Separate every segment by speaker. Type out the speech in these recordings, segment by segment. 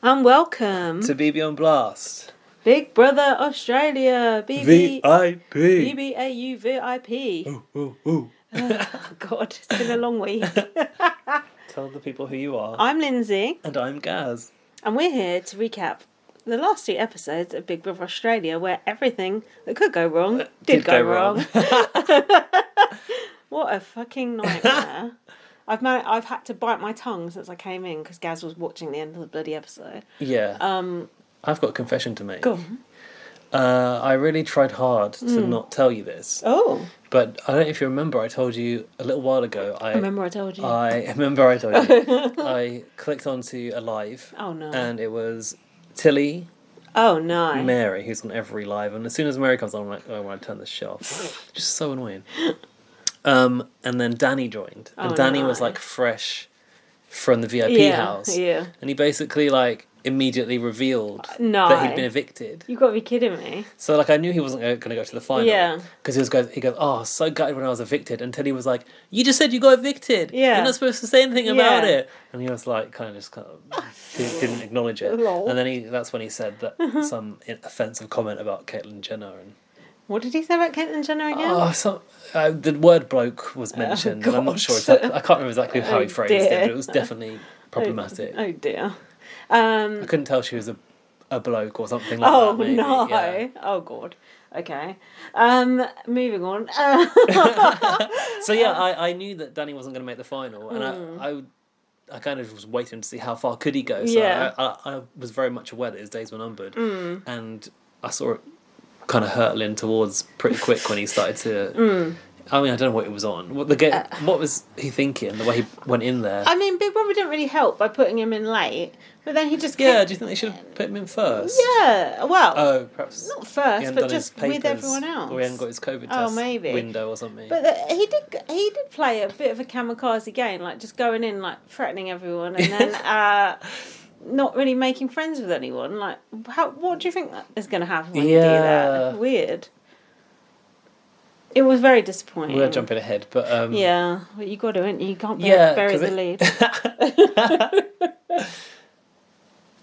Speaker 1: And welcome
Speaker 2: to BB on Blast.
Speaker 1: Big Brother Australia,
Speaker 2: VIP.
Speaker 1: BBAU VIP.
Speaker 2: Ooh, ooh, ooh.
Speaker 1: Oh, God, it's been a long week.
Speaker 2: Tell the people who you are.
Speaker 1: I'm Lindsay.
Speaker 2: And I'm Gaz.
Speaker 1: And we're here to recap the last 2 episodes of Big Brother Australia, where everything that could go wrong did go wrong. What a fucking nightmare. I've had to bite my tongue since I came in because Gaz was watching the end of the bloody episode.
Speaker 2: Yeah. I've got a confession to make.
Speaker 1: Go on.
Speaker 2: I really tried hard to not tell you this.
Speaker 1: Oh.
Speaker 2: But I don't know if you remember, I told you a little while ago. I
Speaker 1: remember I told you.
Speaker 2: I clicked onto a live.
Speaker 1: Oh, no.
Speaker 2: And it was Tilly.
Speaker 1: Oh, no.
Speaker 2: Mary, who's on every live. And as soon as Mary comes on, I'm like, oh, I want to turn this shit off. Just so annoying. And then Danny joined. And Danny was like fresh from the VIP house.
Speaker 1: Yeah.
Speaker 2: And he basically like immediately revealed that he'd been evicted.
Speaker 1: You've got to be kidding me.
Speaker 2: So like I knew he wasn't going to go to the final.
Speaker 1: Yeah.
Speaker 2: Because he goes, oh, I was so gutted when I was evicted. Until he was like, you just said you got evicted.
Speaker 1: Yeah.
Speaker 2: You're not supposed to say anything about it. And he was like, didn't acknowledge it.
Speaker 1: Lol.
Speaker 2: And then that's when he said that some offensive comment about Caitlyn Jenner. And
Speaker 1: what did he say about Caitlyn Jenner again?
Speaker 2: The word bloke was mentioned. And I'm not sure exactly. I can't remember exactly how he phrased it, but it was definitely problematic.
Speaker 1: Oh dear.
Speaker 2: I couldn't tell she was a bloke or something like that. Maybe.
Speaker 1: No!
Speaker 2: Yeah.
Speaker 1: Oh god. Okay. Moving on.
Speaker 2: So yeah, I knew that Danny wasn't going to make the final, and I kind of was waiting to see how far could he go. So I was very much aware that his days were numbered, and I saw it kind of hurtling towards pretty quick when he started to. I mean, I don't know what it was on. What was he thinking? The way he went in there.
Speaker 1: I mean, Big Brother didn't really help by putting him in late, but then he just
Speaker 2: do you think they should have put him in first?
Speaker 1: Yeah, well,
Speaker 2: perhaps
Speaker 1: not first, but just with everyone else.
Speaker 2: Or he hadn't got his COVID test
Speaker 1: maybe.
Speaker 2: window or something.
Speaker 1: But he did play a bit of a kamikaze game, like just going in, like threatening everyone, and then not really making friends with anyone. Like, what do you think is going to happen when you do that? Weird. It was very disappointing.
Speaker 2: We're jumping ahead, but
Speaker 1: yeah, well, you got to, ain't you? You can't bury the lead.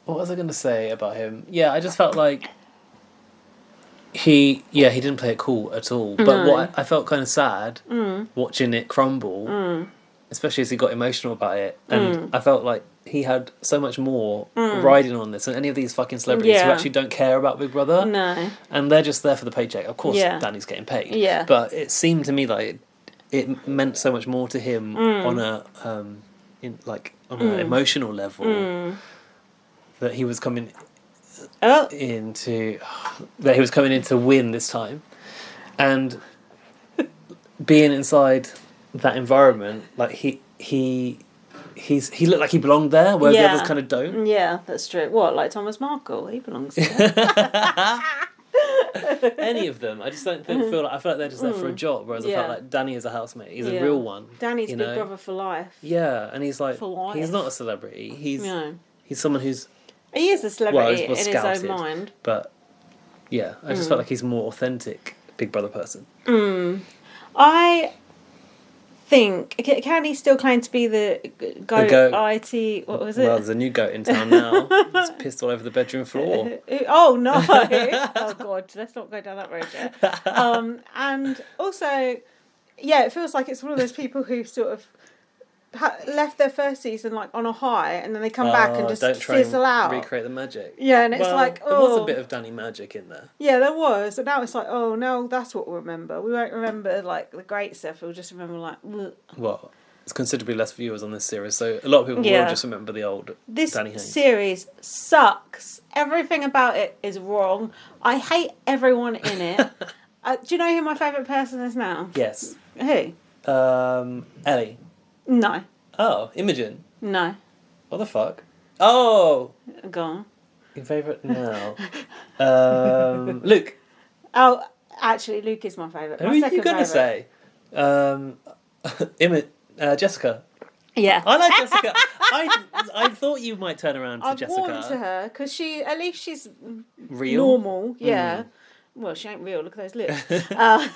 Speaker 2: What was I going to say about him? Yeah, I just felt like he didn't play it cool at all. But what I felt kind of sad watching it crumble, especially as he got emotional about it, and I felt like he had so much more riding on this than any of these fucking celebrities who actually don't care about Big Brother.
Speaker 1: No.
Speaker 2: And they're just there for the paycheck. Of course, Danny's getting paid.
Speaker 1: Yeah.
Speaker 2: But it seemed to me like it meant so much more to him on a an emotional level that he was coming in to win this time, and being inside that environment, like he looked like he belonged there, whereas the others kind of don't.
Speaker 1: Yeah, that's true. What, like Thomas Markle? He belongs there.
Speaker 2: Any of them. I just don't feel like they're just there for a job, whereas I felt like Danny is a housemate. He's a real one.
Speaker 1: Danny's Big Brother for life.
Speaker 2: Yeah, and he's like,
Speaker 1: for life.
Speaker 2: He's not a celebrity. He's someone who's...
Speaker 1: He is a celebrity in his own mind.
Speaker 2: But, yeah, I just felt like he's a more authentic Big Brother person.
Speaker 1: I think... Can he still claim to be the goat? What was it?
Speaker 2: Well, there's a new goat in town now. He's pissed all over the bedroom floor.
Speaker 1: Oh, no. Oh, God. Let's not go down that road yet. And also, yeah, it feels like it's one of those people who sort of left their first season like on a high, and then they come back and just fizzle out.
Speaker 2: Recreate the magic.
Speaker 1: Yeah, and it's
Speaker 2: there was a bit of Danny magic in there.
Speaker 1: Yeah, there was, and now it's like, oh no, that's what we'll remember. We won't remember like the great stuff. We'll just remember like. Bleh.
Speaker 2: Well, there's considerably less viewers on this series, so a lot of people will just remember the old Danny Haynes.
Speaker 1: This series sucks. Everything about it is wrong. I hate everyone in it. Do you know who my favourite person is now?
Speaker 2: Yes.
Speaker 1: Who?
Speaker 2: Ellie.
Speaker 1: No.
Speaker 2: Oh, Imogen.
Speaker 1: No.
Speaker 2: What the fuck? Oh.
Speaker 1: Go on.
Speaker 2: Your favourite now? Luke.
Speaker 1: Oh, actually, Luke is my favourite.
Speaker 2: Who are you going to say? Jessica.
Speaker 1: Yeah.
Speaker 2: I like Jessica. I thought you might turn around to Jessica.
Speaker 1: I've warmed to her because she's
Speaker 2: real,
Speaker 1: normal. Yeah. Well, she ain't real. Look at those lips. But I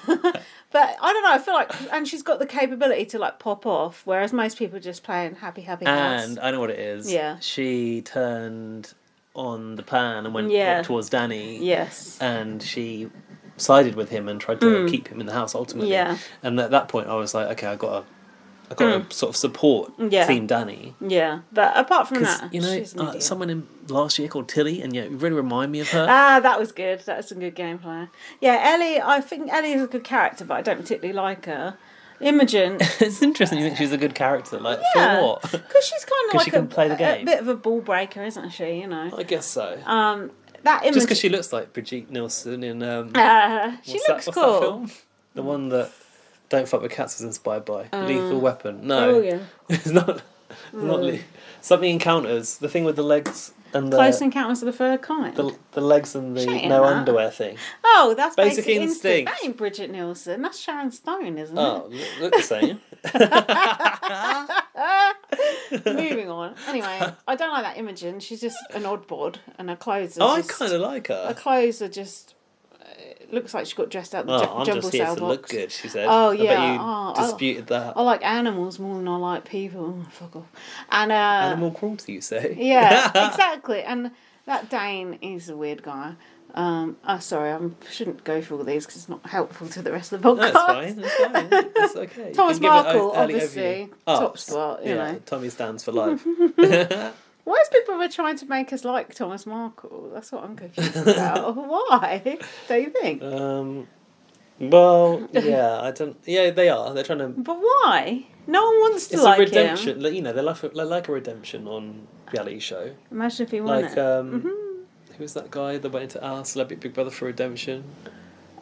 Speaker 1: don't know. I feel like, and she's got the capability to like pop off, whereas most people just playing happy house.
Speaker 2: And I know what it is.
Speaker 1: Yeah.
Speaker 2: She turned on the pan and went towards Danny.
Speaker 1: Yes.
Speaker 2: And she sided with him and tried to keep him in the house ultimately.
Speaker 1: Yeah.
Speaker 2: And at that point, I was like, okay, I got to sort of support Team Danny.
Speaker 1: Yeah, but apart from that,
Speaker 2: you know,
Speaker 1: she's an idiot.
Speaker 2: someone in last year called Tilly, and you really remind me of her.
Speaker 1: That was good. That was some good gameplay. Yeah, Ellie. I think Ellie is a good character, but I don't particularly like her. Imogen.
Speaker 2: It's interesting you think she's a good character. Like, for what?
Speaker 1: Because she's kind of like
Speaker 2: she can play the game.
Speaker 1: A bit of a ball breaker, isn't she? You know.
Speaker 2: I guess so.
Speaker 1: That Imogen.
Speaker 2: Just because she looks like Brigitte Nielsen in
Speaker 1: she looks cool.
Speaker 2: That film? The one that Don't Fuck with Cats was inspired by. Lethal Weapon. No.
Speaker 1: Oh yeah.
Speaker 2: It's not. Something Encounters. The thing with the legs and the
Speaker 1: Close Encounters of the Third Kind.
Speaker 2: The legs and the no underwear thing.
Speaker 1: Oh, that's
Speaker 2: Basic
Speaker 1: Basic
Speaker 2: Instinct.
Speaker 1: That ain't Bridget Nielsen. That's Sharon Stone, isn't
Speaker 2: it? Look the same.
Speaker 1: Moving on. Anyway, I don't like that Imogen. She's just an oddbod, and her clothes are
Speaker 2: I kind of like her.
Speaker 1: Her clothes are just... It looks like she got dressed out the
Speaker 2: I'm
Speaker 1: jumble
Speaker 2: just here
Speaker 1: sale
Speaker 2: to
Speaker 1: box.
Speaker 2: look good, she said.
Speaker 1: Oh, yeah.
Speaker 2: I bet you disputed that.
Speaker 1: I like animals more than I like people. Oh, fuck off. And,
Speaker 2: animal cruelty, you say?
Speaker 1: Yeah, exactly. And that Dane is a weird guy. Sorry, I shouldn't go through all these because it's not helpful to the rest of the podcast.
Speaker 2: No, it's fine. It's okay.
Speaker 1: Thomas Markle, obviously, top spot, you know.
Speaker 2: Tommy stands for life.
Speaker 1: Why is Big Brother trying to make us like Thomas Markle? That's what I'm confused about. Why? Don't you think?
Speaker 2: Well, yeah, I don't... Yeah, they are. They're trying to...
Speaker 1: But why? No one wants to
Speaker 2: like him.
Speaker 1: It's a redemption.
Speaker 2: You know, they're like a redemption on reality show.
Speaker 1: Imagine if he won it.
Speaker 2: Who's that guy that went into our Celebrity Big Brother for redemption?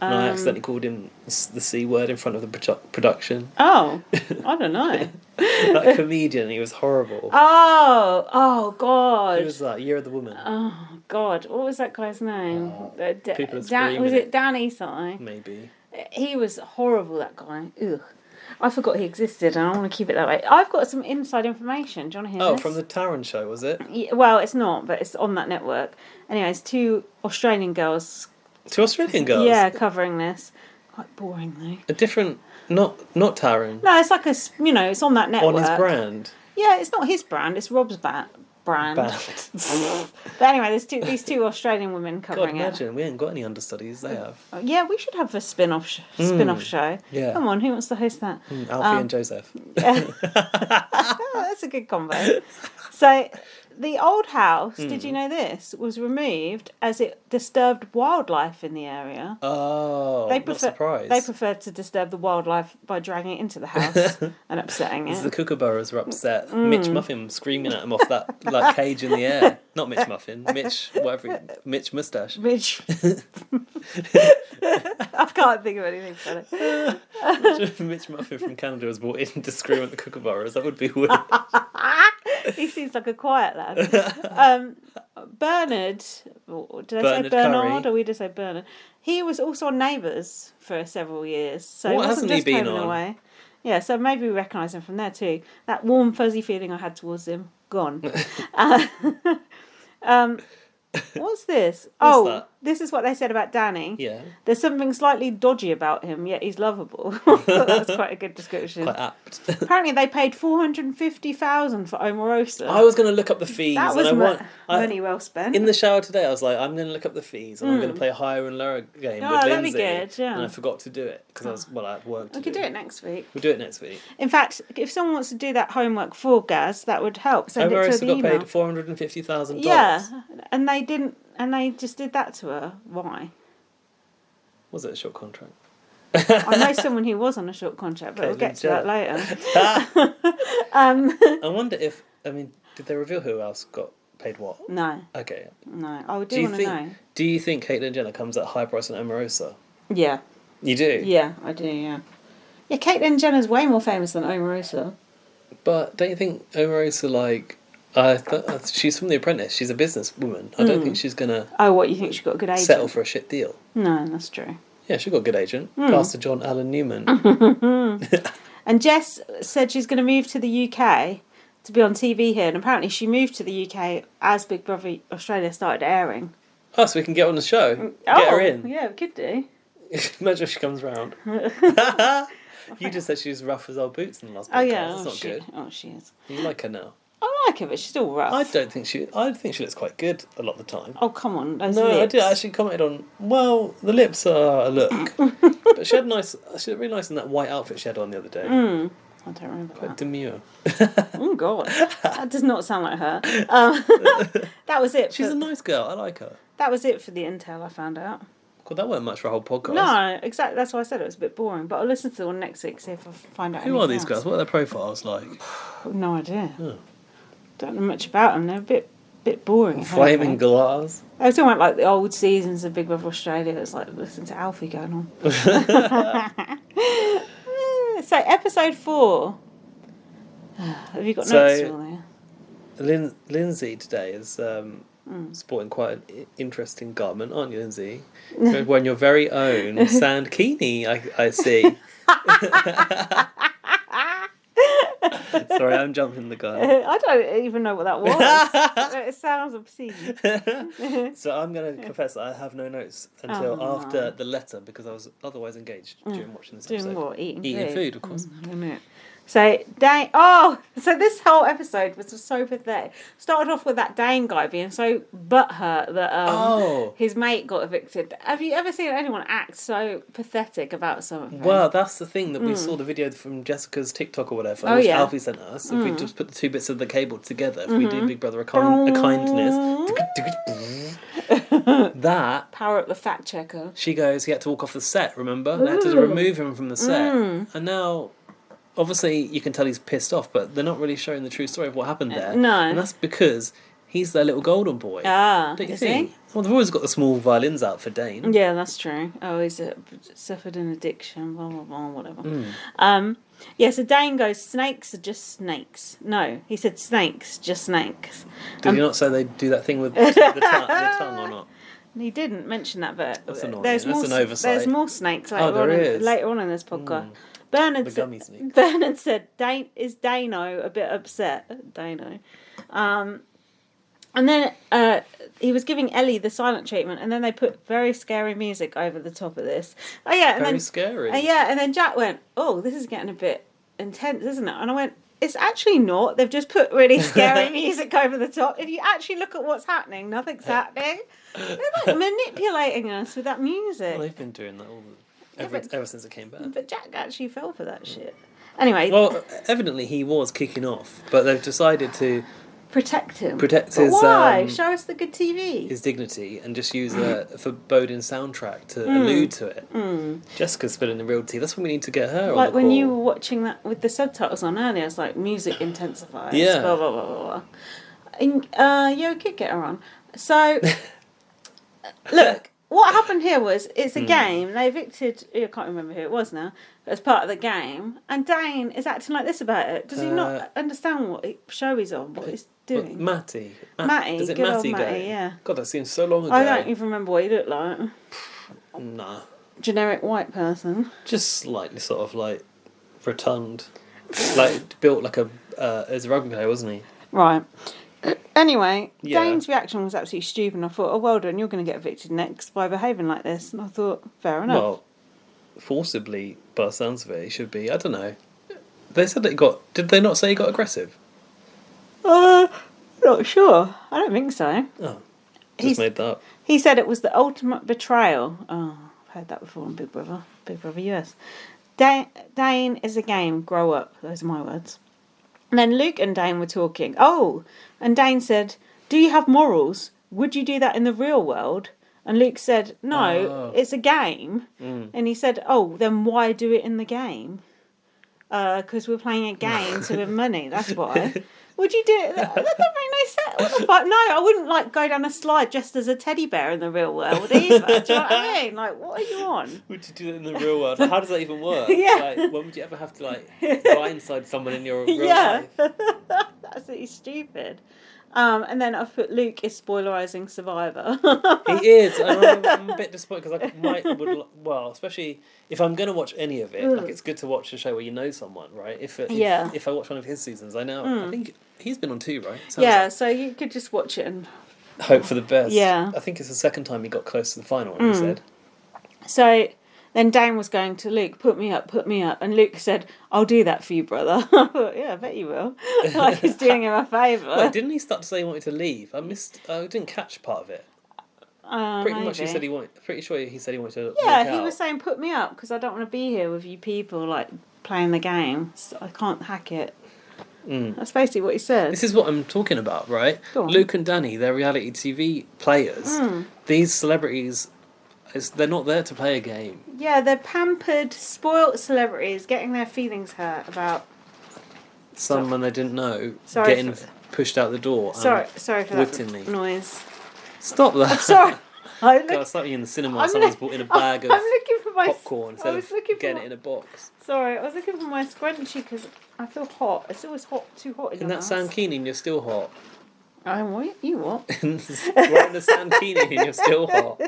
Speaker 2: And I accidentally called him the C word in front of the production.
Speaker 1: Oh, I don't know.
Speaker 2: That comedian, he was horrible.
Speaker 1: Oh, God.
Speaker 2: Who was that? Year of the Woman.
Speaker 1: Oh, God. What was that guy's name?
Speaker 2: People are screaming.
Speaker 1: Was it Danny something?
Speaker 2: Maybe.
Speaker 1: He was horrible, that guy. Ugh. I forgot he existed, and I want to keep it that way. I've got some inside information. Do you want to hear this?
Speaker 2: From the Taron show, was it?
Speaker 1: Yeah, well, it's not, but it's on that network. Anyways, 2 Australian girls.
Speaker 2: 2 Australian girls?
Speaker 1: Yeah, covering this. Quite boring, though.
Speaker 2: A different... Not Taron.
Speaker 1: No, it's like it's on that network.
Speaker 2: On his brand?
Speaker 1: Yeah, it's not his brand, it's Rob's brand. But anyway, there's these 2 Australian women covering
Speaker 2: God, imagine, we ain't got any understudies, they have.
Speaker 1: Yeah, we should have a spin-off show.
Speaker 2: Yeah.
Speaker 1: Come on, who wants to host that?
Speaker 2: Alfie and Joseph.
Speaker 1: That's a good combo. So, the old house, did you know this, was removed as it disturbed wildlife in the area.
Speaker 2: Oh, not surprised.
Speaker 1: They preferred to disturb the wildlife by dragging it into the house and upsetting it.
Speaker 2: The kookaburras were upset. Mitch Muffin screaming at him off that cage in the air. Not Mitch Muffin, Mitch Moustache.
Speaker 1: Mitch. I can't think of anything funny.
Speaker 2: Imagine Mitch Muffin from Canada was brought in to scream at the kookaburras. That would be weird.
Speaker 1: He seems like a quiet lad. Bernard, or did I say Bernard, or we just say Bernard? He was also on Neighbours for several years, so
Speaker 2: what
Speaker 1: it wasn't
Speaker 2: hasn't he
Speaker 1: just
Speaker 2: been
Speaker 1: Home and
Speaker 2: on?
Speaker 1: Away. Yeah, so maybe we recognise him from there too. That warm, fuzzy feeling I had towards him, gone. What's this?
Speaker 2: What's that?
Speaker 1: This is what they said about Danny.
Speaker 2: Yeah.
Speaker 1: There's something slightly dodgy about him, yet he's lovable. That's quite a good description.
Speaker 2: Quite apt.
Speaker 1: Apparently, they paid $450,000 for Omarosa.
Speaker 2: I was going to look up the fees.
Speaker 1: That was
Speaker 2: and
Speaker 1: money well spent.
Speaker 2: In the shower today, I was like, I'm going to look up the fees and I'm going to play a higher and lower game with
Speaker 1: that'd
Speaker 2: Lindsay.
Speaker 1: be good, yeah.
Speaker 2: And I forgot to do it because I had work to do.
Speaker 1: We could do it next week.
Speaker 2: We'll do it next week.
Speaker 1: In fact, if someone wants to do that homework for Gaz, that would help. Send it to
Speaker 2: Omarosa
Speaker 1: the
Speaker 2: got
Speaker 1: email.
Speaker 2: paid $450,000.
Speaker 1: Yeah, and they didn't, and they just did that to her. Why?
Speaker 2: Was it a short contract?
Speaker 1: I know someone who was on a short contract, but we'll get to that later.
Speaker 2: I wonder if, did they reveal who else got paid what?
Speaker 1: No.
Speaker 2: Okay.
Speaker 1: No, I do want to know.
Speaker 2: Do you think Caitlyn Jenner comes at a high price on Omarosa?
Speaker 1: Yeah.
Speaker 2: You do?
Speaker 1: Yeah, I do, yeah. Yeah, Caitlyn Jenner's way more famous than Omarosa.
Speaker 2: But don't you think Omarosa, she's from The Apprentice, she's a businesswoman. I don't think she's going to...
Speaker 1: Oh, what, you think she got a good agent?
Speaker 2: Settle for a shit deal.
Speaker 1: No, that's true.
Speaker 2: Yeah, she got a good agent. Pastor John Allen Newman.
Speaker 1: And Jess said she's going to move to the UK to be on TV here, and apparently she moved to the UK as Big Brother Australia started airing.
Speaker 2: Oh, so we can get on the show. Get her in.
Speaker 1: Yeah, we could do.
Speaker 2: Imagine if she comes round. You just said she was rough as old boots in the last podcast.
Speaker 1: Oh, yeah.
Speaker 2: That's not good.
Speaker 1: Oh, she is.
Speaker 2: You like her now?
Speaker 1: I like her, but she's still rough.
Speaker 2: I think she looks quite good a lot of the time.
Speaker 1: Oh, come on, those
Speaker 2: No,
Speaker 1: lips.
Speaker 2: I did actually commented on. Well, the lips are a look, but she looked really nice in that white outfit she had on the other day.
Speaker 1: I don't remember
Speaker 2: Quite
Speaker 1: that.
Speaker 2: demure.
Speaker 1: Oh God, that does not sound like her. That was it.
Speaker 2: She's a nice girl. I like her.
Speaker 1: That was it for the intel I found out.
Speaker 2: God, that weren't much for a whole podcast.
Speaker 1: No, exactly. That's why I said it was a bit boring. But I'll listen to the one next week, see if I find out.
Speaker 2: Who are these girls? What are their profiles like?
Speaker 1: No idea.
Speaker 2: Oh.
Speaker 1: Don't know much about them. They're a bit boring.
Speaker 2: Flaming glass.
Speaker 1: I was talking about like the old seasons of Big Brother Australia. It's like listening to Alfie going on. So episode 4. Have you got notes on there?
Speaker 2: Lindsay today is sporting quite an interesting garment, aren't you, Lindsay? You're wearing your very own sandkini, I see. Sorry, I'm jumping the gun.
Speaker 1: I don't even know what that was. It sounds obscene.
Speaker 2: So I'm going to confess that I have no notes until after the letter, because I was otherwise engaged during watching this episode.
Speaker 1: Doing what?
Speaker 2: Eating food, of course.
Speaker 1: So so this whole episode was so pathetic. Started off with that Dane guy being so butthurt that his mate got evicted. Have you ever seen anyone act so pathetic about something?
Speaker 2: Well, that's the thing that we saw the video from Jessica's TikTok or whatever, which Alfie sent us. If we just put the two bits of the cable together, if we do Big Brother a kindness, that
Speaker 1: power up the fact checker.
Speaker 2: She goes, he had to walk off the set. Remember, they had to remove him from the set, and now. Obviously, you can tell he's pissed off, but they're not really showing the true story of what happened there.
Speaker 1: No.
Speaker 2: And that's because he's their little golden boy.
Speaker 1: Ah,
Speaker 2: don't you
Speaker 1: is
Speaker 2: think?
Speaker 1: he?
Speaker 2: Well, they've always got the small violins out for Dane.
Speaker 1: Yeah, that's true. Oh, he's suffered an addiction, blah, blah, blah, whatever. So Dane goes, snakes are just snakes. No, he said snakes, just snakes.
Speaker 2: Did he not say they do that thing with the tongue or not?
Speaker 1: He didn't mention that, but
Speaker 2: that's annoying.
Speaker 1: There's
Speaker 2: an oversight.
Speaker 1: There's more snakes later on in this podcast. Bernard said, is Dano a bit upset? Dano. And then he was giving Ellie the silent treatment, and then they put very scary music over the top of this. Oh yeah, and
Speaker 2: very scary.
Speaker 1: And then Jack went, "Oh, this is getting a bit intense, isn't it?" And I went, "It's actually not. They've just put really scary music over the top. If you actually look at what's happening, nothing's happening. They're like manipulating us with that music."
Speaker 2: Well, they've been doing that ever since it came back.
Speaker 1: But Jack actually fell for that shit. Anyway.
Speaker 2: Well, evidently he was kicking off, but they've decided to
Speaker 1: protect him.
Speaker 2: Protect his.
Speaker 1: Why? Show us the good TV.
Speaker 2: His dignity, and just use a foreboding soundtrack to allude to it. Jessica's spilling the real tea. That's what we need to get her.
Speaker 1: Like
Speaker 2: on the
Speaker 1: when
Speaker 2: call.
Speaker 1: you were watching that with the subtitles on earlier, it's like music intensifies.
Speaker 2: Yeah.
Speaker 1: Blah blah blah blah blah. And you could get her on. So look. What happened here was, it's a game, they evicted, I can't remember who it was now, as part of the game, and Dane is acting like this about it. Does he not understand what show he's on, what he's doing?
Speaker 2: Matty.
Speaker 1: Matty,
Speaker 2: Is it
Speaker 1: good
Speaker 2: Matty
Speaker 1: old Matty,
Speaker 2: going?
Speaker 1: yeah.
Speaker 2: God, that seems so long ago.
Speaker 1: I don't even remember what he looked like.
Speaker 2: Nah.
Speaker 1: Generic white person.
Speaker 2: Just slightly sort of like rotund. Like built like as a rugby player, wasn't he?
Speaker 1: Right. Anyway, Dane's reaction was absolutely stupid, and I thought, oh, well done, you're going to get evicted next by behaving like this. And I thought, fair enough.
Speaker 2: Well, forcibly, by the sounds of it, he should be. I don't know. They said that he got... Did they not say he got aggressive?
Speaker 1: Not sure. I don't think so.
Speaker 2: Oh, just made that up.
Speaker 1: He said it was the ultimate betrayal. Oh, I've heard that before on Big Brother US. Dane is a game, grow up. Those are my words. And then Luke and Dane were talking. Oh, and Dane said, "Do you have morals? Would you do that in the real world?" And Luke said, "No, it's a game." And he said, "Oh, then why do it in the game?" Because we're playing a game to win money. That's why. Would you do it? That doesn't make no sense. What the fuck? No, I wouldn't go down a slide just as a teddy bear in the real world either. Do you know what I mean? Like, what are you on?
Speaker 2: Would you do it in the real world? How does that even work?
Speaker 1: Yeah.
Speaker 2: Like, when would you ever have to blindside someone in your real life?
Speaker 1: That's absolutely stupid. And then I've put Luke is spoilerising Survivor.
Speaker 2: He is. I'm a bit disappointed because especially if I'm going to watch any of it, like it's good to watch a show where you know someone, right? If I watch one of his seasons, I know. I think he's been on 2, right?
Speaker 1: So you could just watch it and
Speaker 2: hope for the best.
Speaker 1: Yeah.
Speaker 2: I think it's the second time he got close to the final, he said.
Speaker 1: So Then Dane was going to Luke, put me up. And Luke said, I'll do that for you, brother. I thought, yeah, I bet you will. Like he's doing him a favour.
Speaker 2: Wait, didn't he start to say he wanted to leave? I didn't catch part of it. Pretty much he said he wanted, pretty sure he said he wanted to
Speaker 1: Yeah,
Speaker 2: walk
Speaker 1: he
Speaker 2: out.
Speaker 1: was saying, put me up, because I don't want to be here with you people, like, playing the game. So I can't hack it. That's basically what he said.
Speaker 2: This is what I'm talking about, right?
Speaker 1: Go on.
Speaker 2: Luke and Danny, they're reality TV players. These celebrities, they're not there to play a game.
Speaker 1: Yeah, they're pampered, spoilt celebrities getting their feelings hurt about
Speaker 2: Someone they didn't know
Speaker 1: Sorry
Speaker 2: getting pushed out the door.
Speaker 1: Sorry for
Speaker 2: wittingly.
Speaker 1: that noise.
Speaker 2: Stop that.
Speaker 1: I'm sorry.
Speaker 2: God, it's like you in the cinema. Someone's brought in a bag of popcorn instead of getting it in a box.
Speaker 1: Sorry, I was looking for my scrunchie because I feel hot. It's always too hot in
Speaker 2: In
Speaker 1: the
Speaker 2: that
Speaker 1: house.
Speaker 2: sankini and you're still hot.
Speaker 1: What? You what?
Speaker 2: We're in the sankini and you're still hot.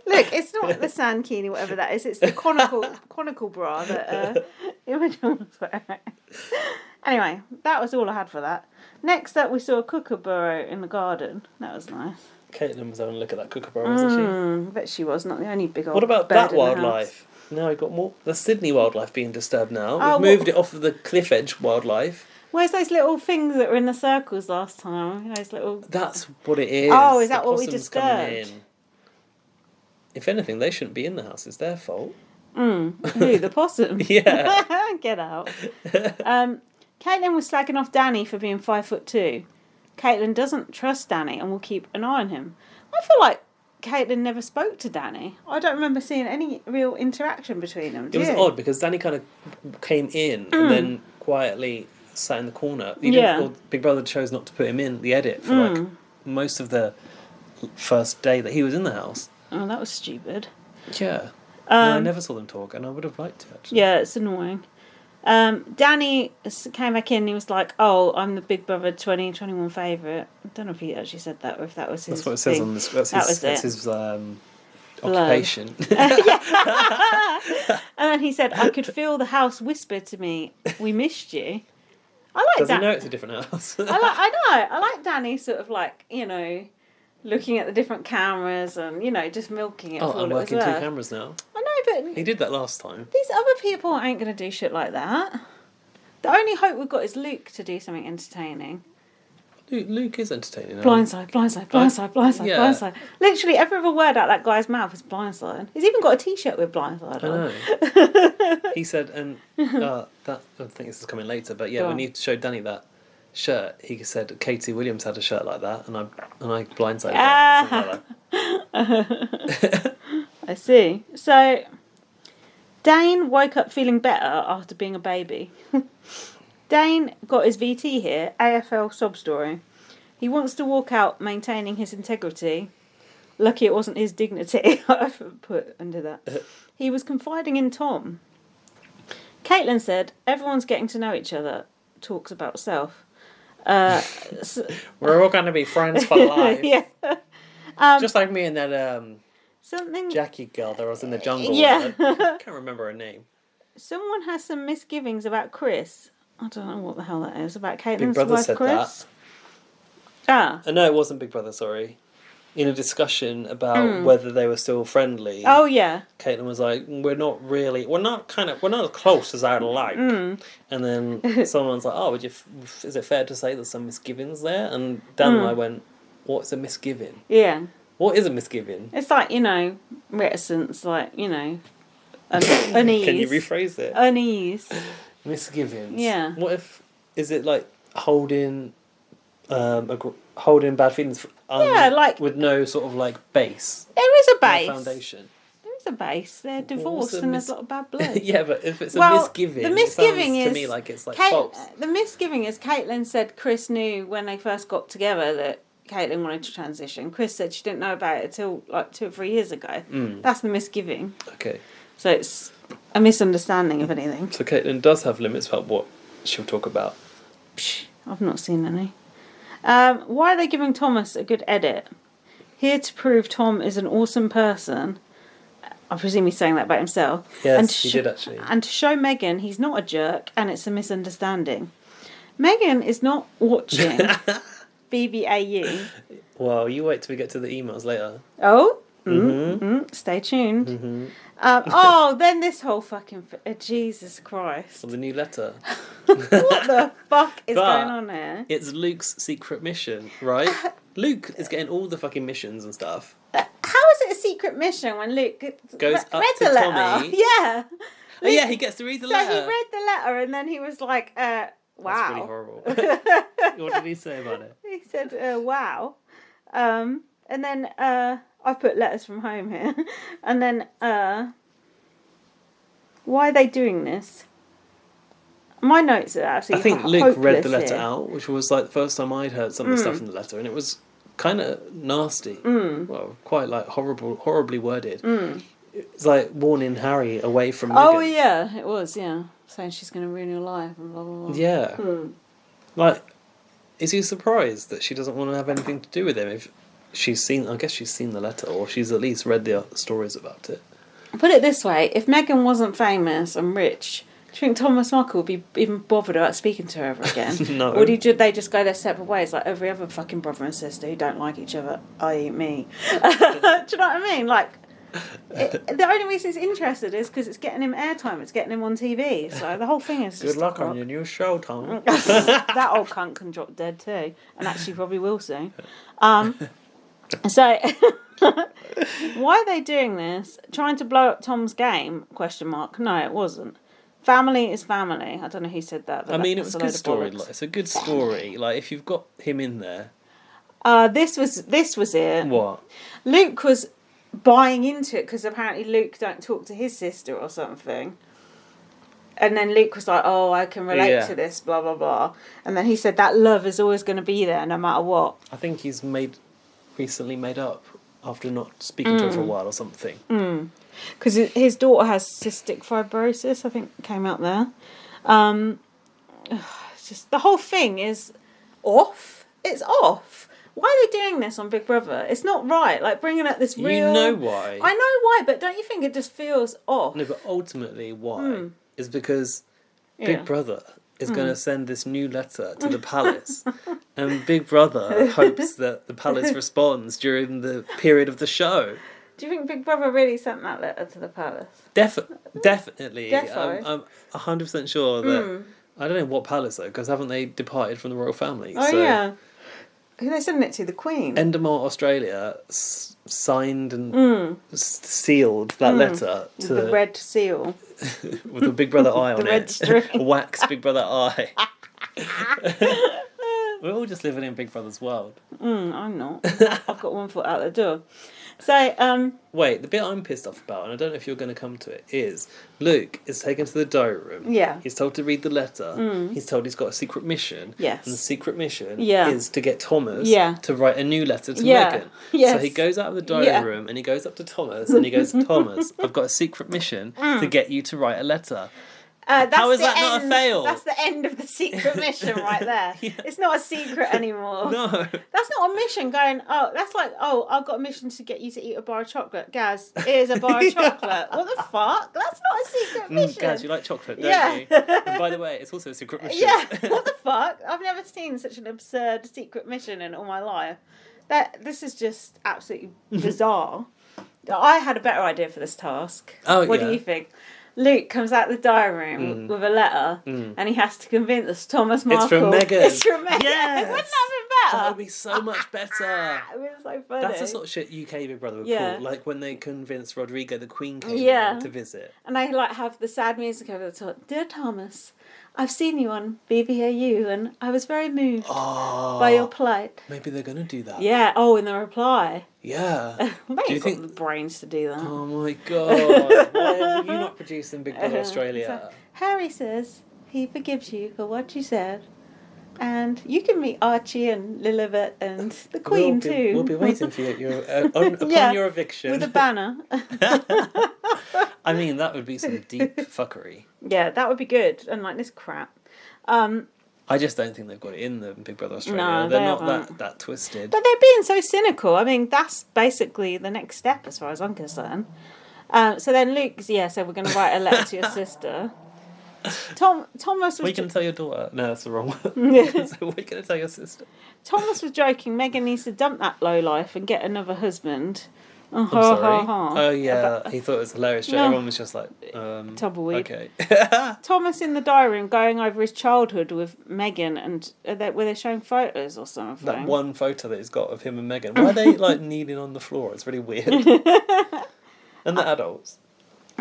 Speaker 1: Look, it's not the sankini, whatever that is. It's the conical bra that Imogen was wearing. Anyway, that was all I had for that. Next up, we saw a kookaburra in the garden. That was nice.
Speaker 2: Caitlin was having a look at that kookaburra, wasn't she?
Speaker 1: I bet she was. Not the only big old
Speaker 2: What about
Speaker 1: bird
Speaker 2: that
Speaker 1: in the house.
Speaker 2: wildlife? Now we've got more. The Sydney wildlife being disturbed now.
Speaker 1: Oh,
Speaker 2: We've moved it off of the cliff edge wildlife.
Speaker 1: Where's those little things that were in the circles last time? Those little...
Speaker 2: That's what it is.
Speaker 1: Oh, is that
Speaker 2: The
Speaker 1: what we
Speaker 2: possums coming
Speaker 1: disturbed?
Speaker 2: in. If anything, they shouldn't be in the house. It's their fault.
Speaker 1: Who, the possum?
Speaker 2: Yeah.
Speaker 1: Get out. Caitlin was slagging off Danny for being 5'2". Caitlin doesn't trust Danny and will keep an eye on him. I feel like Caitlin never spoke to Danny. I don't remember seeing any real interaction between them.
Speaker 2: It was odd because Danny kind of came in and then quietly sat in the corner. Big Brother chose not to put him in the edit for like most of the first day that he was in the house.
Speaker 1: Oh, that was stupid.
Speaker 2: Yeah. No, I never saw them talk, and I would have liked to actually.
Speaker 1: Yeah, it's annoying. Danny came back in and he was like, oh, I'm the Big Brother 2021 favourite. I don't know if he actually said that or if that was his
Speaker 2: That's what it says
Speaker 1: thing.
Speaker 2: on this. That's his occupation.
Speaker 1: And then he said, I could feel the house whisper to me, we missed you. I like
Speaker 2: Does
Speaker 1: that.
Speaker 2: he know it's a different house?
Speaker 1: I know. I like Danny sort of like, looking at the different cameras and, just milking it for all
Speaker 2: I'm
Speaker 1: it was
Speaker 2: working two
Speaker 1: worth.
Speaker 2: cameras now.
Speaker 1: I know, but
Speaker 2: He did that last time.
Speaker 1: these other people ain't going to do shit like that. The only hope we've got is Luke to do something entertaining.
Speaker 2: Luke is entertaining.
Speaker 1: Blindside.
Speaker 2: Yeah.
Speaker 1: Blindside. Literally every other word out that guy's mouth is blindside. He's even got a t-shirt with blindside on.
Speaker 2: I know. He said, and I think this is coming later, but yeah,
Speaker 1: Go
Speaker 2: when
Speaker 1: on.
Speaker 2: he showed Danny that shirt, he said Katie Williams had a shirt like that, and I blindsided her.
Speaker 1: I see. So, Dane woke up feeling better after being a baby. Dane got his VT here, AFL sob story. He wants to walk out maintaining his integrity. Lucky it wasn't his dignity I put under that. He was confiding in Tom. Caitlin said, everyone's getting to know each other. Talks about self.
Speaker 2: We're all going to be friends for life.
Speaker 1: Yeah.
Speaker 2: Just like me and that
Speaker 1: Something...
Speaker 2: Jackie girl that was in the jungle.
Speaker 1: Yeah.
Speaker 2: I can't remember her name.
Speaker 1: Someone has some misgivings about Chris. I don't know what the hell that is. About Caitlin's
Speaker 2: Big Brother
Speaker 1: wife,
Speaker 2: said
Speaker 1: Chris.
Speaker 2: that. No, it wasn't Big Brother, sorry. In a discussion about whether they were still friendly.
Speaker 1: Oh, yeah.
Speaker 2: Caitlin was like, we're not as close as I'd like. And then someone's like, oh, is it fair to say there's some misgivings there? And Dan and I went, what's a misgiving?
Speaker 1: Yeah.
Speaker 2: What is a misgiving?
Speaker 1: It's like, reticence, like, unease.
Speaker 2: Can you rephrase it?
Speaker 1: Unease.
Speaker 2: Misgivings.
Speaker 1: Yeah.
Speaker 2: What if, is it like holding bad feelings with no sort of like base?
Speaker 1: There is a base.
Speaker 2: No foundation.
Speaker 1: There is a base. They're divorced and there's a lot of bad blood.
Speaker 2: Yeah, but if it's a misgiving,
Speaker 1: the misgiving
Speaker 2: it sounds
Speaker 1: is,
Speaker 2: to me like it's like false.
Speaker 1: The misgiving is Caitlin said Chris knew when they first got together that Caitlin wanted to transition. Chris said she didn't know about it until like 2 or 3 years ago. That's the misgiving.
Speaker 2: Okay.
Speaker 1: So it's a misunderstanding, if anything.
Speaker 2: So Caitlin does have limits about what she'll talk about.
Speaker 1: Psh, I've not seen any. Why are they giving Thomas a good edit? Here to prove Tom is an awesome person. I presume he's saying that about himself.
Speaker 2: Yes, he did actually.
Speaker 1: And to show Megan he's not a jerk and it's a misunderstanding. Megan is not watching BBAU.
Speaker 2: Well, you wait till we get to the emails later.
Speaker 1: Oh? Stay tuned.
Speaker 2: Mm-hmm.
Speaker 1: Then this whole fucking... Jesus Christ.
Speaker 2: The new letter.
Speaker 1: What the fuck is going on here?
Speaker 2: It's Luke's secret mission, right? Luke is getting all the fucking missions and stuff.
Speaker 1: How is it a secret mission when Luke
Speaker 2: goes up
Speaker 1: read
Speaker 2: to
Speaker 1: the letter?
Speaker 2: Tommy?
Speaker 1: Yeah.
Speaker 2: Oh, yeah, he gets to read the letter.
Speaker 1: So he read the letter and then he was like, wow.
Speaker 2: That's really horrible. What did he say about it?
Speaker 1: He said, wow. And then I put letters from home here. And then, why are they doing this? My notes are absolutely
Speaker 2: I think Luke read the letter
Speaker 1: here.
Speaker 2: out, which was like the first time I'd heard some of the stuff in the letter, and it was kind of nasty. Well, quite like horribly worded. It's like warning Harry away from Meghan.
Speaker 1: Oh, yeah, it was, yeah. Saying she's going to ruin your life and blah, blah, blah.
Speaker 2: Yeah. Like, is he surprised that she doesn't want to have anything to do with him if she's seen... I guess she's seen the letter, or she's at least read the stories about it.
Speaker 1: Put it this way, if Meghan wasn't famous and rich, do you think Thomas Markle would be even bothered about speaking to her ever again?
Speaker 2: No.
Speaker 1: Or did they just go their separate ways like every other fucking brother and sister who don't like each other, i.e. me? Do you know what I mean? Like, the only reason he's interested is because it's getting him airtime, it's getting him on TV. So the whole thing is
Speaker 2: Good luck on your new show, Tom.
Speaker 1: That old cunt can drop dead too, and actually probably will soon. So why are they doing this? Trying to blow up Tom's game? ? No, it wasn't. Family is family. I don't know who said that. But
Speaker 2: I mean, it was a good story.
Speaker 1: bollocks.
Speaker 2: Like, it's a good story. Like, if you've got him in there.
Speaker 1: This was it.
Speaker 2: What?
Speaker 1: Luke was buying into it because apparently Luke don't talk to his sister or something. And then Luke was like, oh, I can relate to this, blah, blah, blah. And then he said that love is always going to be there no matter what.
Speaker 2: I think he's recently made up after not speaking to her for a while or something.
Speaker 1: Because his daughter has cystic fibrosis, I think came out there. It's just, the whole thing is off. It's off. Why are they doing this on Big Brother? It's not right. Like, bringing up this real...
Speaker 2: You know why.
Speaker 1: I know why, but don't you think it just feels off?
Speaker 2: No, but ultimately why is because Big Brother is going to send this new letter to the palace, and Big Brother hopes that the palace responds during the period of the show.
Speaker 1: Do you think Big Brother really sent that letter to the palace?
Speaker 2: Definitely.
Speaker 1: Defo.
Speaker 2: I'm 100% sure that... I don't know what palace, though, because haven't they departed from the royal family?
Speaker 1: Oh, yeah. Who are they sending it to? The Queen?
Speaker 2: Endemol Australia signed and sealed that letter to
Speaker 1: the red seal.
Speaker 2: with the Big Brother eye on
Speaker 1: The red
Speaker 2: it.
Speaker 1: string.
Speaker 2: Wax Big Brother eye. We're all just living in Big Brother's world.
Speaker 1: I'm not. I've got one foot out the door. So,
Speaker 2: Wait, the bit I'm pissed off about, and I don't know if you're going to come to it, is Luke is taken to the diary room.
Speaker 1: Yeah.
Speaker 2: He's told to read the letter. He's told he's got a secret mission.
Speaker 1: Yes.
Speaker 2: And the secret mission
Speaker 1: Yeah.
Speaker 2: is to get Thomas
Speaker 1: Yeah.
Speaker 2: to write a new letter to
Speaker 1: Yeah.
Speaker 2: Meghan.
Speaker 1: Yes.
Speaker 2: So he goes out of the diary room and he goes up to Thomas and he goes, Thomas, I've got a secret mission to get you to write a letter.
Speaker 1: that's
Speaker 2: How is
Speaker 1: the
Speaker 2: that not a
Speaker 1: end-
Speaker 2: fail?
Speaker 1: That's the end of the secret mission right there.
Speaker 2: Yeah.
Speaker 1: It's not a secret anymore.
Speaker 2: No.
Speaker 1: That's not a mission going, that's like, I've got a mission to get you to eat a bar of chocolate. Gaz, here's a bar of chocolate. What the fuck? That's not a secret mission.
Speaker 2: Gaz, you like chocolate, don't
Speaker 1: Yeah.
Speaker 2: you? And by the way, it's also a secret mission.
Speaker 1: Yeah, what the fuck? I've never seen such an absurd secret mission in all my life. This is just absolutely bizarre. I had a better idea for this task.
Speaker 2: Oh,
Speaker 1: what
Speaker 2: yeah.
Speaker 1: do you think? Luke comes out the diary room with a letter and he has to convince Thomas Markle.
Speaker 2: It's from Meghan.
Speaker 1: It's from Meghan.
Speaker 2: Yes.
Speaker 1: Wouldn't that be better?
Speaker 2: That would be so much better.
Speaker 1: It was so funny.
Speaker 2: That's the sort of shit UK Big Brother would
Speaker 1: Yeah.
Speaker 2: pull. Like when they convinced Rodrigo the Queen came
Speaker 1: Yeah.
Speaker 2: to visit.
Speaker 1: And they like have the sad music over the top. Dear Thomas, I've seen you on BBAU and I was very moved by your plight.
Speaker 2: Maybe they're going to do that.
Speaker 1: Yeah, in the reply.
Speaker 2: Yeah.
Speaker 1: They
Speaker 2: Do you
Speaker 1: ain't got the brains to do that.
Speaker 2: Oh my god. Why are you not producing Big Brother Australia?
Speaker 1: So, Harry says he forgives you for what you said. And you can meet Archie and Lilibet and the Queen too.
Speaker 2: We'll be waiting for you upon
Speaker 1: Yeah,
Speaker 2: your eviction.
Speaker 1: with a banner.
Speaker 2: I mean, that would be some deep fuckery.
Speaker 1: Yeah, that would be good. Unlike this crap.
Speaker 2: I just don't think they've got it in the Big Brother Australia.
Speaker 1: No,
Speaker 2: they're
Speaker 1: they
Speaker 2: not
Speaker 1: haven't.
Speaker 2: that twisted.
Speaker 1: But they're being so cynical. I mean, that's basically the next step as far as I'm concerned. So then Luke, so we're going to write a letter to your sister. Thomas was...
Speaker 2: What are you going to tell your daughter? No, that's the wrong one. So what are you going to tell your sister?
Speaker 1: Thomas was joking, Meghan needs to dump that lowlife and get another husband.
Speaker 2: I'm sorry. Oh yeah, he thought it was hilarious. No. Everyone was just like,
Speaker 1: tumbleweed.
Speaker 2: Okay.
Speaker 1: Thomas in the diary room going over his childhood with Megan, and were they showing photos or something?
Speaker 2: That one photo that he's got of him and Megan. Why are they like kneeling on the floor? It's really weird. And the adults.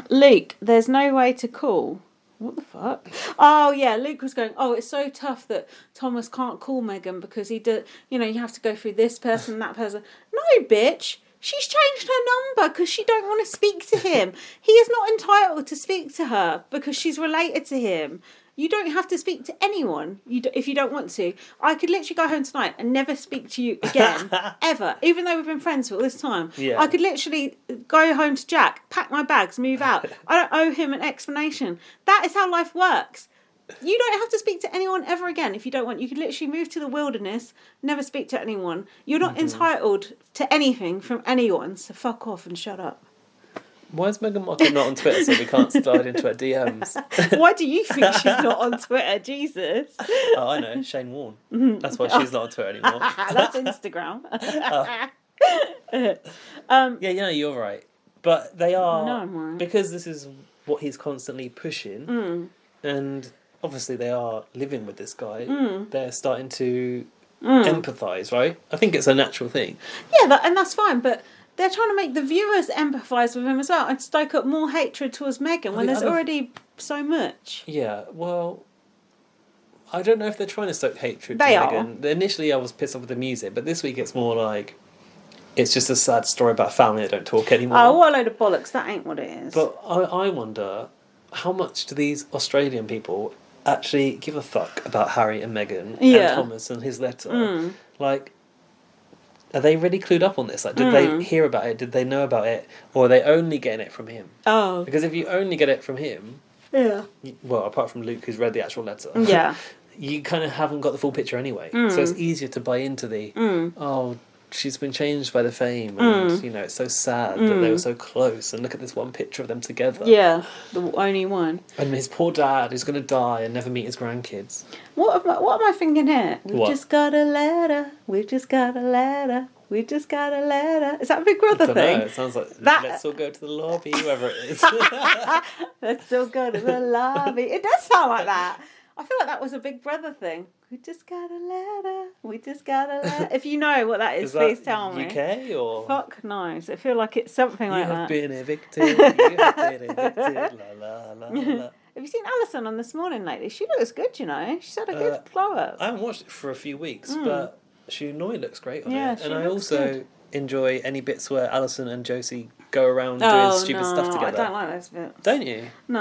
Speaker 2: Luke,
Speaker 1: there's no way to call. What the fuck? Oh yeah, Luke was going, oh, it's so tough that Thomas can't call Megan because you have to go through this person, that person. No, bitch. She's changed her number because she don't want to speak to him. He is not entitled to speak to her because she's related to him. You don't have to speak to anyone if you don't want to. I could literally go home tonight and never speak to you again, ever. Even though we've been friends for all this time. Yeah. I could literally go home to Jack, pack my bags, move out. I don't owe him an explanation. That is how life works. You don't have to speak to anyone ever again if you don't want. You could literally move to the wilderness, never speak to anyone. You're not entitled to anything from anyone, so fuck off and shut up.
Speaker 2: Why is Meghan Markle not on Twitter so we can't slide into her DMs?
Speaker 1: Why do you think she's not on Twitter? Jesus.
Speaker 2: Oh, I know. Shane Warne. That's why she's not on Twitter anymore.
Speaker 1: That's Instagram.
Speaker 2: Yeah, you're right. But they are...
Speaker 1: No, I'm right.
Speaker 2: Because this is what he's constantly pushing, and obviously they are living with this guy, they're starting to empathise, right? I think it's a natural thing.
Speaker 1: Yeah, and that's fine, but... They're trying to make the viewers empathise with him as well and stoke up more hatred towards Meghan when there's already so much.
Speaker 2: Yeah, well, I don't know if they're trying to stoke hatred to Meghan. Initially I was pissed off with the music, but this week it's more like, it's just a sad story about a family that don't talk anymore.
Speaker 1: Oh, what a load of bollocks. That ain't what it is.
Speaker 2: But I wonder, how much do these Australian people actually give a fuck about Harry and Meghan and Thomas and his letter? Like... Are they really clued up on this? Like, did they hear about it? Did they know about it? Or are they only getting it from him?
Speaker 1: Oh.
Speaker 2: Because if you only get it from him...
Speaker 1: Yeah.
Speaker 2: Well, apart from Luke, who's read the actual letter.
Speaker 1: Yeah.
Speaker 2: You kind of haven't got the full picture anyway. So it's easier to buy into the, she's been changed by the fame. And, it's so sad that they were so close. And look at this one picture of them together.
Speaker 1: Yeah, the only one.
Speaker 2: And his poor dad who's going to die and never meet his grandkids.
Speaker 1: What am I thinking here? We just got a letter. We just got a letter. We just got a letter. Is that a Big Brother thing?
Speaker 2: Know. It sounds like let's all go to the lobby, whoever it is.
Speaker 1: Let's all go to the lobby. It does sound like that. I feel like that was a Big Brother thing. We just got a letter. We just got a letter. If you know what that is please tell me.
Speaker 2: UK or?
Speaker 1: Fuck knows. I feel like it's something like that.
Speaker 2: You have been evicted. You have been evicted. La la la la.
Speaker 1: Have you seen Alison on This Morning lately? She looks good, She's had a good flow up.
Speaker 2: I haven't watched it for a few weeks, but she normally looks great on it. And I also enjoy any bits where Alison and Josie go around doing stupid stuff together.
Speaker 1: I don't like those bits.
Speaker 2: Don't you?
Speaker 1: No.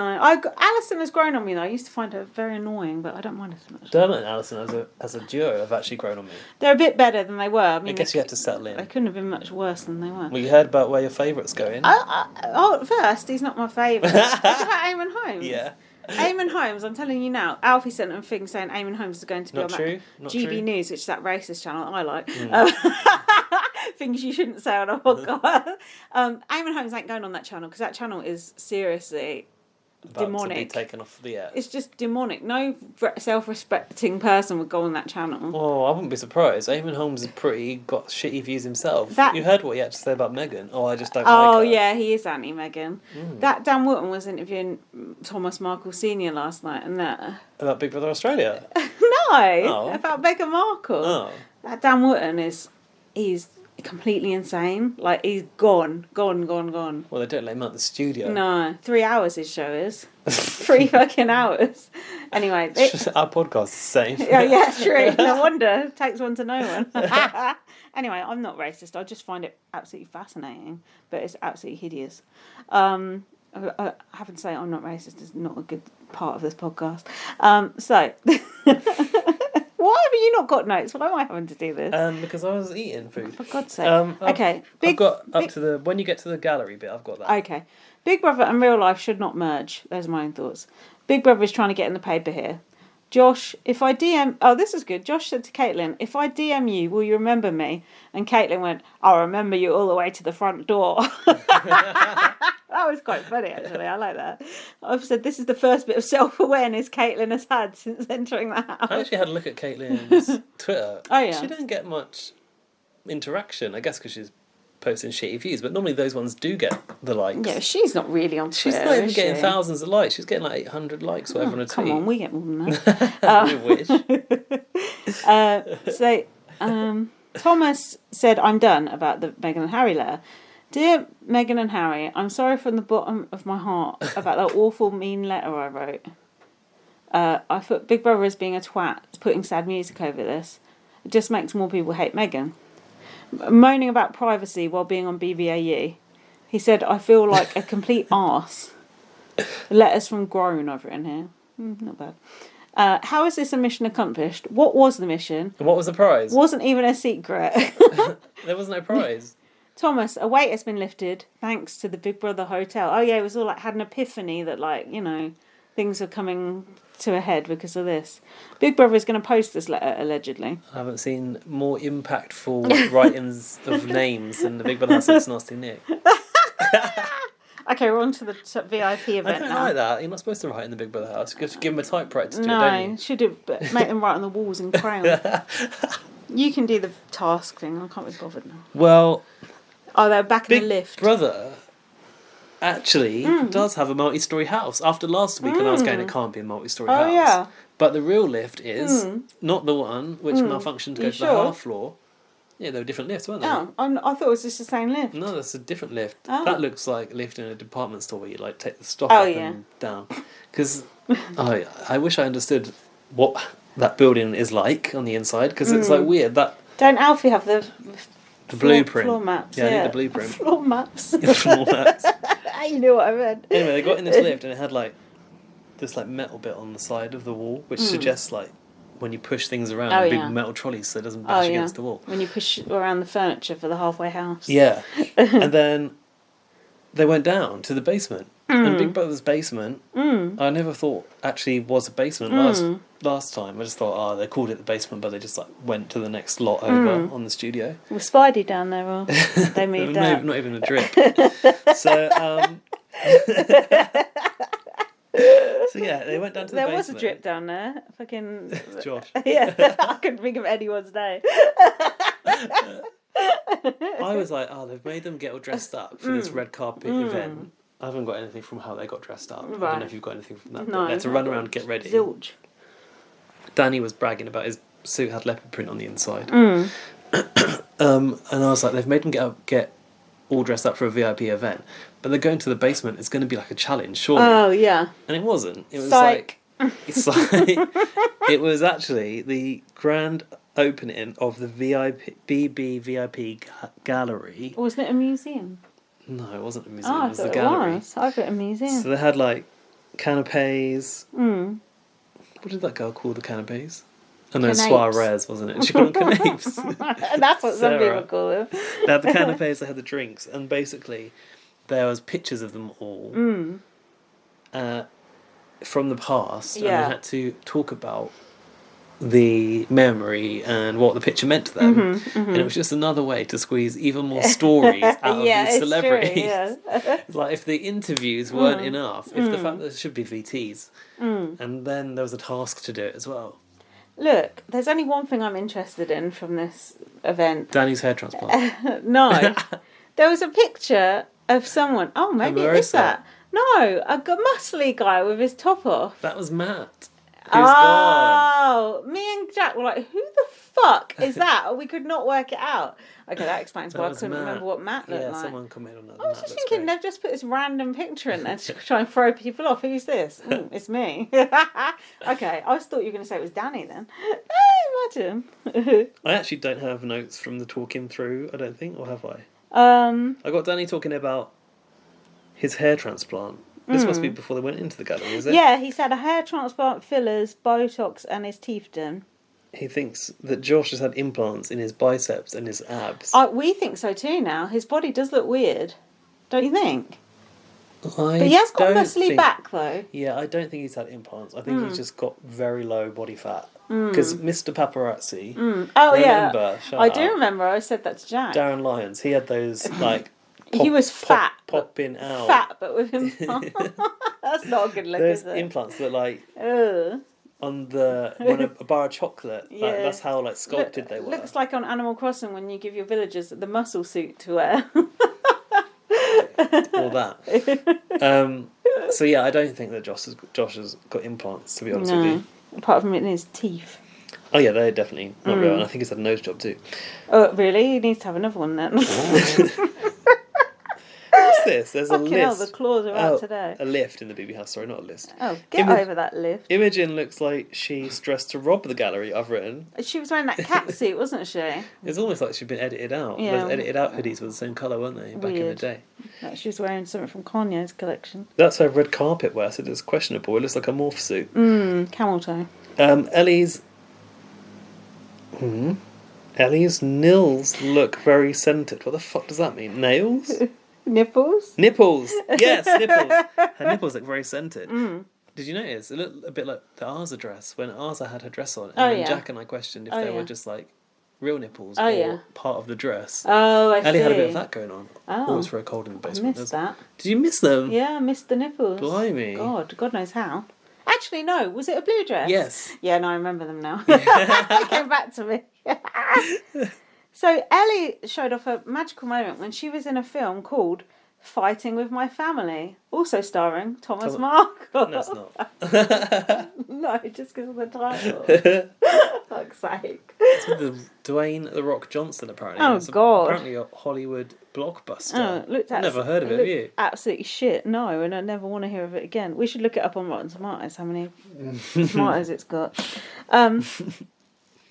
Speaker 1: Alison has grown on me, though. I used to find her very annoying, but I don't mind her so much.
Speaker 2: Dermot and Alison as a duo have actually grown on me.
Speaker 1: They're a bit better than they were. I
Speaker 2: guess you had to settle in.
Speaker 1: They couldn't have been much worse than they were.
Speaker 2: Well, you heard about where your favourite's going.
Speaker 1: First, he's not my favourite. What about Eamon Holmes?
Speaker 2: Yeah.
Speaker 1: Eamon Holmes, I'm telling you now, Alfie sent a thing saying Eamon Holmes is going to be on that GB News, which is that racist channel that I like. Things you shouldn't say on a podcast. Eamon Holmes ain't going on that channel because that channel is seriously demonic.
Speaker 2: To be taken off the air.
Speaker 1: It's just demonic. No self-respecting person would go on that channel.
Speaker 2: Oh, I wouldn't be surprised. Eamon Holmes is got shitty views himself. You heard what he had to say about Meghan. Oh, I just don't like her.
Speaker 1: Oh, yeah, he is anti-Meghan. That Dan Wootton was interviewing Thomas Markle Sr. last night, and that...
Speaker 2: About Big Brother Australia?
Speaker 1: No, about Meghan Markle.
Speaker 2: Oh.
Speaker 1: That Dan Wootton he's completely insane. Like, he's gone.
Speaker 2: Well, they don't let him out the studio.
Speaker 1: No, 3 hours his show is. 3 fucking hours. Anyway.
Speaker 2: Our podcast is the same.
Speaker 1: Yeah, true. No wonder. It takes one to know one. Anyway, I'm not racist. I just find it absolutely fascinating. But it's absolutely hideous. I have to say I'm not racist. It's not a good part of this podcast. So... Why have you not got notes? Why am I having to do this?
Speaker 2: Because I was eating food.
Speaker 1: For God's sake. Okay.
Speaker 2: I've got when you get to the gallery bit, I've got that.
Speaker 1: Okay. Big Brother and real life should not merge. Those are my own thoughts. Big Brother is trying to get in the paper here. Josh, if I DM... Oh, this is good. Josh said to Caitlin, if I DM you, will you remember me? And Caitlin went, I'll remember you all the way to the front door. That was quite funny, actually. I like that. I've said this is the first bit of self-awareness Caitlin has had since entering the house.
Speaker 2: I actually had a look at Caitlin's Twitter.
Speaker 1: Oh, yeah.
Speaker 2: She didn't get much interaction, I guess because she's posting shitty views, but normally those ones do get the likes.
Speaker 1: Yeah, she's not really on Twitter.
Speaker 2: She's not even getting thousands of likes. She's getting like 800 likes, whatever, on a tweet.
Speaker 1: Come on, we get more than that.
Speaker 2: We wish.
Speaker 1: Thomas said, I'm done about the Meghan and Harry letter. Dear Meghan and Harry, I'm sorry from the bottom of my heart about that awful, mean letter I wrote. I thought Big Brother is being a twat, putting sad music over this. It just makes more people hate Meghan. Moaning about privacy while being on BBAU. He said, I feel like a complete arse. Letters from Groan I've written here. Not bad. How is this a mission accomplished? What was the mission?
Speaker 2: And what was the prize?
Speaker 1: Wasn't even a secret.
Speaker 2: There was no prize.
Speaker 1: Thomas, a weight has been lifted thanks to the Big Brother hotel. Oh yeah, it was all like had an epiphany that things are coming to a head because of this. Big Brother is going to post this letter allegedly.
Speaker 2: I haven't seen more impactful writings of names than the Big Brother sssssnakes.
Speaker 1: Okay, we're on to the VIP event
Speaker 2: I don't
Speaker 1: now.
Speaker 2: like that. You're not supposed to write in the Big Brother house. You have to give them a typewriter to do it,
Speaker 1: No,
Speaker 2: don't you?
Speaker 1: should have make them write on the walls in crayon. You can do the task thing. I can't be bothered now.
Speaker 2: Well,
Speaker 1: oh, they're back in
Speaker 2: Big
Speaker 1: the lift.
Speaker 2: Brother actually does have a multi-storey house. After last week, and I was going, it can't be a multi-storey house.
Speaker 1: Oh yeah.
Speaker 2: But the real lift is not the one which malfunctioned to go to the half floor. Yeah, they were different lifts, weren't they?
Speaker 1: Oh, I thought it was just the same lift.
Speaker 2: No, that's a different lift.
Speaker 1: Oh.
Speaker 2: That looks like a lift in a department store where you like take the stock up
Speaker 1: yeah.
Speaker 2: and down. Because I wish I understood what that building is like on the inside, because it's like weird that.
Speaker 1: Don't Alfie have the
Speaker 2: blueprint?
Speaker 1: Floor maps.
Speaker 2: Yeah, I need the blueprint.
Speaker 1: Floor maps.
Speaker 2: Floor maps.
Speaker 1: You know what I meant.
Speaker 2: Anyway, they got in this lift and it had like this like metal bit on the side of the wall, which suggests like when you push things around, big metal trolleys so it doesn't bash against the wall.
Speaker 1: When you push around the furniture for the halfway house.
Speaker 2: Yeah. And then they went down to the basement. And Big Brother's basement, I never thought actually was a basement last time. I just thought, they called it the basement, but they just like went to the next lot over on the studio.
Speaker 1: Was Spidey down there or they moved out?
Speaker 2: Not even a drip. So, so yeah, they went down to the basement.
Speaker 1: There was a drip down there. Fucking
Speaker 2: Josh.
Speaker 1: Yeah, I couldn't think of anyone's name.
Speaker 2: I was like, they've made them get all dressed up for this red carpet event. I haven't got anything from how they got dressed up. Right. I don't know if you've got anything from that.
Speaker 1: No,
Speaker 2: they had to run around and get ready.
Speaker 1: Zilch.
Speaker 2: Danny was bragging about his suit had leopard print on the inside. And I was like, they've made them get all dressed up for a VIP event, but they're going to the basement. It's going to be like a challenge, surely.
Speaker 1: Oh yeah.
Speaker 2: And it wasn't. It was
Speaker 1: Psych.
Speaker 2: It was actually the grand opening of the BB gallery.
Speaker 1: Wasn't it a museum?
Speaker 2: No, it wasn't a museum.
Speaker 1: Oh,
Speaker 2: it was the gallery.
Speaker 1: I thought it was a museum.
Speaker 2: So they had like canapes. What did that girl call the canapes? And those soirees, wasn't it? She called them canapes.
Speaker 1: That's what some people call them.
Speaker 2: They had the canapes, they had the drinks, and basically there was pictures of them all from the past, and they had to talk about the memory and what the picture meant to them. And it was just another way to squeeze even more stories out of these celebrities. True, yeah. It's like if the interviews weren't enough, if the fact that there should be VTs, and then there was a task to do it as well.
Speaker 1: Look, there's only one thing I'm interested in from this event.
Speaker 2: Danny's hair transplant.
Speaker 1: No. There was a picture of someone. Oh, maybe it is that. No, a muscly guy with his top off.
Speaker 2: That was Matt. Gone.
Speaker 1: Me and Jack were like, who the fuck is that? We could not work it out. Okay, that explains why I couldn't remember what Matt looked like.
Speaker 2: Yeah, someone commented on that.
Speaker 1: I was just thinking they've just put this random picture in there to try and throw people off. Who's this? It's me. Okay, I just thought you were going to say it was Danny then. Imagine.
Speaker 2: I actually don't have notes from the talking through, I don't think, or have I? I got Danny talking about his hair transplant. This must be before they went into the gallery, is it?
Speaker 1: Yeah, he's had a hair transplant, fillers, Botox, and his teeth done.
Speaker 2: He thinks that Josh has had implants in his biceps and his abs.
Speaker 1: We think so too now. His body does look weird. Don't you think? But he has got a muscly back, though.
Speaker 2: Yeah, I don't think he's had implants. I think he's just got very low body fat. Because Mr. Paparazzi...
Speaker 1: Oh,
Speaker 2: remember,
Speaker 1: yeah. I do remember. I said that to Jack.
Speaker 2: Darren Lyons. He had those, like...
Speaker 1: he was fat.
Speaker 2: Popping out.
Speaker 1: Fat, but with implants. That's not a good look, is it?
Speaker 2: Those implants that, like...
Speaker 1: Ugh.
Speaker 2: on the when a bar of chocolate.
Speaker 1: Yeah.
Speaker 2: That's how like sculpted they were.
Speaker 1: Looks like on Animal Crossing when you give your villagers the muscle suit to wear.
Speaker 2: All that. So yeah, I don't think that Josh has got implants, to be honest with you.
Speaker 1: Apart from it in his teeth.
Speaker 2: Oh yeah, they're definitely not real, and I think he's had a nose job too.
Speaker 1: Oh really? He needs to have another one then.
Speaker 2: What's this? There's a
Speaker 1: Fucking hell,
Speaker 2: list.
Speaker 1: the claws are out today.
Speaker 2: A lift in the BB house. Sorry, not a list.
Speaker 1: Oh, get over that lift.
Speaker 2: Imogen looks like she's dressed to rob the gallery. I've written.
Speaker 1: She was wearing that cat suit, wasn't she?
Speaker 2: It's almost like she'd been edited out.
Speaker 1: Yeah.
Speaker 2: Those edited out hoodies were the same colour, weren't they, back in the day?
Speaker 1: Like she was wearing something from Kanye's collection.
Speaker 2: That's her red carpet wear, so it's questionable. It looks like a morph suit.
Speaker 1: Camel toe.
Speaker 2: Ellie's nils look very centred. What the fuck does that mean? Nails?
Speaker 1: Nipples?
Speaker 2: Nipples! Yes, nipples. Her nipples look very centred. Did you notice? It looked a bit like the Arza dress, when Arza had her dress on. And then Jack and I questioned if they were just like real nipples or part of the dress.
Speaker 1: Oh, I see.
Speaker 2: Ellie had a bit of that going on.
Speaker 1: Oh.
Speaker 2: Always very cold in the basement.
Speaker 1: I missed that.
Speaker 2: Did you miss them?
Speaker 1: Yeah, I missed the nipples.
Speaker 2: Blimey.
Speaker 1: God knows how. Actually, no. Was it a blue dress?
Speaker 2: Yes.
Speaker 1: Yeah, no, I remember them now. It came back to me. So Ellie showed off a magical moment when she was in a film called Fighting with My Family, also starring Thomas Markle.
Speaker 2: No, it's not.
Speaker 1: No, just because of the title. Fuck's sake.
Speaker 2: It's with Dwayne "The Rock" Johnson, apparently.
Speaker 1: Oh, God.
Speaker 2: Apparently a Hollywood blockbuster.
Speaker 1: I've
Speaker 2: never heard of it, have you?
Speaker 1: Absolutely shit, no, and I never want to hear of it again. We should look it up on Rotten Tomatoes, how many tomatoes it's got.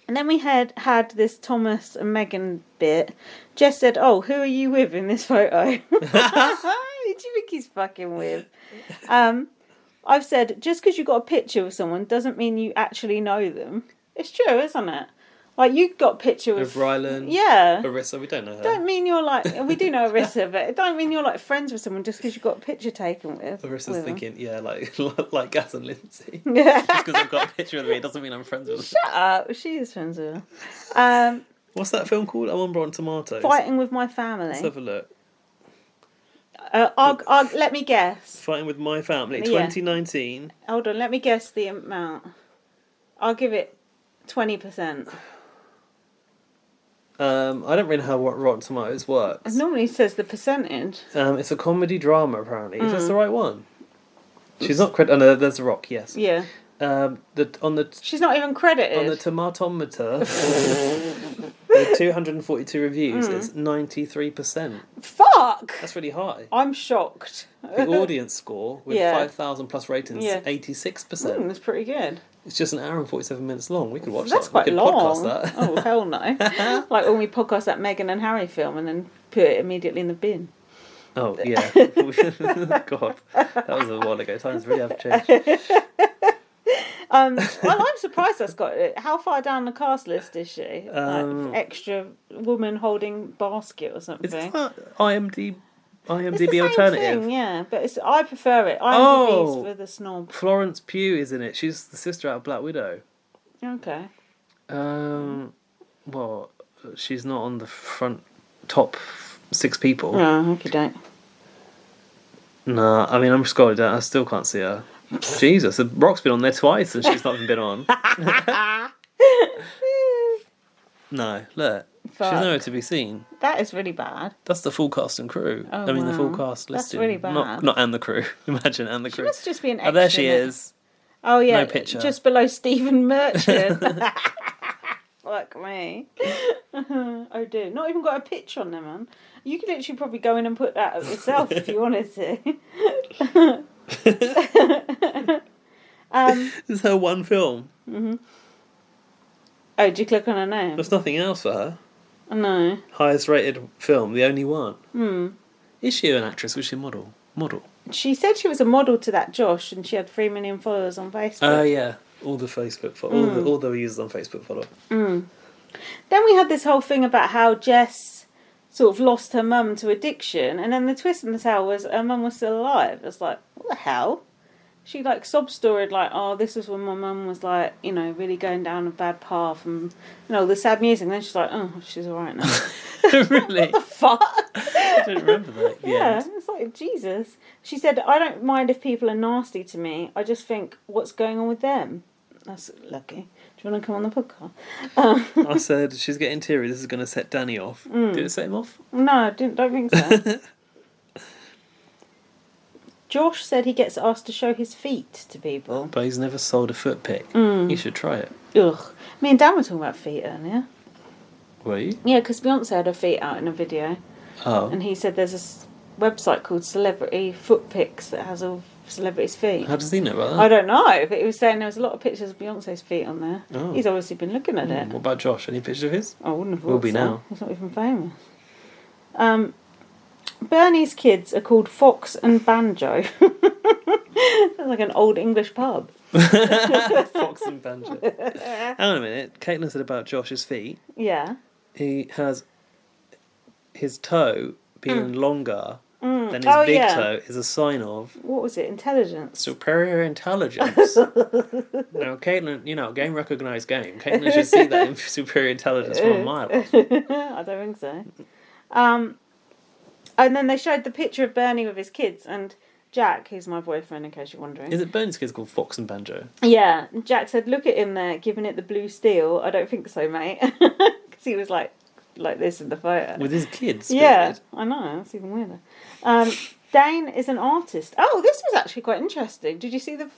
Speaker 1: And then we had this Thomas and Megan bit. Jess said, "Oh, who are you with in this photo?" Who do you think he's fucking with? I've said, just because you got a picture with someone doesn't mean you actually know them. It's true, isn't it? Like, you got a picture with
Speaker 2: Rylan,
Speaker 1: yeah,
Speaker 2: Arissa, we don't know her.
Speaker 1: Don't mean you're like, we do know Arissa, but it don't mean you're like friends with someone just because you got a picture taken with.
Speaker 2: Arissa's thinking, yeah, like Gaz and Lindsay.
Speaker 1: Yeah.
Speaker 2: Just because I've got a picture with me, it doesn't mean I'm friends with them.
Speaker 1: Shut up, she is friends with her.
Speaker 2: What's that film called? I'm on Rotten Tomatoes.
Speaker 1: Fighting with My Family.
Speaker 2: Let's have a look.
Speaker 1: Let me guess.
Speaker 2: Fighting with My Family, 2019.
Speaker 1: Hold on, let me guess the amount. I'll give it 20%.
Speaker 2: I don't really know how Rotten Tomatoes works.
Speaker 1: It normally says the percentage.
Speaker 2: It's a comedy drama, apparently. Is this the right one? She's not credited. Oh, no, there's The Rock, yes.
Speaker 1: Yeah.
Speaker 2: She's
Speaker 1: not even credited.
Speaker 2: On the tomatometer, with 242 reviews, it's 93%.
Speaker 1: Fuck!
Speaker 2: That's really high.
Speaker 1: I'm shocked.
Speaker 2: The audience score, with 5,000 plus ratings, 86%.
Speaker 1: That's pretty good.
Speaker 2: It's just an hour and 47 minutes long. We could watch
Speaker 1: That's
Speaker 2: that.
Speaker 1: quite
Speaker 2: we could
Speaker 1: long.
Speaker 2: podcast that.
Speaker 1: Oh, hell no. Like when we podcast that Meghan and Harry film and then put it immediately in the bin.
Speaker 2: Oh, yeah. God. That was a while ago. Times really have changed.
Speaker 1: Well, I'm surprised that's got it. How far down the cast list is she? Like extra woman holding basket or something.
Speaker 2: Is that IMDb
Speaker 1: it's the same
Speaker 2: alternative?
Speaker 1: Thing, yeah, but I prefer it. IMDb's for the snob.
Speaker 2: Florence Pugh is in it. She's the sister out of Black Widow.
Speaker 1: Okay.
Speaker 2: Well, she's not on the top 6 people.
Speaker 1: No, okay, don't.
Speaker 2: Nah, I mean, I'm scrolling down. I still can't see her. Jesus, The Rock's been on there twice and she's not even been on. No, look.
Speaker 1: Fuck.
Speaker 2: She's nowhere to be seen.
Speaker 1: That is really bad.
Speaker 2: That's the full cast and crew.
Speaker 1: Oh,
Speaker 2: the full
Speaker 1: wow.
Speaker 2: cast listed.
Speaker 1: That's really bad.
Speaker 2: Not and the crew. Imagine and the crew.
Speaker 1: She must just be an extra.
Speaker 2: Oh, there she is.
Speaker 1: Oh, yeah.
Speaker 2: No picture.
Speaker 1: Just below Stephen Merchant. Fuck me. Oh, dear. Not even got a picture on there, man. You could literally probably go in and put that up yourself if you wanted to.
Speaker 2: This is her one film.
Speaker 1: Mm-hmm. Oh, did you click on her name?
Speaker 2: There's nothing else for her.
Speaker 1: No.
Speaker 2: Highest rated film, the only one. Is she an actress? Was she a model?
Speaker 1: She said she was a model to that Josh, and she had 3 million followers on Facebook.
Speaker 2: Oh yeah, all the Facebook all the users on Facebook follow.
Speaker 1: Then we had this whole thing about how Jess sort of lost her mum to addiction, and then the twist in the tale was her mum was still alive. It's like, what the hell? She like sob storied like, oh, this was when my mum was like, you know, really going down a bad path and the sad music. And then she's like, oh, she's alright now.
Speaker 2: Really?
Speaker 1: What the fuck?
Speaker 2: I don't remember that.
Speaker 1: Yeah, it's like, Jesus. She said, I don't mind if people are nasty to me. I just think, what's going on with them? That's lucky. Do you want to come on the podcast?
Speaker 2: I said, she's getting teary, this is going to set Danny off. Did it set him off?
Speaker 1: No, I don't think so. Josh said he gets asked to show his feet to people.
Speaker 2: But he's never sold a foot pic. You should try it.
Speaker 1: Ugh. Me and Dan were talking about feet earlier.
Speaker 2: Were you?
Speaker 1: Yeah, because Beyonce had her feet out in a video.
Speaker 2: Oh.
Speaker 1: And he said there's a website called Celebrity Foot Pics that has all celebrities' feet.
Speaker 2: How does he know about that?
Speaker 1: I don't know, but he was saying there was a lot of pictures of Beyonce's feet on there.
Speaker 2: Oh.
Speaker 1: He's obviously been looking at it.
Speaker 2: What about Josh? Any pictures of his?
Speaker 1: I wouldn't have thought
Speaker 2: Will be
Speaker 1: so.
Speaker 2: now.
Speaker 1: He's not even famous. Bernie's kids are called Fox and Banjo. Sounds like an old English pub.
Speaker 2: Fox and Banjo. Hang on a minute. Caitlin said about Josh's feet.
Speaker 1: Yeah.
Speaker 2: He has his toe being longer than his big toe is a sign of...
Speaker 1: What was it? Intelligence?
Speaker 2: Superior intelligence. Now, Caitlin, game recognised game. Caitlin should see that in superior intelligence from a mile off.
Speaker 1: I don't think so. And then they showed the picture of Bernie with his kids, and Jack, who's my boyfriend, in case you're wondering.
Speaker 2: Is it Bernie's kids called Fox and Banjo?
Speaker 1: Yeah. And Jack said, look at him there, giving it the blue steel. I don't think so, mate. Because he was like this in the photo.
Speaker 2: With his kids?
Speaker 1: Yeah, I know. That's even weirder. Dane is an artist. Oh, this was actually quite interesting. Did you see the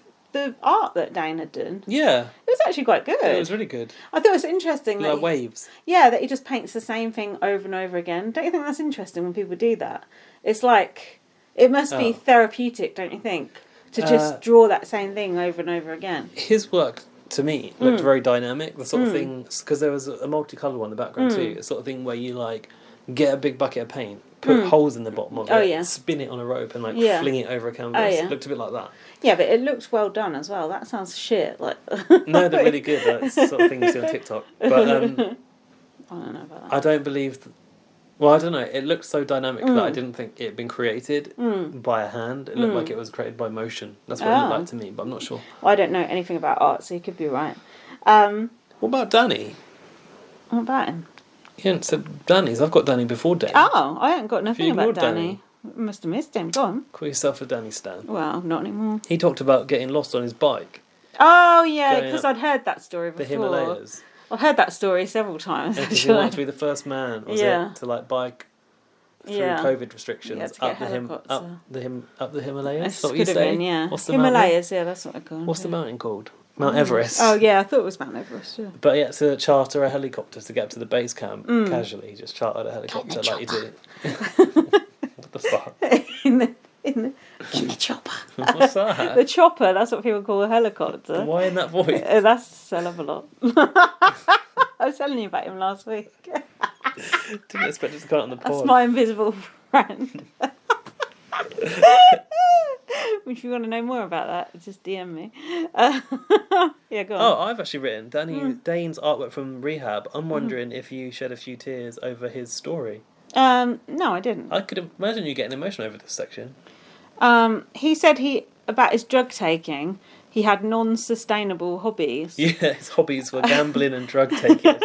Speaker 1: art that Dane had done?
Speaker 2: Yeah.
Speaker 1: It was actually quite good.
Speaker 2: It was really good.
Speaker 1: I thought it was interesting.
Speaker 2: Like waves.
Speaker 1: Yeah, that he just paints the same thing over and over again. Don't you think that's interesting when people do that? It's like, it must be therapeutic, don't you think? To just draw that same thing over and over again.
Speaker 2: His work, to me, looked very dynamic. The sort of thing, because there was a multicoloured one in the background too. The sort of thing where you get a big bucket of paint, put holes in the bottom of it, spin it on a rope and fling it over a canvas. It looked a bit like that. Yeah,
Speaker 1: but it looks well done as well. That sounds shit.
Speaker 2: No, they're really good. That's the sort of thing you see on TikTok. But
Speaker 1: I don't know about that.
Speaker 2: I don't believe... Well, I don't know. It looked so dynamic that I didn't think it had been created by a hand. It looked like it was created by motion. That's what it looked like to me, but I'm not sure.
Speaker 1: Well, I don't know anything about art, so you could be right. What
Speaker 2: about Danny?
Speaker 1: What about him?
Speaker 2: You hadn't said Danny's. I've got Danny before Danny.
Speaker 1: Oh, I haven't got nothing about Danny. I must have missed him. Go on.
Speaker 2: Call yourself a Danny stan.
Speaker 1: Well, not anymore.
Speaker 2: He talked about getting lost on his bike.
Speaker 1: Oh, yeah, because I'd heard that story before.
Speaker 2: The Himalayas.
Speaker 1: I've heard that story several times.
Speaker 2: Because he wanted to be the first man, to bike through COVID restrictions up the Himalayas. Is that what you say? What's the
Speaker 1: Himalayas, that's what I call it.
Speaker 2: What's the mountain called? Mount Everest.
Speaker 1: Oh yeah, I thought it was Mount Everest. Yeah.
Speaker 2: But he had to charter a helicopter to get up to the base camp casually. He just chartered a helicopter like you do. What the fuck?
Speaker 1: in the chopper.
Speaker 2: What's that?
Speaker 1: The chopper. That's what people call a helicopter.
Speaker 2: Why in that voice?
Speaker 1: That's Sell of a Lot. I was telling you about him last week.
Speaker 2: Didn't expect it to come out on the pod.
Speaker 1: That's my invisible friend. If you want to know more about that, just DM me. Yeah, go on.
Speaker 2: Oh, I've actually written Dane's artwork from rehab. I'm wondering if you shed a few tears over his story.
Speaker 1: No, I didn't.
Speaker 2: I could imagine you getting emotional over this section.
Speaker 1: He said about his drug taking, he had non-sustainable hobbies.
Speaker 2: Yeah, his hobbies were gambling and drug taking.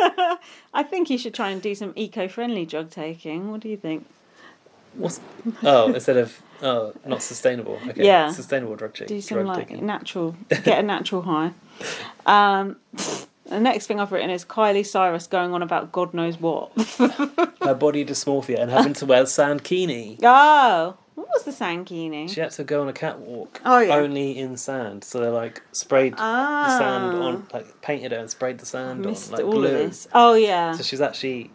Speaker 1: I think he should try and do some eco-friendly drug taking. What do you think?
Speaker 2: Instead of not sustainable. Okay. Yeah. Sustainable drug taking.
Speaker 1: Do some natural, get a natural high. The next thing I've written is Kylie Cyrus going on about God knows what.
Speaker 2: Her body dysmorphia and having to wear sandkini.
Speaker 1: Oh, what was the sandkini?
Speaker 2: She had to go on a catwalk only in sand. So they sprayed the sand on, painted her and sprayed the sand on like
Speaker 1: all
Speaker 2: glue.
Speaker 1: Of this. Oh yeah.
Speaker 2: So she's actually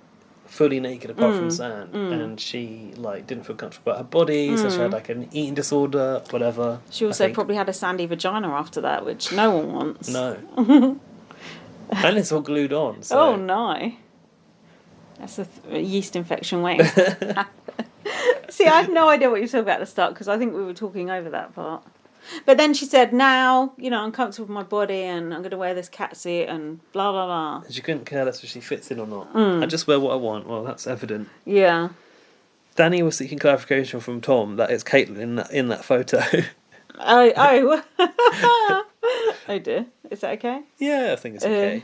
Speaker 2: fully naked apart from sand, and she didn't feel comfortable about her body, so she had an eating disorder, whatever.
Speaker 1: She also probably had a sandy vagina after that, which no one wants.
Speaker 2: No. And it's all glued on. So.
Speaker 1: Oh no. That's a yeast infection waiting to happen. See, I had no idea what you were talking about at the start because I think we were talking over that part. But then she said, now, I'm comfortable with my body and I'm going to wear this catsuit and blah, blah, blah.
Speaker 2: She couldn't care less if she fits in or not. I just wear what I want. Well, that's evident.
Speaker 1: Yeah.
Speaker 2: Danny was seeking clarification from Tom that it's Caitlin in that photo.
Speaker 1: Oh dear. Is that okay?
Speaker 2: Yeah, I think it's okay.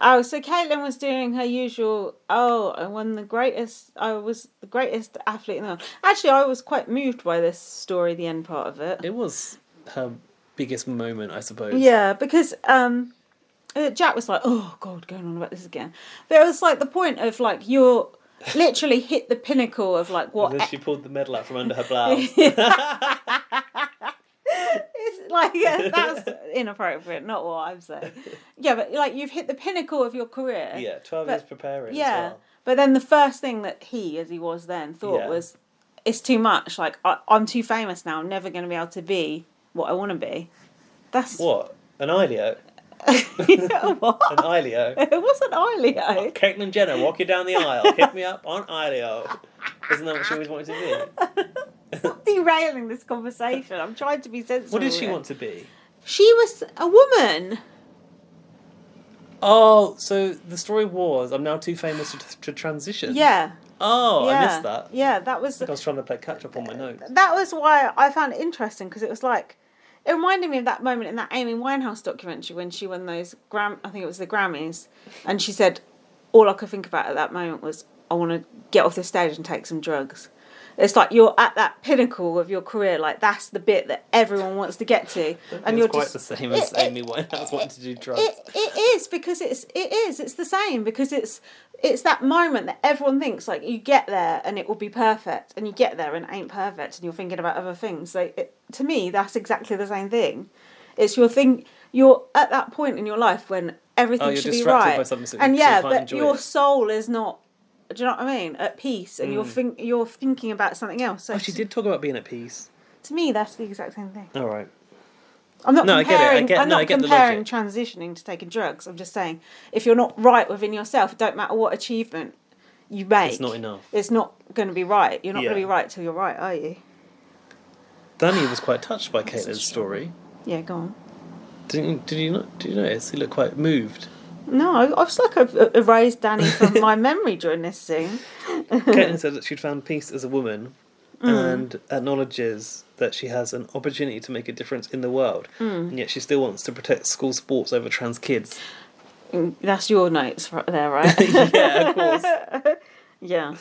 Speaker 1: So Caitlin was doing her usual, I was the greatest athlete in the world. Actually, I was quite moved by this story, the end part of it.
Speaker 2: It was her biggest moment, I suppose.
Speaker 1: Yeah, because Jack was like, oh, God, going on about this again. But it was like the point of, like, you're literally hit the pinnacle of, like, what...
Speaker 2: And then she pulled the medal out from under her blouse.
Speaker 1: It's like, that's inappropriate, not what I'm saying. Yeah, but, like, you've hit the pinnacle of your career.
Speaker 2: Yeah, 12 years preparing
Speaker 1: yeah,
Speaker 2: as well.
Speaker 1: But then the first thing that he, as he was then, thought was, it's too much. Like, I'm too famous now. I'm never going to be able to be what I want to be. That's...
Speaker 2: What? An Ileo?
Speaker 1: What?
Speaker 2: An Ileo?
Speaker 1: It wasn't Ileo.
Speaker 2: Caitlyn Jenner walking down the aisle. Hit me up on Ileo. Isn't that what she always wanted to be?
Speaker 1: Stop derailing this conversation. I'm trying to be sensible.
Speaker 2: What did she want to be?
Speaker 1: She was a woman.
Speaker 2: Oh, so the story was, I'm now too famous to transition.
Speaker 1: Yeah.
Speaker 2: Oh,
Speaker 1: yeah.
Speaker 2: I missed that.
Speaker 1: Yeah, that was...
Speaker 2: I think I was trying to play catch up on my notes.
Speaker 1: That was why I found it interesting, because it was like... It reminded me of that moment in that Amy Winehouse documentary when she won those I think it was the Grammys, and she said, all I could think about at that moment was, I want to get off the stage and take some drugs. It's like you're at that pinnacle of your career, like that's the bit that everyone wants to get to, and you're
Speaker 2: quite
Speaker 1: just
Speaker 2: the same as Amy Winehouse wanting to do drugs.
Speaker 1: It is because it's the same, because it's that moment that everyone thinks like you get there and it will be perfect, and you get there and it ain't perfect, and you're thinking about other things. So to me, that's exactly the same thing. It's you're at that point in your life when everything should be right,
Speaker 2: by something, so
Speaker 1: and
Speaker 2: so
Speaker 1: but your soul is not. Do you know what I mean? At peace, and you're thinking about something else. So
Speaker 2: she did talk about being at peace.
Speaker 1: To me, that's the exact same thing.
Speaker 2: All right.
Speaker 1: I'm not comparing. I'm not
Speaker 2: I get
Speaker 1: comparing transitioning to taking drugs. I'm just saying, if you're not right within yourself, it don't matter what achievement you make.
Speaker 2: It's not enough.
Speaker 1: It's not going to be right. You're not going to be right till you're right, are you?
Speaker 2: Danny was quite touched by Caitlin's story.
Speaker 1: Yeah, go on.
Speaker 2: Did you notice? He looked quite moved.
Speaker 1: No, I was like I've erased Danny from my memory during this scene.
Speaker 2: Caitlin said that she'd found peace as a woman and acknowledges that she has an opportunity to make a difference in the world, and yet she still wants to protect school sports over trans kids.
Speaker 1: That's your notes right there, right?
Speaker 2: Yeah, of course.
Speaker 1: Yeah.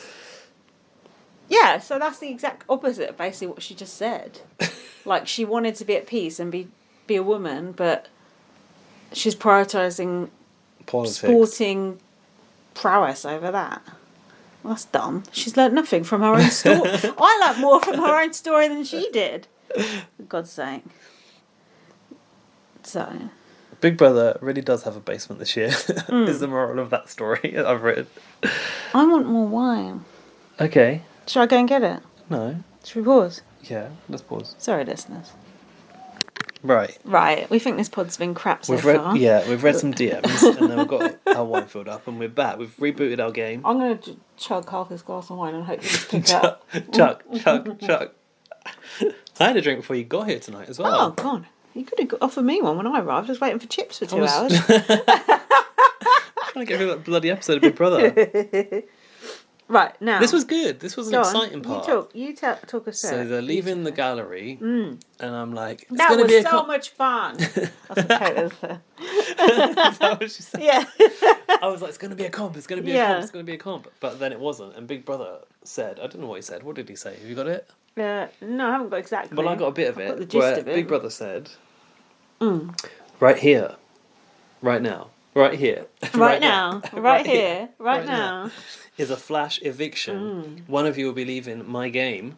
Speaker 1: Yeah, so that's the exact opposite of basically what she just said. Like, she wanted to be at peace and be a woman, but she's prioritising
Speaker 2: politics,
Speaker 1: sporting prowess over that. Well, that's dumb. She's learnt nothing from her own story. I learnt more from her own story than she did. For God's sake. So...
Speaker 2: Big Brother really does have a basement this year, is the moral of that story I've written.
Speaker 1: I want more wine.
Speaker 2: Okay.
Speaker 1: Shall I go and get it?
Speaker 2: No.
Speaker 1: Should we pause?
Speaker 2: Yeah, let's pause.
Speaker 1: Sorry, listeners.
Speaker 2: Right.
Speaker 1: We think this pod's been crap so
Speaker 2: far.
Speaker 1: far.
Speaker 2: Yeah, we've read some DMs and then we've got our wine filled up and we're back. We've rebooted our game.
Speaker 1: I'm going to chug half this glass of wine and hope you pick it up.
Speaker 2: Chug. I had a drink before you got here tonight as well.
Speaker 1: Oh, God. You could have offered me one when I arrived. I was waiting for chips for 2 hours.
Speaker 2: Trying to get through that bloody episode of Big Brother.
Speaker 1: Right, now.
Speaker 2: This was good. This was an exciting part.
Speaker 1: Talk us through.
Speaker 2: So they're leaving the gallery, and I'm like, it's
Speaker 1: that
Speaker 2: was
Speaker 1: be so much fun. That's what Kate said.
Speaker 2: Is that what she said?
Speaker 1: Yeah.
Speaker 2: I was like, it's going to be a comp, it's going to be a comp, it's going to be a comp. But then it wasn't. And Big Brother said, I don't know what he said. What did he say? Have you got it?
Speaker 1: No, I haven't got exactly.
Speaker 2: Well, I got a bit of it.
Speaker 1: Got the gist of it.
Speaker 2: Big Brother said, right here, right now, right here,
Speaker 1: right now, right here, right now,
Speaker 2: is a flash eviction. One of you will be leaving my game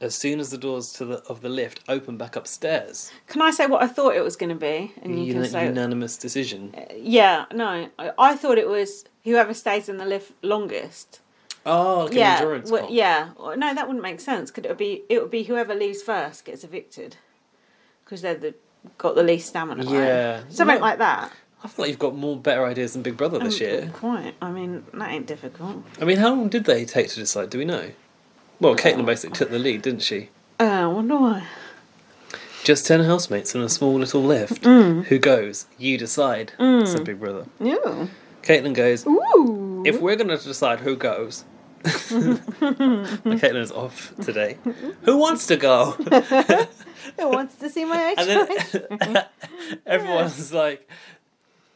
Speaker 2: as soon as the doors of the lift open back upstairs.
Speaker 1: Can I say what I thought it was going to be? And you can say
Speaker 2: unanimous decision.
Speaker 1: Yeah, no, I thought it was whoever stays in the lift longest.
Speaker 2: Oh, like an endurance comp.
Speaker 1: Yeah. No, that wouldn't make sense. It would be whoever leaves first gets evicted because they're got the least stamina.
Speaker 2: Yeah,
Speaker 1: right? Something like that.
Speaker 2: I feel like you've got better ideas than Big Brother this year.
Speaker 1: Quite. I mean, that ain't difficult.
Speaker 2: I mean, how long did they take to decide? Do we know? Well, Caitlin basically took the lead, didn't she?
Speaker 1: I wonder why.
Speaker 2: Just 10 housemates in a small little lift. Who goes? You decide, said Big Brother.
Speaker 1: Yeah.
Speaker 2: Caitlin goes,
Speaker 1: ooh.
Speaker 2: If we're going to decide who goes... Caitlin is off today. Who wants to go?
Speaker 1: Who wants to see my ex?
Speaker 2: And then everyone's like,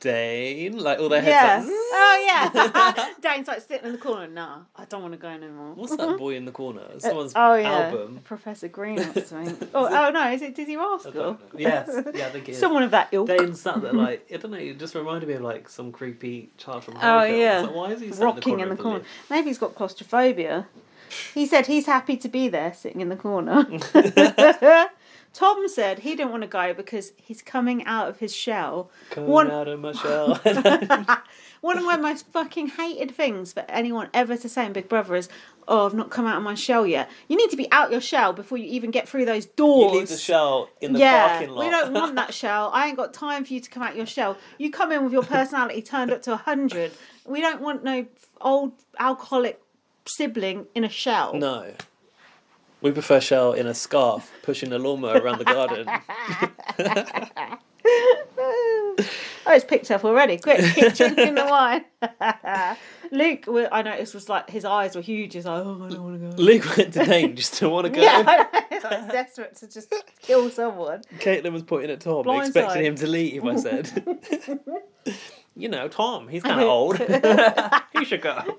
Speaker 2: Dane, like all their
Speaker 1: Yeah.
Speaker 2: heads like,
Speaker 1: Oh, yeah. Dane's like sitting in the corner. Nah, I don't want to go anymore.
Speaker 2: what's that boy in the corner? Someone's
Speaker 1: yeah.
Speaker 2: album.
Speaker 1: Professor Green or something. oh, no, is it Dizzy Rascal?
Speaker 2: Yes, yeah, I think it is.
Speaker 1: Someone of that ilk.
Speaker 2: Dane sat there like, I don't know, it just reminded me of like some creepy child from
Speaker 1: Oh,
Speaker 2: horror films.
Speaker 1: yeah.
Speaker 2: Like, why is he sat
Speaker 1: Rocking in the corner? Maybe he's got claustrophobia. He said he's happy to be there, sitting in the corner. Tom said he didn't want to go because he's coming out of his shell.
Speaker 2: Out of my shell.
Speaker 1: One of my most fucking hated things for anyone ever to say in Big Brother is, oh, I've not come out of my shell yet. You need to be out your shell before you even get through those doors.
Speaker 2: You leave the shell in the parking lot.
Speaker 1: We don't want that shell. I ain't got time for you to come out your shell. You come in with your personality turned up to 100. We don't want no old alcoholic sibling in a shell.
Speaker 2: No. We prefer Shell in a scarf pushing a lawnmower around the garden.
Speaker 1: Oh, it's picked up already. Quick, keep drinking the wine. Luke, I noticed, was like, his eyes were huge. He's like, oh, I don't want to go.
Speaker 2: Luke went to Dane just to want to go.
Speaker 1: Yeah, he's like desperate to just kill someone.
Speaker 2: Caitlin was pointing at Tom, expecting him to leave, I said. You know, Tom, he's kind of old. He should go.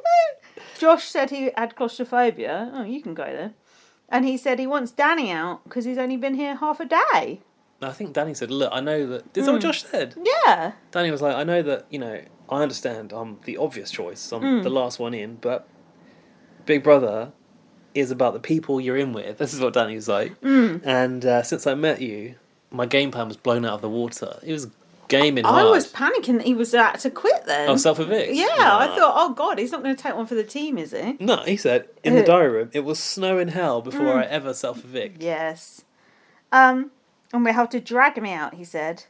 Speaker 1: Josh said he had claustrophobia. Oh, you can go then. And he said he wants Danny out because he's only been here half a day.
Speaker 2: I think Danny said, look, I know that... Is that what Josh said?
Speaker 1: Yeah.
Speaker 2: Danny was like, I know that, you know, I understand I'm the obvious choice. I'm the last one in, but Big Brother is about the people you're in with. This is what Danny was like. And since I met you, my game plan was blown out of the water. It was gaming hard.
Speaker 1: I was panicking that he was about to quit then.
Speaker 2: Oh, self-evict?
Speaker 1: Yeah,
Speaker 2: No.
Speaker 1: I thought, oh God, he's not going to take one for the team, is he?
Speaker 2: No, he said, in the diary room, it was snow in hell before I ever self-evict.
Speaker 1: Yes. And we have to drag me out, he said.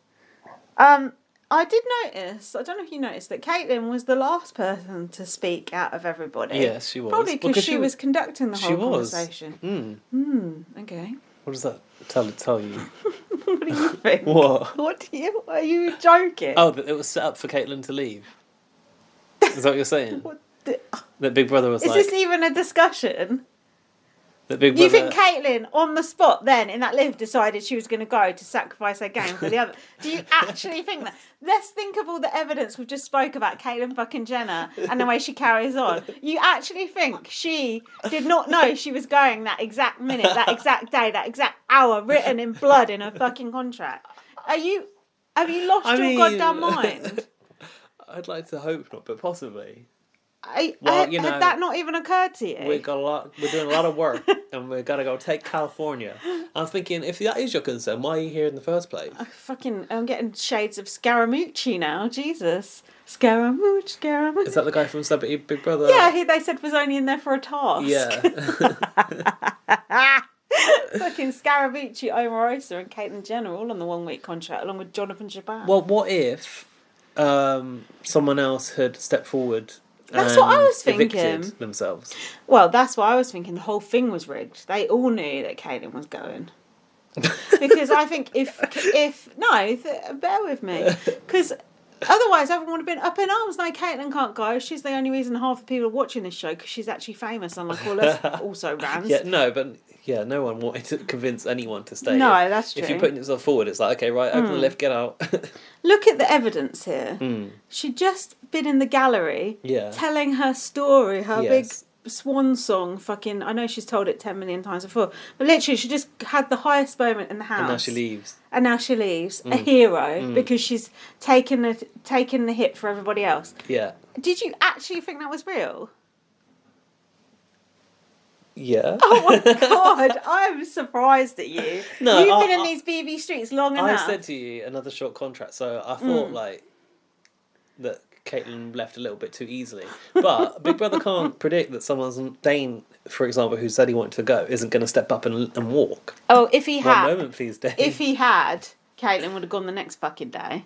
Speaker 1: I did notice, I don't know if you noticed, that Caitlin was the last person to speak out of everybody.
Speaker 2: Yes, she was.
Speaker 1: Probably because she was conducting the whole conversation. Okay.
Speaker 2: What does that tell you?
Speaker 1: What do you think?
Speaker 2: What?
Speaker 1: Are you joking?
Speaker 2: Oh, that it was set up for Caitlin to leave. Is that what you're saying? That Big Brother was
Speaker 1: Is
Speaker 2: like...
Speaker 1: this even a discussion?
Speaker 2: That Big Brother...
Speaker 1: You think Caitlin, on the spot then, in that live, decided she was going to go to sacrifice her game for the other? Do you actually think that? Let's think of all the evidence we've just spoke about Caitlin fucking Jenner and the way she carries on. You actually think she did not know she was going that exact minute, that exact day, that exact hour, written in blood in her fucking contract? Have you lost your goddamn mind?
Speaker 2: I'd like to hope not, but possibly.
Speaker 1: Had that not even occurred to you?
Speaker 2: We're doing a lot of work, and we're gonna go take California. I'm thinking, if that is your concern, why are you here in the first place?
Speaker 1: I'm getting shades of Scaramucci now. Jesus, Scaramouche.
Speaker 2: Is that the guy from Celebrity Big Brother?
Speaker 1: Yeah, they said was only in there for a task.
Speaker 2: Yeah.
Speaker 1: Fucking Scaramucci, Omarosa, and Caitlyn Jenner all on the 1 week contract, along with Jonathan Japan.
Speaker 2: Well, what if someone else had stepped forward?
Speaker 1: That's what I was thinking.
Speaker 2: Themselves.
Speaker 1: Well, that's what I was thinking. The whole thing was rigged. They all knew that Caitlyn was going. Because I think bear with me. Because otherwise everyone would have been up in arms. No, Caitlyn can't go. She's the only reason half the people are watching this show because she's actually famous, unlike all us also rans.
Speaker 2: Yeah, no one wanted to convince anyone to stay.
Speaker 1: No, that's true.
Speaker 2: If you're putting yourself forward, it's like, okay, right, open the lift, get out.
Speaker 1: Look at the evidence here. She'd just been in the gallery telling her story, her big swan song. Fucking, I know she's told it 10 million times before, but literally she just had the highest moment in the house. And now she leaves. A hero because she's taken the hit for everybody else.
Speaker 2: Yeah.
Speaker 1: Did you actually think that was real?
Speaker 2: Yeah.
Speaker 1: Oh my God, I'm surprised at you.
Speaker 2: No,
Speaker 1: You've been in these BB streets long enough.
Speaker 2: I said to you, another short contract, so I thought that Caitlyn left a little bit too easily. But Big Brother can't predict that someone's Dane, for example, who said he wanted to go, isn't going to step up and walk.
Speaker 1: Oh, if he had...
Speaker 2: One moment, please, Dane.
Speaker 1: If he had, Caitlyn would have gone the next fucking day.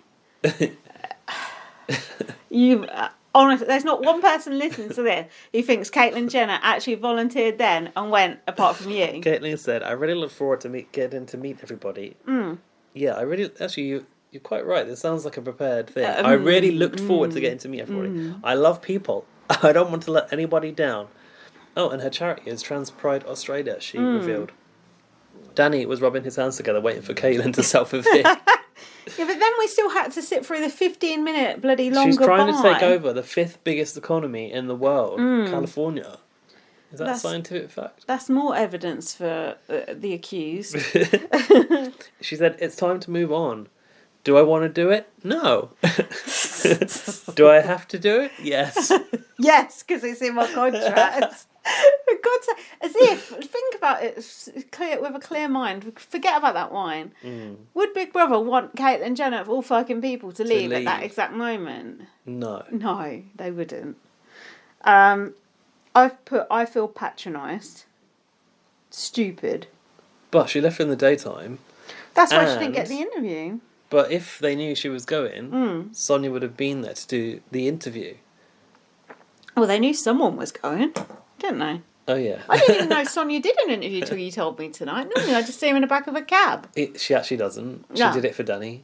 Speaker 1: Honestly, there's not one person listening to this who thinks Caitlyn Jenner actually volunteered then and went, apart from you.
Speaker 2: Caitlyn said, I really look forward to getting to meet everybody. Yeah, I really... Actually, you're quite right. This sounds like a prepared thing. I really looked forward to getting to meet everybody. I love people. I don't want to let anybody down. Oh, and her charity is Trans Pride Australia, she revealed. Danny was rubbing his hands together waiting for Caitlyn to self-evict.
Speaker 1: Yeah, but then we still had to sit through the 15-minute bloody long
Speaker 2: She's
Speaker 1: goodbye.
Speaker 2: trying to take over the 5th biggest economy in the world, California. Is that a scientific fact?
Speaker 1: That's more evidence for the accused.
Speaker 2: She said, it's time to move on. Do I want to do it? No. Do I have to do it? Yes.
Speaker 1: Yes, because it's in my contract. For God's sake, as if, think about it clear, with a clear mind, forget about that wine. Would Big Brother want Caitlyn Jenner of all fucking people to leave at that exact moment?
Speaker 2: No.
Speaker 1: No, they wouldn't. I feel patronised. Stupid.
Speaker 2: But she left in the daytime.
Speaker 1: That's why she didn't get the interview.
Speaker 2: But if they knew she was going, Sonia would have been there to do the interview.
Speaker 1: Well, they knew someone was going, didn't they?
Speaker 2: Oh, yeah.
Speaker 1: I didn't even know Sonia did an interview till you told me tonight. Normally I just see him in the back of a cab.
Speaker 2: She actually doesn't. She did it for Danny.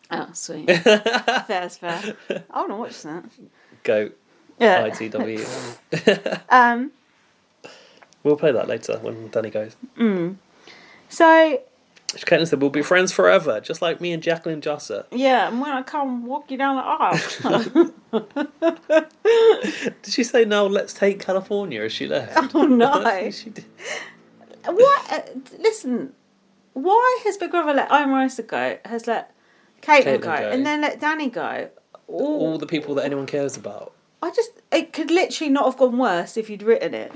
Speaker 1: Oh, sweet. Fair's fair. I want to watch that.
Speaker 2: Go.
Speaker 1: Yeah.
Speaker 2: ITW. We'll play that later when Danny goes.
Speaker 1: So...
Speaker 2: Caitlin said, we'll be friends forever, just like me and Jacqueline Jossa.
Speaker 1: Yeah, and when I come walk you down the aisle.
Speaker 2: Did she say, no, let's take California as she left?
Speaker 1: Oh, no.
Speaker 2: She did.
Speaker 1: What? Listen, why has Big Brother let Omarosa go, has let Caitlin go, and then let Danny go?
Speaker 2: All the people that anyone cares about.
Speaker 1: It could literally not have gone worse if you'd written it.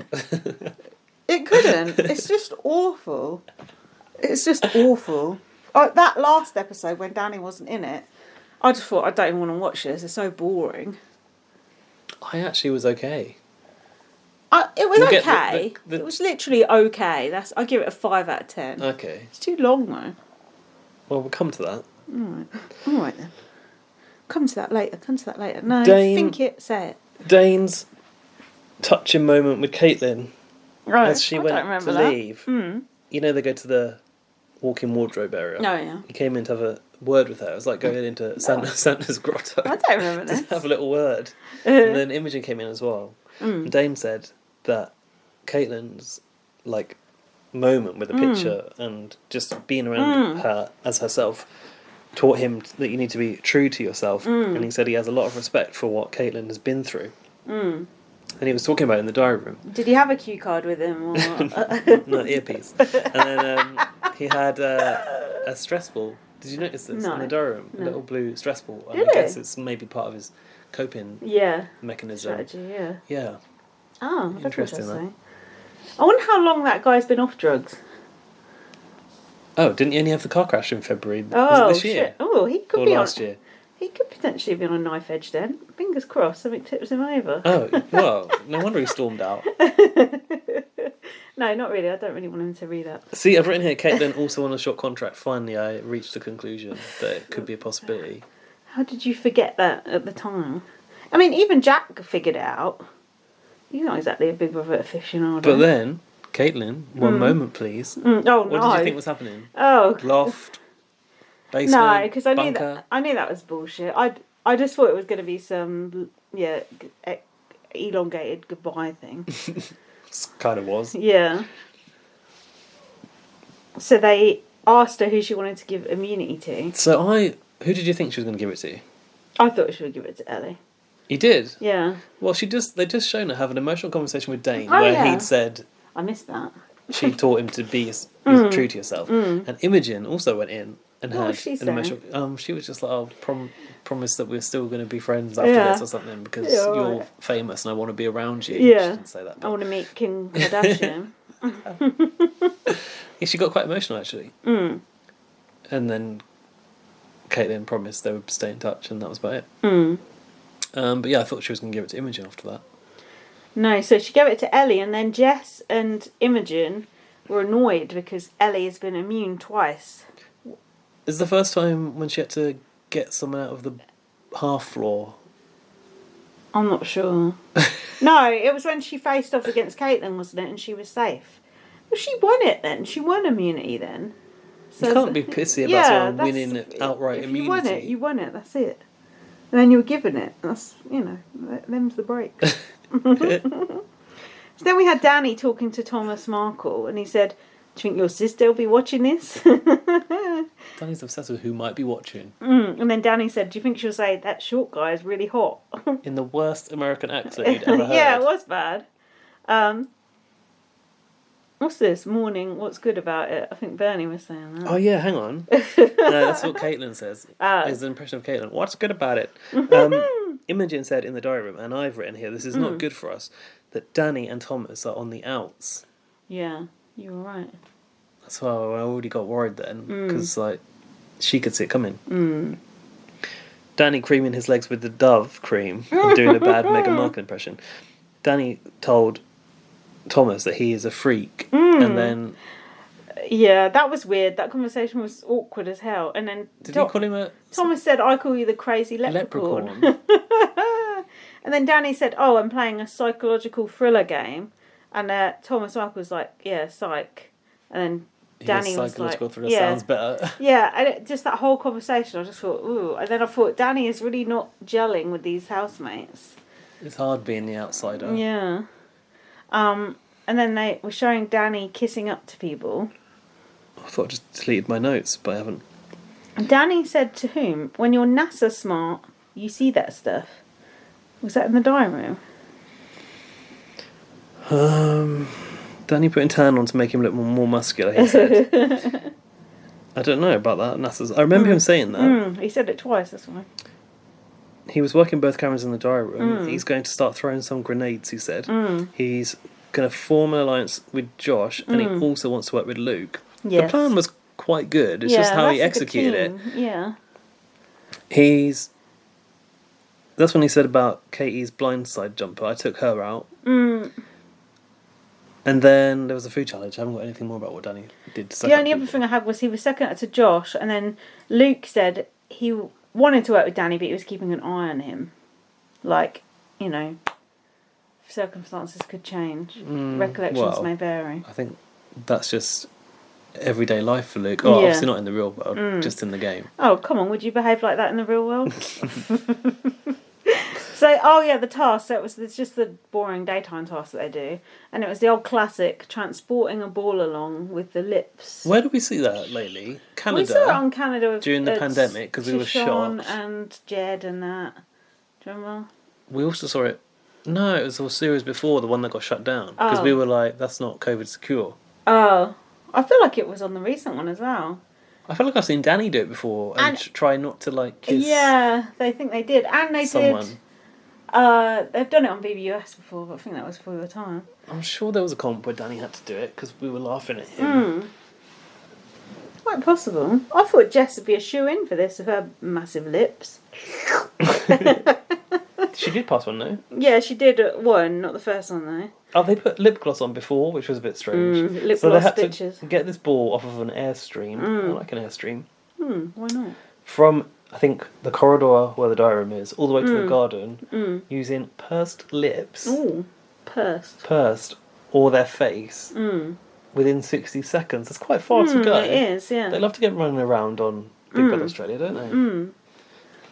Speaker 1: It couldn't. It's just awful. It's just awful. That last episode when Danny wasn't in it, I just thought, I don't even want to watch this. It's so boring.
Speaker 2: I actually was okay.
Speaker 1: It was okay. It was literally okay. I give it a 5 out of 10.
Speaker 2: Okay.
Speaker 1: It's too long though.
Speaker 2: Well, we'll come to that.
Speaker 1: All right then. Come to that later. No, think it. Say it.
Speaker 2: Dane's touching moment with Caitlin as she went to leave. You know, they go to the walk-in wardrobe area.
Speaker 1: Oh, yeah.
Speaker 2: He came in to have a word with her. It was like going into Santa's grotto.
Speaker 1: I don't remember this.
Speaker 2: To have a little word. And then Imogen came in as well. And Dame said that Caitlin's moment with the picture and just being around her as herself taught him that you need to be true to yourself. And he said he has a lot of respect for what Caitlin has been through. And he was talking about it in the diary room.
Speaker 1: Did he have a cue card with him? Or...
Speaker 2: No, earpiece. And then he had a stress ball. Did you notice this in the diary room? A little blue stress ball. I guess it's maybe part of his coping mechanism.
Speaker 1: Strategy, yeah.
Speaker 2: Yeah.
Speaker 1: Oh,
Speaker 2: interesting. That.
Speaker 1: I wonder how long that guy's been off drugs.
Speaker 2: Oh, didn't he only have the car crash in February?
Speaker 1: Oh,
Speaker 2: was it this year?
Speaker 1: Shit. Oh, he could
Speaker 2: or
Speaker 1: be
Speaker 2: last year.
Speaker 1: He could potentially be on a knife edge then. Fingers crossed, something tips him over.
Speaker 2: Oh, well, no wonder he stormed out.
Speaker 1: No, not really. I don't really want him to read that.
Speaker 2: See, I've written here, Caitlin also on a short contract. Finally, I reached the conclusion that it could be a possibility.
Speaker 1: How did you forget that at the time? I mean, even Jack figured it out. He's not exactly a Big Brother aficionado.
Speaker 2: But then, Caitlin, one moment, please.
Speaker 1: Oh, no.
Speaker 2: What did you think was happening?
Speaker 1: Oh,
Speaker 2: Loft? Basement?
Speaker 1: No, because I
Speaker 2: bunker?
Speaker 1: knew that was bullshit. I just thought it was going to be some elongated goodbye thing.
Speaker 2: Kind of was.
Speaker 1: Yeah. So they asked her who she wanted to give immunity to.
Speaker 2: So who did you think she was going to give it to?
Speaker 1: I thought she would give it to Ellie.
Speaker 2: You did?
Speaker 1: Yeah.
Speaker 2: Well, they just shown her have an emotional conversation with Dane where he'd said
Speaker 1: I missed that.
Speaker 2: She taught him to be true to yourself. And Imogen also went in and had an emotional. She was just like, promise that we're still going to be friends after this or something because you're famous and I want to be around you.
Speaker 1: Yeah.
Speaker 2: She didn't say that. But...
Speaker 1: I want to meet Kim Kardashian.
Speaker 2: Yeah, she got quite emotional actually. And then Caitlin promised they would stay in touch, and that was about it. But yeah, I thought she was going to give it to Imogen after that.
Speaker 1: No, so she gave it to Ellie, and then Jess and Imogen were annoyed because Ellie has been immune twice.
Speaker 2: Is the first time when she had to get someone out of the half floor?
Speaker 1: I'm not sure. No, it was when she faced off against Caitlin, wasn't it? And she was safe. Well, she won it then. She won immunity then. So
Speaker 2: you can't be pissy about someone winning outright immunity.
Speaker 1: You won it, that's it. And then you were given it. That's, them's the breaks. So then we had Danny talking to Thomas Markle, and he said, you think your sister will be watching this?
Speaker 2: Danny's obsessed with who might be watching.
Speaker 1: And then Danny said, do you think she'll say, that short guy is really hot?
Speaker 2: In the worst American accent you'd ever heard.
Speaker 1: Yeah, it was bad. What's this? Morning, what's good about it? I think Bernie was saying that.
Speaker 2: Oh, yeah, hang on. No, that's what Caitlin says. Is an impression of Caitlin. What's good about it? Imogen said in the diary room, and I've written here, this is not good for us, that Danny and Thomas are on the outs.
Speaker 1: Yeah, you were right.
Speaker 2: That's why I already got worried then, because like she could see it coming. Danny creaming his legs with the Dove cream and doing a bad Meghan Markle impression. Danny told Thomas that he is a freak, and then
Speaker 1: yeah, that was weird. That conversation was awkward as hell. And then
Speaker 2: did he call him a?
Speaker 1: Thomas said, "I call you the crazy leprechaun." And then Danny said, "Oh, I'm playing a psychological thriller game," and Thomas Markle was like, "Yeah, psych," and then Danny was
Speaker 2: psychological
Speaker 1: like,
Speaker 2: thriller
Speaker 1: yeah,
Speaker 2: sounds better.
Speaker 1: Yeah, and just that whole conversation, I just thought, ooh. And then I thought, Danny is really not gelling with these housemates.
Speaker 2: It's hard being the outsider.
Speaker 1: Yeah. And then they were showing Danny kissing up to people.
Speaker 2: I thought I just deleted my notes, but I haven't.
Speaker 1: Danny said to whom, when you're NASA smart, you see that stuff. Was that in the diary room?
Speaker 2: Danny putting tan on to make him look more muscular, he said. I don't know about that. NASA's. I remember him saying that.
Speaker 1: He said it twice, that's why.
Speaker 2: He was working both cameras in the diary room. He's going to start throwing some grenades, he said. He's going to form an alliance with Josh, and he also wants to work with Luke. Yes. The plan was quite good. It's just how he executed it.
Speaker 1: Yeah.
Speaker 2: That's when he said about Katie's blindside jumper. I took her out. And then there was a food challenge. I haven't got anything more about what Danny did.
Speaker 1: The only other thing I had was he was second to Josh, and then Luke said he wanted to work with Danny, but he was keeping an eye on him. Like, you know, circumstances could change. Recollections may vary.
Speaker 2: I think that's just everyday life for Luke. Oh, obviously not in the real world, just in the game.
Speaker 1: Oh, come on, would you behave like that in the real world? So, the task. So it's just the boring daytime task that they do. And it was the old classic, transporting a ball along with the lips.
Speaker 2: Where did we see that lately? Canada.
Speaker 1: We saw it on Canada.
Speaker 2: During the pandemic, because we were shocked.
Speaker 1: And Jed and that. Do you remember?
Speaker 2: We also saw it. No, it was a series before, the one that got shut down. Because we were like, that's not COVID secure.
Speaker 1: Oh. I feel like it was on the recent one as well.
Speaker 2: I feel like I've seen Danny do it before and try not to like kiss.
Speaker 1: Yeah, they think they did. And they
Speaker 2: someone.
Speaker 1: Did. They've done it on BBAU before, but I think that was before the time.
Speaker 2: I'm sure there was a comp where Danny had to do it because we were laughing at him.
Speaker 1: Quite possible. I thought Jess would be a shoe-in for this with her massive lips.
Speaker 2: She did pass one though.
Speaker 1: Yeah, she did one, not the first one though.
Speaker 2: Oh, they put lip gloss on before, which was a bit strange.
Speaker 1: Lip
Speaker 2: so
Speaker 1: gloss
Speaker 2: they had
Speaker 1: bitches.
Speaker 2: to get this ball off of an airstream. I like an airstream.
Speaker 1: Why not?
Speaker 2: From, I think, the corridor where the diary room is, all the way to the garden, using pursed lips.
Speaker 1: Ooh, pursed.
Speaker 2: Pursed, or their face, within 60 seconds. That's quite far to go.
Speaker 1: It is, yeah.
Speaker 2: They love to get running around on Big Brother Australia, don't they?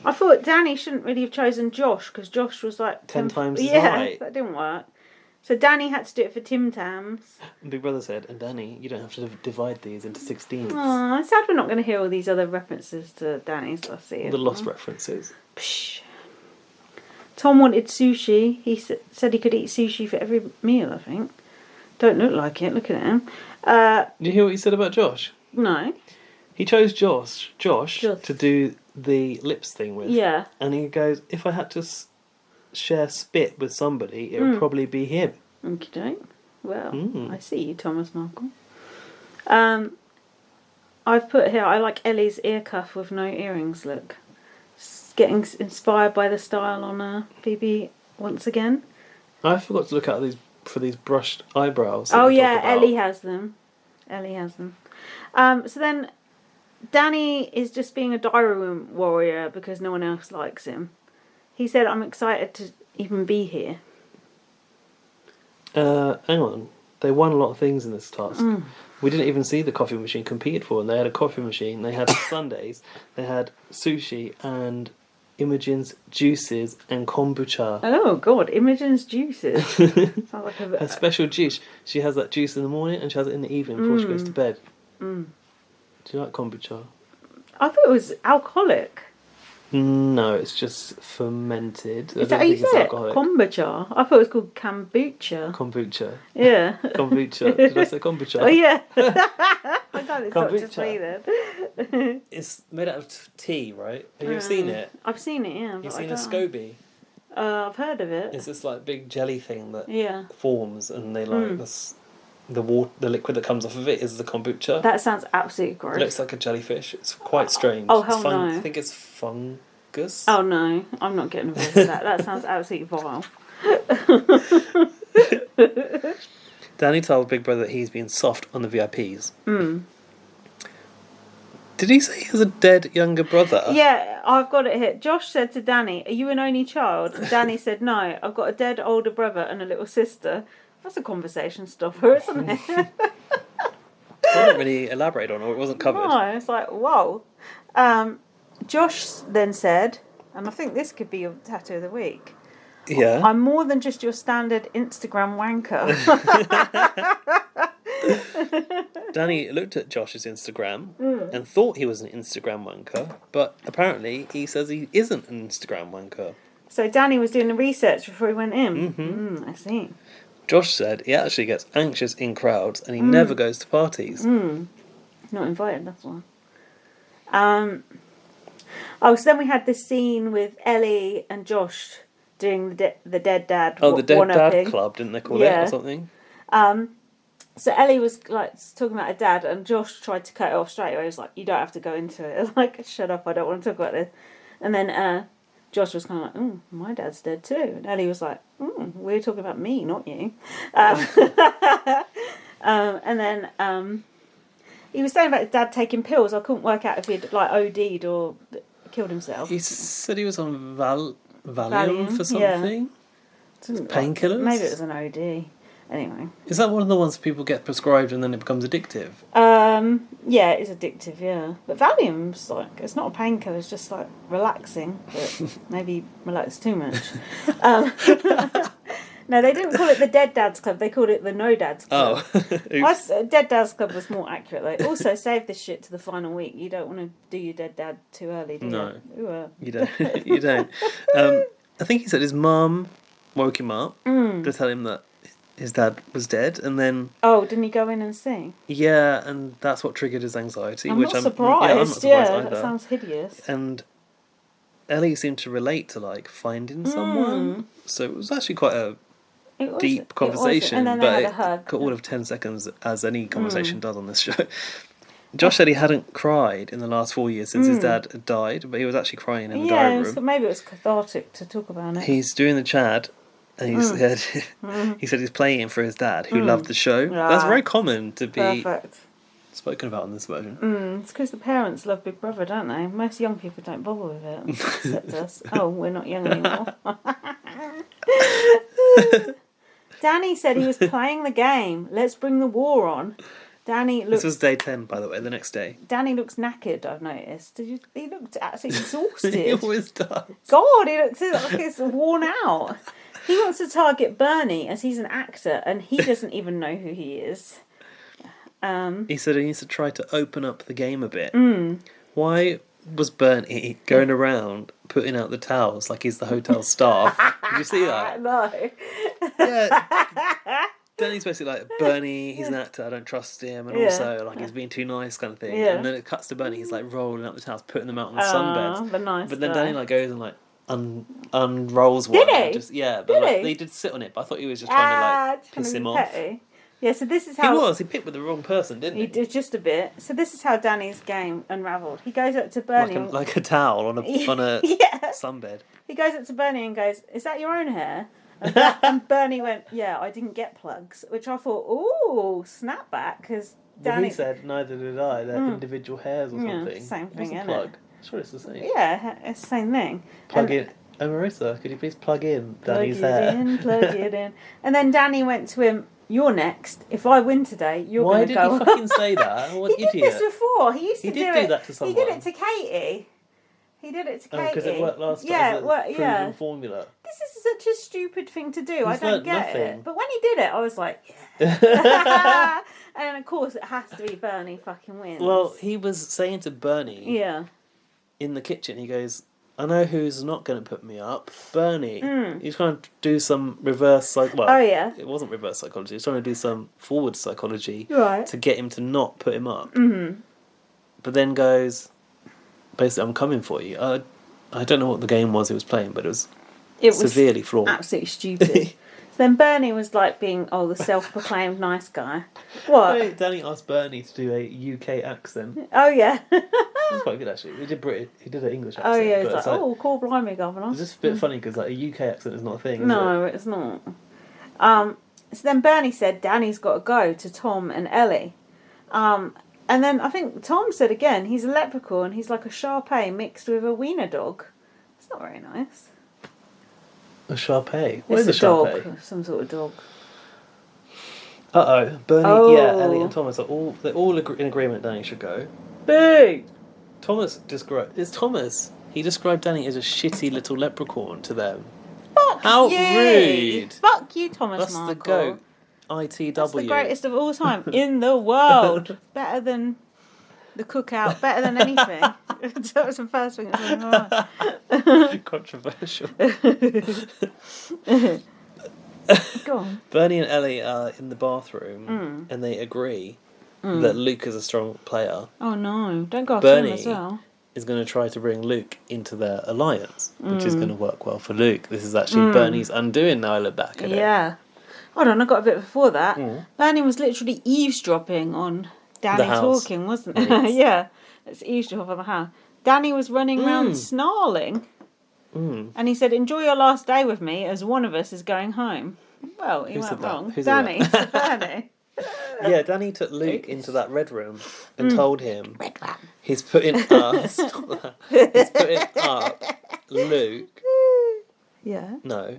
Speaker 1: I thought Danny shouldn't really have chosen Josh, because Josh was like...
Speaker 2: 10 times his height.
Speaker 1: That didn't work. So Danny had to do it for Tim Tams.
Speaker 2: And Big Brother said, and Danny, you don't have to divide these into 16s.
Speaker 1: Oh, I'm sad we're not going to hear all these other references to Danny's last season.
Speaker 2: The lost references.
Speaker 1: Psh. Tom wanted sushi. He said he could eat sushi for every meal, I think. Don't look like it. Look at him.
Speaker 2: Did you hear what he said about Josh?
Speaker 1: No.
Speaker 2: He chose Josh to do the lips thing with.
Speaker 1: Yeah.
Speaker 2: And he goes, if I had to share spit with somebody, it would probably be him.
Speaker 1: Okie doke. Well, I see you, Thomas Markle. I've put here, I like Ellie's ear cuff with no earrings look. Getting inspired by the style on Phoebe once again.
Speaker 2: I forgot to look at these brushed eyebrows.
Speaker 1: Oh yeah, Ellie has them. So then Danny is just being a diary room warrior because no one else likes him. He said, I'm excited to even be here.
Speaker 2: Hang on. They won a lot of things in this task. We didn't even see the coffee machine competed for, and they had a coffee machine, they had sundaes, they had sushi, and Imogen's juices and kombucha.
Speaker 1: Oh, God, Imogen's juices. Sounds like
Speaker 2: a special juice. She has that juice in the morning and she has it in the evening before she goes to bed. Do you like kombucha?
Speaker 1: I thought it was alcoholic.
Speaker 2: No, it's just fermented.
Speaker 1: Is that how you say it? Kombucha? I thought it was called kombucha.
Speaker 2: Kombucha.
Speaker 1: Yeah.
Speaker 2: Kombucha. Did I say kombucha?
Speaker 1: Oh, yeah. I got it stopped to say then.
Speaker 2: It's made out of tea, right? Have you seen it?
Speaker 1: I've seen it, yeah.
Speaker 2: You've seen a SCOBY?
Speaker 1: I've heard of it.
Speaker 2: It's this like big jelly thing that forms, and they like the liquid that comes off of it is the kombucha.
Speaker 1: That sounds absolutely gross.
Speaker 2: It looks like a jellyfish. It's quite strange.
Speaker 1: Oh, hell no.
Speaker 2: I think it's fungus.
Speaker 1: Oh, no. I'm not getting involved with that. That sounds absolutely vile.
Speaker 2: Danny told Big Brother that he's been soft on the VIPs. Did he say he has a dead younger brother?
Speaker 1: Yeah, I've got it here. Josh said to Danny, "Are you an only child?" And Danny said, "No, I've got a dead older brother and a little sister." That's a conversation stopper, isn't it?
Speaker 2: I didn't really elaborate on it, or it wasn't covered.
Speaker 1: No, it's like, whoa. Josh then said, and I think this could be your tattoo of the week.
Speaker 2: Yeah.
Speaker 1: I'm more than just your standard Instagram wanker.
Speaker 2: Danny looked at Josh's Instagram and thought he was an Instagram wanker, but apparently he says he isn't an Instagram wanker.
Speaker 1: So Danny was doing the research before he went in. I see.
Speaker 2: Josh said he actually gets anxious in crowds and he never goes to parties.
Speaker 1: Not invited, that's why. So then we had this scene with Ellie and Josh doing the Dead Dad.
Speaker 2: Oh, the Dead Dad Club, didn't they call it, or something?
Speaker 1: So Ellie was like talking about her dad, and Josh tried to cut it off straight away. He was like, "You don't have to go into it." I was like, "Shut up! I don't want to talk about this." And then Josh was kind of like, "Oh, my dad's dead too." And Ellie was like, "We're talking about me, not you." And then he was saying about his dad taking pills. I couldn't work out if he'd like OD'd or killed himself.
Speaker 2: He said he was on Valium for something. Painkillers.
Speaker 1: Maybe it was an OD. Anyway.
Speaker 2: Is that one of the ones people get prescribed and then it becomes addictive?
Speaker 1: Yeah, it is addictive, yeah. But Valium's like, it's not a painkiller, it's just like relaxing, but maybe relax too much. No, they didn't call it the Dead Dads Club, they called it the No Dads Club. Oh. Dead Dads Club was more accurate. Like, also, save this shit to the final week. You don't want to do your dead dad too early, do you?
Speaker 2: No.
Speaker 1: Ooh,
Speaker 2: you don't. You don't. I think he said his mum woke him up to tell him that his dad was dead, and then...
Speaker 1: Oh, didn't he go in and sing?
Speaker 2: Yeah, and that's what triggered his anxiety.
Speaker 1: I'm not surprised.
Speaker 2: Yeah, I'm not surprised either.
Speaker 1: That sounds hideous.
Speaker 2: And Ellie seemed to relate to, like, finding someone. So it was actually quite a deep conversation,
Speaker 1: and then
Speaker 2: but
Speaker 1: they had a hug.
Speaker 2: got all of 10 seconds, as any conversation does on this show. Josh said he hadn't cried in the last 4 years since his dad had died, but he was actually crying in the diary room.
Speaker 1: Maybe it was cathartic to talk about it.
Speaker 2: He's doing the Chad, and he said he's playing for his dad, who loved the show.
Speaker 1: Yeah.
Speaker 2: That's very common to be spoken about in this version.
Speaker 1: It's because the parents love Big Brother, don't they? Most young people don't bother with it, except us. Oh, we're not young anymore. Danny said he was playing the game. Let's bring the war on. Danny looks... This
Speaker 2: was day 10, by the way, the next day.
Speaker 1: Danny looks knackered, I've noticed. He looked absolutely exhausted.
Speaker 2: He always does.
Speaker 1: God, he looks like he's worn out. He wants to target Bernie as he's an actor and he doesn't even know who he is.
Speaker 2: He said he needs to try to open up the game a bit. Why was Bernie going around putting out the towels like he's the hotel staff? Did you see that?
Speaker 1: No.
Speaker 2: Yeah. Danny's basically like, Bernie, he's an actor, I don't trust him, and also like he's being too nice kind of thing. And then it cuts to Bernie, he's like rolling up the towels, putting them out on the sunbeds. But then Danny like goes and like unrolls one.
Speaker 1: Did he?
Speaker 2: Just, but like, they did sit on it, but I thought he was just trying to like piss him off.
Speaker 1: Yeah, so this is how...
Speaker 2: He picked with the wrong person, didn't he?
Speaker 1: He did just a bit. So this is how Danny's game unravelled. He goes up to Bernie...
Speaker 2: Like a towel on a sunbed.
Speaker 1: He goes up to Bernie and goes, "Is that your own hair?" And Bernie went, "Yeah, I didn't get plugs," which I thought, ooh, snap back, because Danny...
Speaker 2: Well, he said, "Neither did I. They're individual hairs or something."
Speaker 1: Same thing, isn't
Speaker 2: plug?
Speaker 1: it?
Speaker 2: Sure, it's the same.
Speaker 1: Yeah, it's the same thing.
Speaker 2: Plug in. Oh, Marissa, could you please plug in Danny's hair?
Speaker 1: Plug it in. And then Danny went to him, "You're next. If I win today, you're going to go."
Speaker 2: Why did he fucking say that? What
Speaker 1: he
Speaker 2: idiot.
Speaker 1: did this before. He used to
Speaker 2: do that to someone.
Speaker 1: He did it to Katie. He did it to Katie.
Speaker 2: Because it worked last time.
Speaker 1: Yeah,
Speaker 2: Proven formula.
Speaker 1: This is such a stupid thing to do. I don't
Speaker 2: learnt
Speaker 1: get
Speaker 2: nothing.
Speaker 1: it. But when he did it, I was like, yeah. And of course, it has to be Bernie fucking wins.
Speaker 2: Well, he was saying to Bernie.
Speaker 1: Yeah.
Speaker 2: In the kitchen, he goes, I know who's not going to put me up. Bernie. He's trying to do some reverse it wasn't reverse psychology. He's trying to do some forward psychology to get him to not put him up. Mm-hmm. But then goes, basically, I'm coming for you. I don't know what the game was he was playing, but it was severely flawed.
Speaker 1: Absolutely stupid. Then Bernie was like being, the self-proclaimed nice guy. What?
Speaker 2: Hey, Danny asked Bernie to do a UK accent.
Speaker 1: Oh, yeah.
Speaker 2: It was quite good, actually. He did an English accent.
Speaker 1: Oh, yeah, he's like, call blimey, Governor.
Speaker 2: It's just a bit funny, because like, a UK accent is not a thing, is
Speaker 1: No,
Speaker 2: it?
Speaker 1: it's not. So then Bernie said Danny's got to go to Tom and Ellie. And then I think Tom said again, he's a leprechaun, he's like a Shar-Pei mixed with a wiener dog. It's not very nice.
Speaker 2: A Shar-Pei? What is
Speaker 1: It's
Speaker 2: a Shar-Pei?
Speaker 1: dog, some sort of dog.
Speaker 2: Bernie, Ellie and Thomas they're all in agreement Danny should go.
Speaker 1: Boo!
Speaker 2: Thomas described he described Danny as a shitty little leprechaun to them.
Speaker 1: Fuck
Speaker 2: How
Speaker 1: you!
Speaker 2: rude!
Speaker 1: Fuck you, Thomas
Speaker 2: That's
Speaker 1: Markle.
Speaker 2: the GOAT. ITW.
Speaker 1: That's the greatest of all time in the world. Better than the cookout. Better than anything. That was the first thing that was in my mind.
Speaker 2: Controversial.
Speaker 1: Go on.
Speaker 2: Bernie and Ellie are in the bathroom and they agree that Luke is a strong player.
Speaker 1: Oh no, don't go after him as well.
Speaker 2: Is going to try to bring Luke into their alliance, which is going to work well for Luke. This is actually Bernie's undoing now I look back at it.
Speaker 1: Yeah. Hold on, I got a bit before that. Bernie was literally eavesdropping on Danny talking, wasn't it? Yeah, it's eavesdrop on the house. Danny was running around snarling. And he said, enjoy your last day with me as one of us is going home. Well, he went wrong. Danny. Bernie.
Speaker 2: Yeah, Danny took Luke into that red room and told him he's putting he's putting up Luke.
Speaker 1: Yeah.
Speaker 2: No.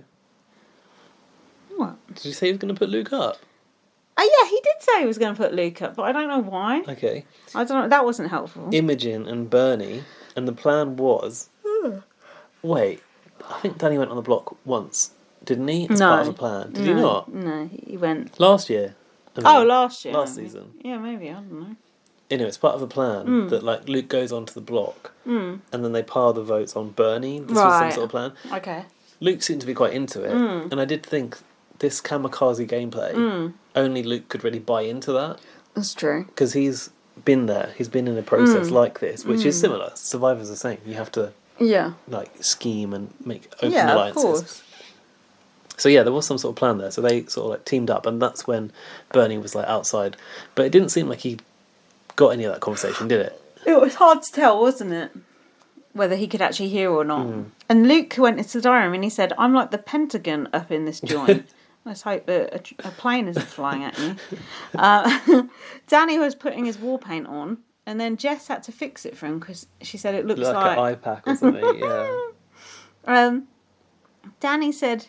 Speaker 1: What?
Speaker 2: Did you say he was going to put Luke up?
Speaker 1: Oh yeah, he did say he was going to put Luke up, but I don't know why.
Speaker 2: Okay.
Speaker 1: I don't know. That wasn't helpful.
Speaker 2: Imogen and Bernie, and the plan was... Wait, I think Danny went on the block once, didn't he? As part of the plan. Did he not?
Speaker 1: No, he went...
Speaker 2: Last year.
Speaker 1: Last year.
Speaker 2: Last
Speaker 1: maybe.
Speaker 2: season.
Speaker 1: Yeah, maybe. I don't know.
Speaker 2: Anyway, it's part of the plan that like Luke goes onto the block and then they pile the votes on Bernie. This was some sort of plan.
Speaker 1: Okay.
Speaker 2: Luke seemed to be quite into it, and I did think this kamikaze gameplay, only Luke could really buy into that.
Speaker 1: That's true.
Speaker 2: Because he's been there. He's been in a process like this, which is similar. Survivor's the same. You have to like scheme and make open alliances.
Speaker 1: Of course.
Speaker 2: So yeah, there was some sort of plan there. So they sort of like teamed up, and that's when Bernie was like outside. But it didn't seem like he got any of that conversation, did it?
Speaker 1: It was hard to tell, wasn't it? Whether he could actually hear or not. And Luke went into the diary room and he said, I'm like the Pentagon up in this joint. Let's hope that a plane isn't flying at me. Danny was putting his war paint on, and then Jess had to fix it for him because she said it looks like
Speaker 2: an eye pack or something. Yeah.
Speaker 1: Danny said,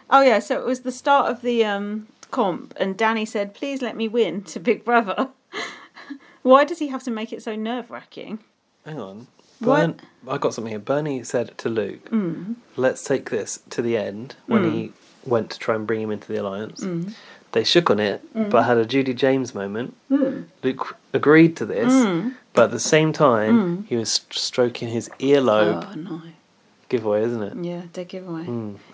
Speaker 1: "Oh yeah, so it was the start of the comp, and Danny said, please let me win to Big Brother." Why does he have to make it so nerve-wracking?
Speaker 2: Hang on.
Speaker 1: What?
Speaker 2: I got something here. Bernie said to Luke, let's take this to the end when he went to try and bring him into the alliance. They shook on it, but had a Judy James moment. Luke agreed to this, but at the same time, he was stroking his earlobe.
Speaker 1: Oh, no.
Speaker 2: Giveaway, isn't it?
Speaker 1: Yeah, dead giveaway.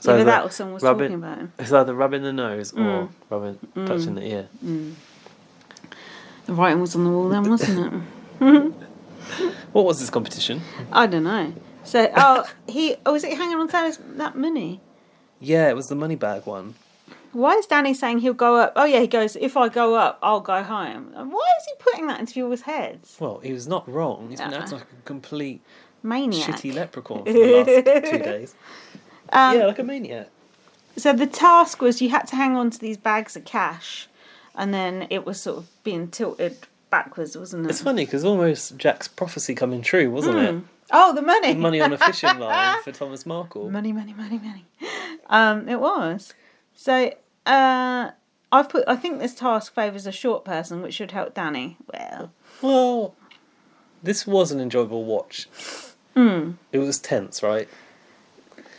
Speaker 2: So
Speaker 1: either that or someone was talking about him.
Speaker 2: It's either rubbing the nose or touching the ear.
Speaker 1: The writing was on the wall then, wasn't it?
Speaker 2: What was this competition?
Speaker 1: I don't know. So, was it hanging on to that money?
Speaker 2: Yeah, it was the money bag one.
Speaker 1: Why is Danny saying he'll go up? Oh yeah, he goes, if I go up, I'll go home. Why is he putting that into people's heads?
Speaker 2: Well, he was not wrong. He's been acting like a complete
Speaker 1: maniac.
Speaker 2: Shitty leprechaun for the last 2 days. Yeah, like a maniac.
Speaker 1: So the task was you had to hang on to these bags of cash, and then it was sort of being tilted backwards, wasn't it?
Speaker 2: It's funny because almost Jack's prophecy coming true, wasn't it?
Speaker 1: Oh, the money!
Speaker 2: The money on a fishing line for Thomas Markle.
Speaker 1: Money. It was. So I think this task favours a short person, which should help Danny. Well,
Speaker 2: this was an enjoyable watch. It was tense, right?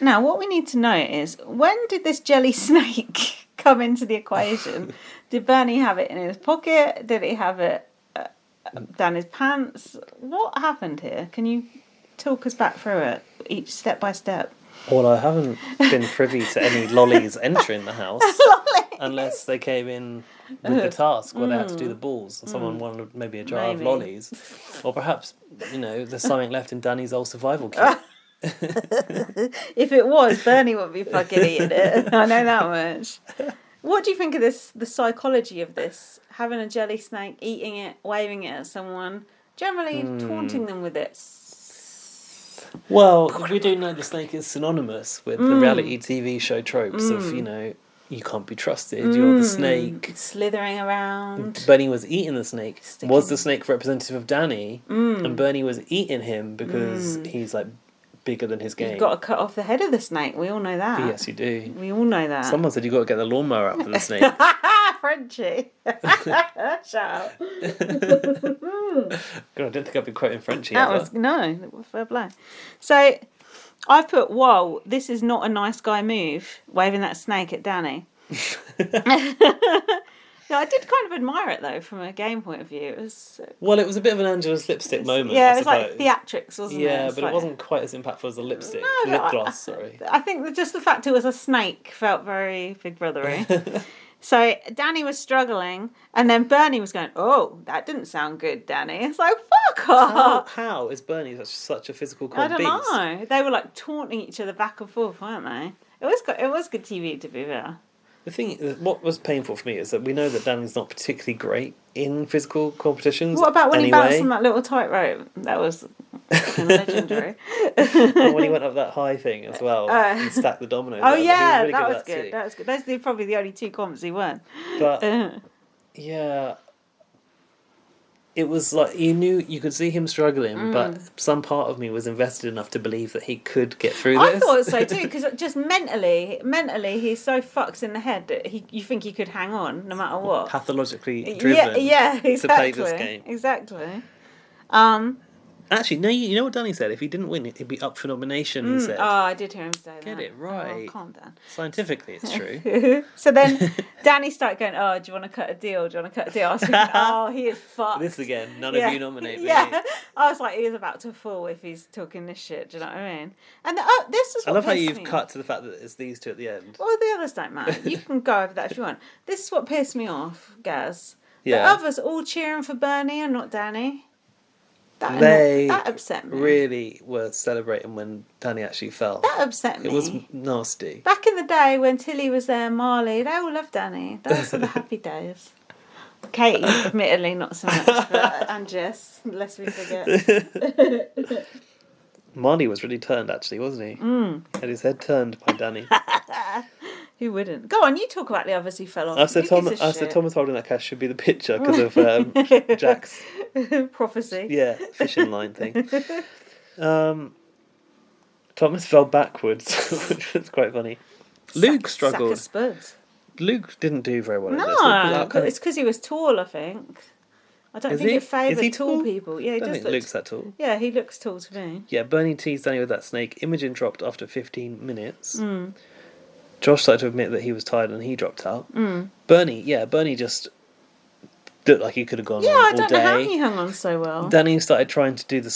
Speaker 1: Now, what we need to know is, when did this jelly snake come into the equation? Did Bernie have it in his pocket? Did he have it down his pants? What happened here? Can you talk us back through it, each step by step?
Speaker 2: Well, I haven't been privy to any lollies entering the house. Unless they came in with the task where they had to do the balls and someone wanted maybe a jar of lollies. Or perhaps, there's something left in Danny's old survival kit.
Speaker 1: If it was, Bernie wouldn't be fucking eating it. I know that much. What do you think of this, the psychology of this? Having a jelly snake, eating it, waving it at someone, generally taunting them with it.
Speaker 2: Well, we do know the snake is synonymous with the reality TV show tropes of, you can't be trusted, you're the snake.
Speaker 1: Slithering around.
Speaker 2: Bernie was eating the snake. Was the snake representative of Danny? And Bernie was eating him because he's like bigger than his game.
Speaker 1: You've got to cut off the head of the snake. We all know that.
Speaker 2: Yes, you do.
Speaker 1: We all know that.
Speaker 2: Someone said you've got to get the lawnmower out for the snake.
Speaker 1: Frenchie. Shut up.
Speaker 2: God, I don't think I've been quoting Frenchie
Speaker 1: ever. No, fair play. So, I put, whoa, this is not a nice guy move, waving that snake at Danny. No, I did kind of admire it, though, from a game point of view. It was
Speaker 2: a bit of an Angela's lipstick moment.
Speaker 1: Yeah, it was like theatrics, wasn't it?
Speaker 2: Yeah, but it wasn't quite as impactful as the lip gloss, sorry.
Speaker 1: I think that just the fact it was a snake felt very Big Brothery. So Danny was struggling, and then Bernie was going, "Oh, that didn't sound good, Danny." It's like, fuck off.
Speaker 2: How is Bernie such a physical beast?
Speaker 1: I don't know. They were like taunting each other back and forth, weren't they? It was good TV, to be fair.
Speaker 2: The thing, what was painful for me is that we know that Danny's not particularly great in physical competitions.
Speaker 1: What about when he bounced on that little tightrope? That was legendary.
Speaker 2: And when he went up that high thing as well and stacked the dominoes.
Speaker 1: Oh yeah, really that was good. That was good. Those are probably the only two comps he won.
Speaker 2: But yeah, it was like you could see him struggling, but some part of me was invested enough to believe that he could get through this.
Speaker 1: I thought so too, because just mentally, he's so fucked in the head that you think he could hang on no matter what.
Speaker 2: Pathologically driven.
Speaker 1: Yeah, exactly.
Speaker 2: To play this game.
Speaker 1: Exactly.
Speaker 2: Actually, no. You know what Danny said? If he didn't win, he'd be up for nomination. He said.
Speaker 1: Oh, I did hear him say that.
Speaker 2: Get it right.
Speaker 1: Oh, calm down.
Speaker 2: Scientifically, it's true.
Speaker 1: So then Danny started going, "Oh, do you want to cut a deal? Do you want to cut a deal?" I was thinking, "Oh, he is fucked."
Speaker 2: This again. None of you nominate me.
Speaker 1: Yeah. I was like, he is about to fall if he's talking this shit. Do you know what I mean? And this is. What
Speaker 2: I love how
Speaker 1: pissed
Speaker 2: you've
Speaker 1: me
Speaker 2: cut
Speaker 1: off.
Speaker 2: to the fact that it's these two at the end.
Speaker 1: Well, the others don't matter. You can go over that if you want. This is what pissed me off, Gaz.
Speaker 2: Yeah.
Speaker 1: The others all cheering for Bernie and not Danny.
Speaker 2: That
Speaker 1: upset me.
Speaker 2: Really were celebrating when Danny actually fell.
Speaker 1: That upset me.
Speaker 2: It was nasty.
Speaker 1: Back in the day when Tilly was there, Marley, they all loved Danny. Those were the happy days. Katie, admittedly, not so much, but, and Jess, lest we forget.
Speaker 2: Marley was really turned, actually, wasn't he? Had his head turned by Danny.
Speaker 1: Who wouldn't? Go on, you talk about the others who fell off.
Speaker 2: I said Thomas holding that cash should be the picture because of Jack's
Speaker 1: prophecy.
Speaker 2: Yeah, fishing line thing. Thomas fell backwards, which was quite funny. Luke struggled.
Speaker 1: Sack of spuds.
Speaker 2: Luke didn't do very well in this.
Speaker 1: No, it's because he was tall, I think. I don't think it favoured tall people. Yeah, he does.
Speaker 2: I don't think Luke's that tall.
Speaker 1: Yeah, he looks tall to me.
Speaker 2: Yeah, Bernie teased Danny with that snake. Imogen dropped after 15 minutes. Josh started to admit that he was tired and he dropped out. Bernie just looked like he could have gone on all day.
Speaker 1: I don't know how he hung on so well.
Speaker 2: Danny started trying to do the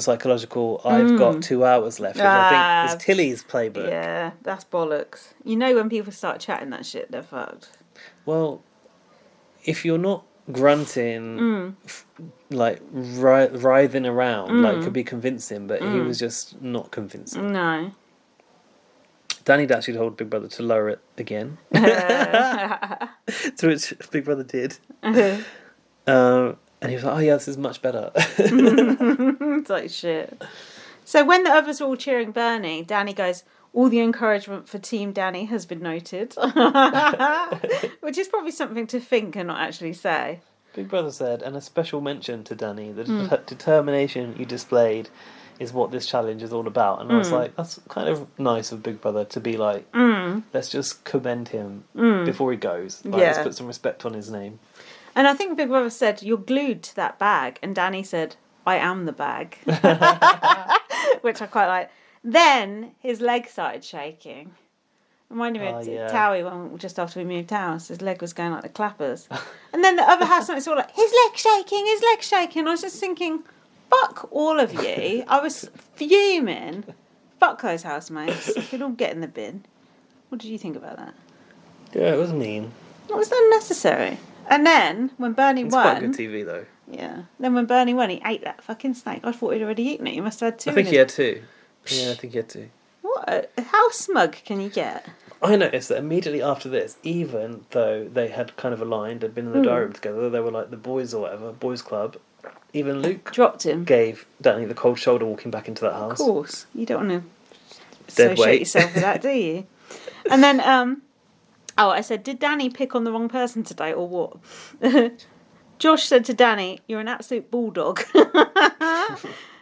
Speaker 2: psychological, I've got 2 hours left, which I think is Tilly's playbook.
Speaker 1: Yeah, that's bollocks. You know when people start chatting that shit, they're fucked.
Speaker 2: Well, if you're not grunting, like writhing around, like could be convincing, but he was just not convincing.
Speaker 1: No.
Speaker 2: Danny'd actually told Big Brother to lower it again. To which Big Brother did. And he was like, oh yeah, this is much better.
Speaker 1: It's like shit. So when the others were all cheering Bernie, Danny goes, all the encouragement for Team Danny has been noted. Which is probably something to think and not actually say.
Speaker 2: Big Brother said, and a special mention to Danny, the determination you displayed is what this challenge is all about. And I was like, that's kind of nice of Big Brother to be like, let's just commend him before he goes. Like, let's put some respect on his name.
Speaker 1: And I think Big Brother said, you're glued to that bag. And Danny said, I am the bag. which I quite like. Then his leg started shaking. Reminded me of Towie when just after we moved house. His leg was going like the clappers. And then the other housemates were like, his leg's shaking. I was just thinking, fuck all of you. I was fuming. Fuck those housemates. They could all get in the bin. What did you think about that?
Speaker 2: Yeah, it was mean.
Speaker 1: It was unnecessary. And then when Bernie
Speaker 2: It's
Speaker 1: won...
Speaker 2: quite good TV though.
Speaker 1: Yeah. Then when Bernie won, he ate that fucking snake. I thought he'd already eaten it. He must have had two.
Speaker 2: I think he had two. Yeah, I think he had two.
Speaker 1: What? How smug can you get?
Speaker 2: I noticed that immediately after this, even though they had kind of aligned, had been in the diary room together, they were like the boys or whatever, boys club, even Luke
Speaker 1: dropped him.
Speaker 2: Gave Danny the cold shoulder walking back into that house.
Speaker 1: Of course. You don't want to associate yourself with that, do you? And then, I said, did Danny pick on the wrong person today or what? Josh said to Danny, you're an absolute bulldog.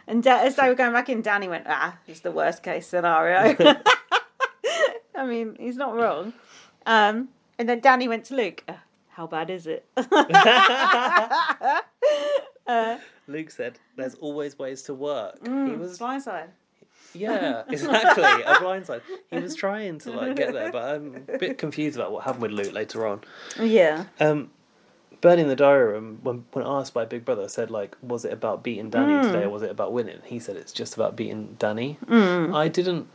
Speaker 1: And as they were going back in, Danny went, it's the worst case scenario. I mean, he's not wrong. And then Danny went to Luke, how bad is it?
Speaker 2: Luke said, there's always ways to work. He was
Speaker 1: blindside.
Speaker 2: Yeah, exactly. A blindside. He was trying to like get there, but I'm a bit confused about what happened with Luke later on.
Speaker 1: Yeah.
Speaker 2: Bernie in the diary room, when asked by Big Brother, said like, was it about beating Danny today or was it about winning? He said it's just about beating Danny. I don't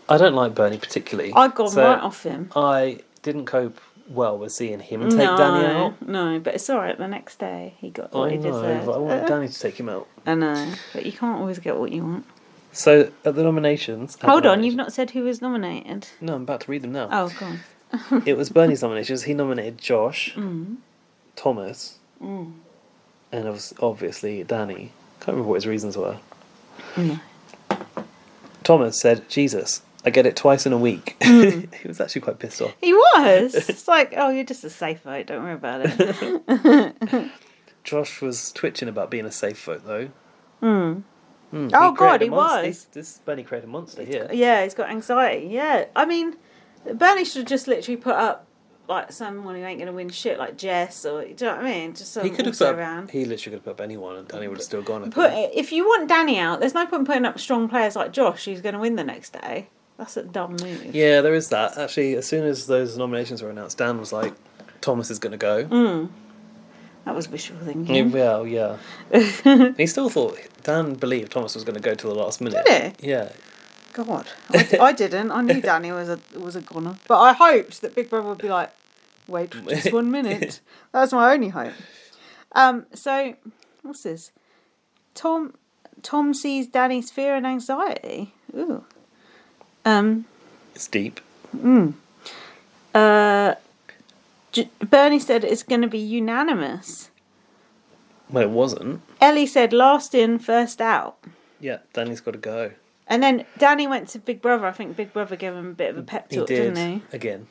Speaker 2: like Bernie particularly.
Speaker 1: I got right off him.
Speaker 2: I didn't cope well with seeing him take Danny out.
Speaker 1: No, but it's alright. The next day he got what he deserved.
Speaker 2: But I wanted Danny to take him out.
Speaker 1: I know, but you can't always get what you want.
Speaker 2: So at the nominations...
Speaker 1: Hold on, you've not said who was nominated.
Speaker 2: No, I'm about to read them now.
Speaker 1: Oh, go on.
Speaker 2: It was Bernie's nominations. He nominated Josh, Thomas, and obviously Danny. Can't remember what his reasons were.
Speaker 1: No.
Speaker 2: Thomas said, Jesus, I get it twice in a week. He was actually quite pissed off.
Speaker 1: He was. It's like, oh, you're just a safe vote. Don't worry about it.
Speaker 2: Josh was twitching about being a safe vote, though.
Speaker 1: Oh, God, he was.
Speaker 2: This Bernie created a monster here.
Speaker 1: Yeah, he's got anxiety. Yeah. I mean, Bernie should have just literally put up like someone who ain't going to win shit, like Jess, or do you know what I mean? Just someone
Speaker 2: he could have
Speaker 1: put around.
Speaker 2: He literally could have put up anyone, and Danny would have still gone.
Speaker 1: If you want Danny out, there's no point putting up strong players like Josh, who's going to win the next day. That's a dumb move.
Speaker 2: Yeah, there is that. Actually, as soon as those nominations were announced, Dan was like, "Thomas is going to go."
Speaker 1: That was wishful thinking.
Speaker 2: Well, yeah. He still thought Dan believed Thomas was going to go till the last minute.
Speaker 1: Did he?
Speaker 2: Yeah.
Speaker 1: God, I didn't. I knew Danny was a goner, but I hoped that Big Brother would be like, wait for just 1 minute. That's my only hope. So what's this? Tom sees Danny's fear and anxiety. Ooh.
Speaker 2: It's deep.
Speaker 1: Bernie said it's going to be unanimous.
Speaker 2: Well, it wasn't.
Speaker 1: Ellie said last in, first out.
Speaker 2: Yeah, Danny's got to go.
Speaker 1: And then Danny went to Big Brother. I think Big Brother gave him a bit of a pep talk, didn't he?
Speaker 2: Again.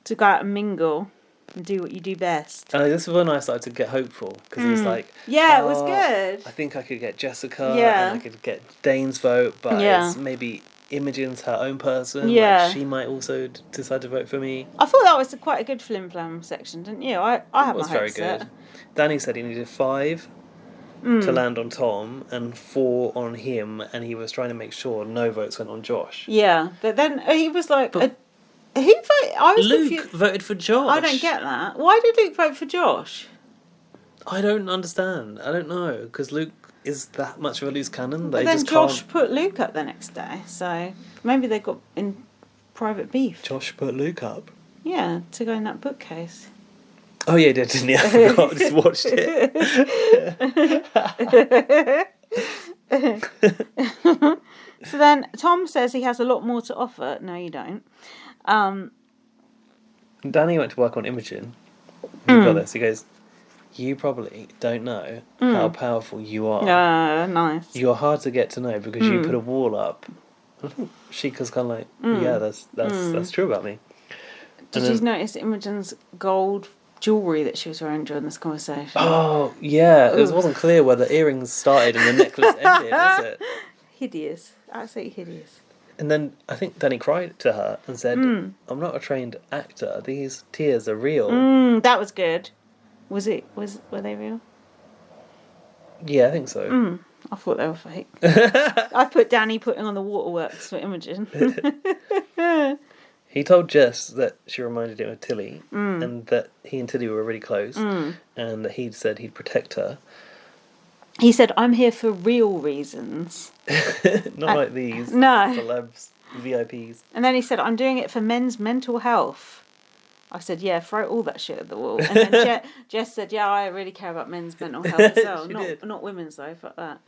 Speaker 1: To go out and mingle and do what you do best.
Speaker 2: This is when I started to get hopeful, because he was like...
Speaker 1: Yeah, it was good.
Speaker 2: I think I could get Jessica, and I could get Dane's vote, but it's maybe Imogen's her own person.
Speaker 1: Yeah.
Speaker 2: Like, she might also decide to vote for me.
Speaker 1: I thought that was quite a good flim-flam section, didn't you? I had my hopes
Speaker 2: very good.
Speaker 1: set.
Speaker 2: Danny said he needed 5 to land on Tom and 4 on him, and he was trying to make sure no votes went on Josh.
Speaker 1: Yeah, but then he was like... who voted? I was
Speaker 2: Luke
Speaker 1: confused.
Speaker 2: voted for Josh.
Speaker 1: I don't get that. Why did Luke vote for Josh?
Speaker 2: I don't understand. I don't know, because Luke is that much of a loose cannon.
Speaker 1: But then Josh put Luke up the next day, so maybe they got in private beef.
Speaker 2: Josh put Luke up?
Speaker 1: Yeah, to go in that bookcase.
Speaker 2: Oh yeah, he did, didn't he? I forgot. I just watched it.
Speaker 1: So then Tom says he has a lot more to offer. No, you don't.
Speaker 2: Danny went to work on Imogen. He got this. He goes, you probably don't know how powerful you are.
Speaker 1: Nice.
Speaker 2: You're hard to get to know because you put a wall up. I think Sheikah's kind of like, yeah, that's true about me.
Speaker 1: Did you notice Imogen's gold jewellery that she was wearing during this conversation?
Speaker 2: Oh, yeah. It wasn't clear where the earrings started and the necklace ended, was it?
Speaker 1: Hideous. Absolutely hideous.
Speaker 2: And then I think Danny cried to her and said, I'm not a trained actor. These tears are real.
Speaker 1: That was good. Were they real?
Speaker 2: Yeah, I think so.
Speaker 1: I thought they were fake. I put Danny putting on the waterworks for Imogen.
Speaker 2: He told Jess that she reminded him of Tilly, and that he and Tilly were really close, and that he'd said he'd protect her.
Speaker 1: He said, I'm here for real reasons.
Speaker 2: Not like these.
Speaker 1: No.
Speaker 2: Celebs, VIPs.
Speaker 1: And then he said, I'm doing it for men's mental health. I said, yeah, throw all that shit at the wall. And then Jess said, yeah, I really care about men's mental health as well. Not women's, though. Fuck that.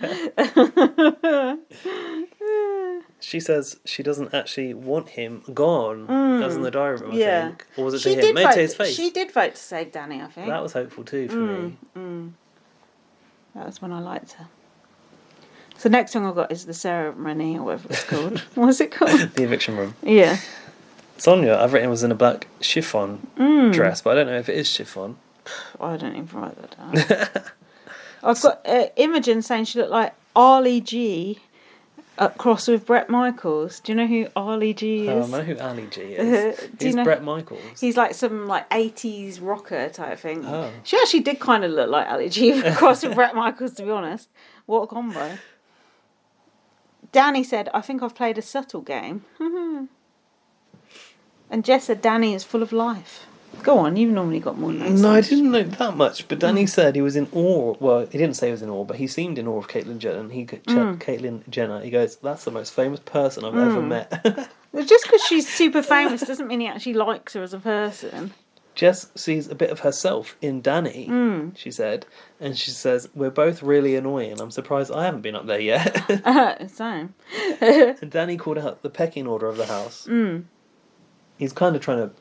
Speaker 2: She says she doesn't actually want him gone, as in the diary room, I think. Or was it to him? Maybe to his face.
Speaker 1: She did vote to save Danny, I think.
Speaker 2: That was hopeful too for me.
Speaker 1: That was when I liked her. So next song I got is the ceremony, or whatever it's called. What's it called?
Speaker 2: The eviction room.
Speaker 1: Yeah.
Speaker 2: Sonia, I've written, was in a black chiffon dress, but I don't know if it is chiffon.
Speaker 1: I don't even write that down. I've got Imogen saying she looked like Arlie G cross with Bret Michaels. Do you know who Arlie G is?
Speaker 2: Oh, I know who Ali G is. Who's Bret Michaels?
Speaker 1: He's like some 80s rocker type thing.
Speaker 2: Oh.
Speaker 1: She actually did kind of look like Ali G cross with Bret Michaels, to be honest. What a combo. Danny said, I think I've played a subtle game. And Jess said Danny is full of life. Go on, you've normally got more notes.
Speaker 2: No, I didn't know that much, but Danny said he was in awe. Well, he didn't say he was in awe, but he seemed in awe of Caitlyn Jenner. And Caitlyn Jenner. He goes, "That's the most famous person I've ever met."
Speaker 1: Just because she's super famous doesn't mean he actually likes her as a person.
Speaker 2: Jess sees a bit of herself in Danny, she said, and she says, "We're both really annoying. I'm surprised I haven't been up there yet."
Speaker 1: Same.
Speaker 2: And Danny called out the pecking order of the house. He's kind of trying to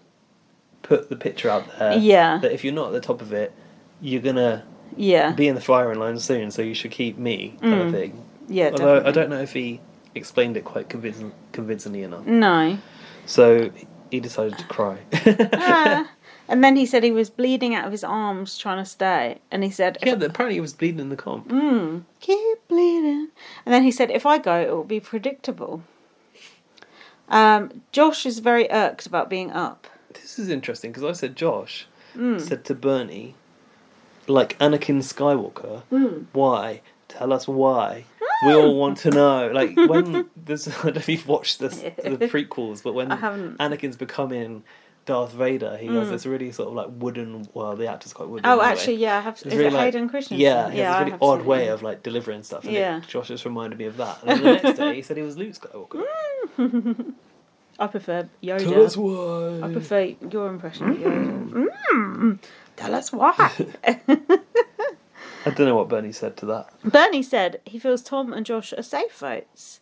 Speaker 2: put the picture out there.
Speaker 1: Yeah.
Speaker 2: That if you're not at the top of it, you're gonna be in the firing line soon. So you should keep me, kind of thing.
Speaker 1: Yeah.
Speaker 2: Although
Speaker 1: definitely.
Speaker 2: I don't know if he explained it quite convincingly enough.
Speaker 1: No.
Speaker 2: So he decided to cry.
Speaker 1: And then he said he was bleeding out of his arms trying to stay. And he said...
Speaker 2: apparently he was bleeding in the comp.
Speaker 1: Keep bleeding. And then he said, if I go, it will be predictable. Josh is very irked about being up.
Speaker 2: This is interesting, because I said Josh said to Bernie, like Anakin Skywalker, why? Tell us why. We all want to know. Like, when... I don't know if you've watched the prequels, but when Anakin's becoming... Darth Vader, he has this really sort of like wooden. Well, the actor's quite wooden.
Speaker 1: Oh,
Speaker 2: anyway.
Speaker 1: actually, yeah, I have. Is
Speaker 2: really
Speaker 1: it Hayden Christensen?
Speaker 2: Yeah, he has this really odd way of like delivering stuff. And Josh just reminded me of that. And then the next day, he said he was Luke Skywalker.
Speaker 1: I prefer Yoda.
Speaker 2: Tell us why.
Speaker 1: I prefer your impression of Yoda. Tell us why.
Speaker 2: I don't know what Bernie said to that.
Speaker 1: Bernie said he feels Tom and Josh are safe votes.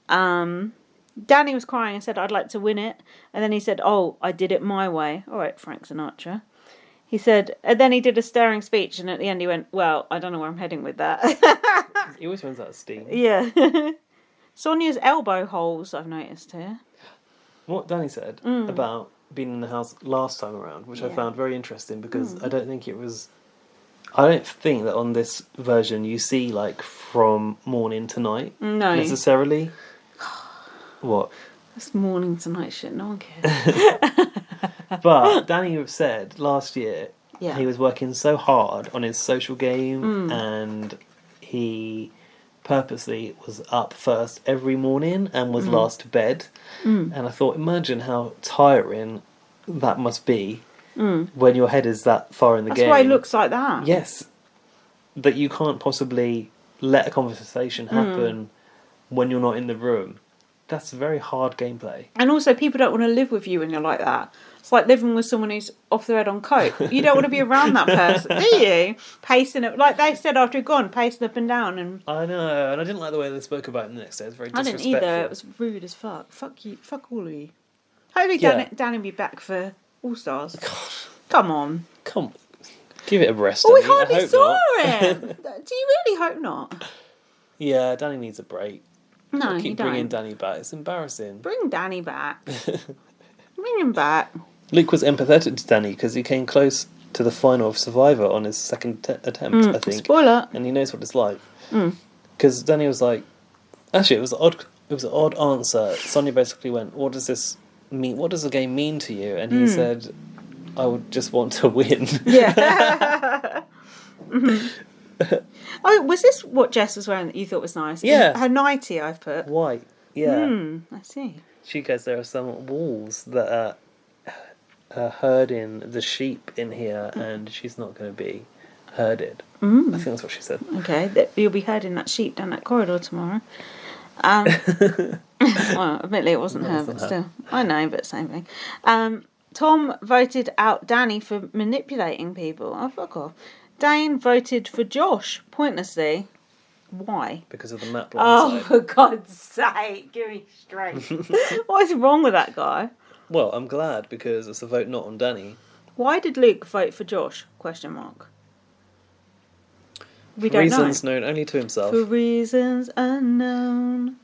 Speaker 1: Danny was crying and said, I'd like to win it. And then he said, oh, I did it my way. All right, Frank Sinatra. He said, and then he did a stirring speech. And at the end he went, well, I don't know where I'm heading with that.
Speaker 2: He always runs out of steam.
Speaker 1: Yeah. Sonia's elbow holes, I've noticed here.
Speaker 2: What Danny said about being in the house last time around, which I found very interesting, because I don't think that on this version you see like from morning to night necessarily. What?
Speaker 1: That's morning to night shit, no one cares.
Speaker 2: But Danny said last year he was working so hard on his social game and he purposely was up first every morning and was last to bed. And I thought, imagine how tiring that must be when your head is that far in the game.
Speaker 1: That's why he looks like that.
Speaker 2: Yes. That you can't possibly let a conversation happen when you're not in the room. That's very hard gameplay. And
Speaker 1: also, people don't want to live with you when you're like that. It's like living with someone who's off their head on coke. You don't want to be around that person, do you? Pacing it, like they said after he'd gone, pacing up and down. And
Speaker 2: I know, and I didn't like the way they spoke about it the next day. It was very disrespectful.
Speaker 1: I didn't either. It was rude as fuck. Fuck you. Fuck all of you. Hopefully Danny will be back for All Stars. God. Come on.
Speaker 2: Give it a rest.
Speaker 1: We hardly saw him. Do you really hope not?
Speaker 2: Yeah, Danny needs a break.
Speaker 1: No,
Speaker 2: keep bringing Danny back. It's embarrassing.
Speaker 1: Bring Danny back. Bring him back.
Speaker 2: Luke was empathetic to Danny because he came close to the final of Survivor on his second attempt, I think.
Speaker 1: Spoiler.
Speaker 2: And he knows what it's like. Because Danny was like... Actually, it was odd. It was an odd answer. Sonia basically went, what does this mean? What does the game mean to you? And he said, I would just want to win.
Speaker 1: Yeah. Oh, was this what Jess was wearing that you thought was nice?
Speaker 2: Yeah.
Speaker 1: Her nightie, I've put.
Speaker 2: White. Yeah.
Speaker 1: I see.
Speaker 2: She goes, there are some wolves that are herding the sheep in here, and she's not going to be herded. I think that's what she said.
Speaker 1: Okay, you'll be herding that sheep down that corridor tomorrow. Well, admittedly it wasn't her, but still. I know, but same thing. Tom voted out Danny for manipulating people. Oh, fuck off. Dane voted for Josh, pointlessly. Why?
Speaker 2: Because of the map
Speaker 1: Oh,
Speaker 2: blind side.
Speaker 1: for God's sake, give me straight. What is wrong with that guy?
Speaker 2: Well, I'm glad, because it's a vote not on Danny.
Speaker 1: Why did Luke vote for Josh? Question mark. We don't know.
Speaker 2: Reasons known only to himself.
Speaker 1: For reasons unknown.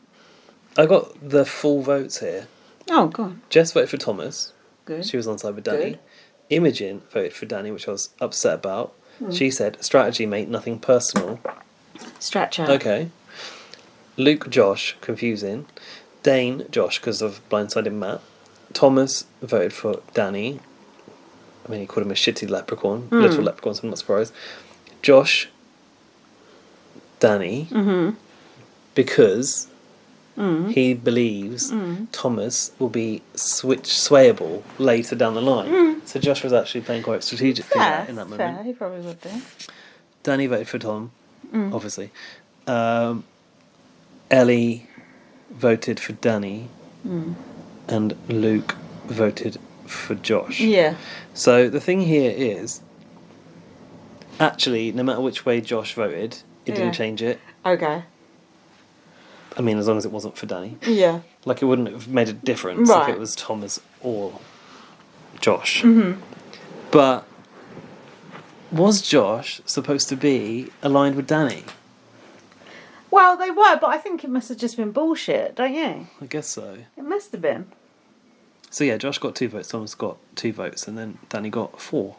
Speaker 2: I got the full votes here.
Speaker 1: Oh, God.
Speaker 2: Jess voted for Thomas.
Speaker 1: Good.
Speaker 2: She was on side with Danny.
Speaker 1: Good.
Speaker 2: Imogen voted for Danny, which I was upset about. She said, strategy, mate, nothing personal.
Speaker 1: Stretch out.
Speaker 2: Okay. Luke, Josh, confusing. Dane, Josh, because of blindsiding Matt. Thomas voted for Danny. I mean, he called him a shitty leprechaun. Little leprechaun, so I'm not surprised. Josh, Danny, because he believes Thomas will be swayable later down the line. So Josh was actually playing quite strategically in that moment.
Speaker 1: Fair, he probably would do.
Speaker 2: Danny voted for Tom, obviously. Ellie voted for Danny, and Luke voted for Josh.
Speaker 1: Yeah.
Speaker 2: So the thing here is, actually, no matter which way Josh voted, it didn't change it.
Speaker 1: Okay.
Speaker 2: I mean, as long as it wasn't for Danny.
Speaker 1: Yeah.
Speaker 2: Like, it wouldn't have made a difference if it was Thomas or Josh. But was Josh supposed to be aligned with Danny?
Speaker 1: Well, they were, but I think it must have just been bullshit, don't you?
Speaker 2: I guess so.
Speaker 1: It must have been.
Speaker 2: So yeah, Josh got 2 votes, Thomas got 2 votes, and then Danny got 4.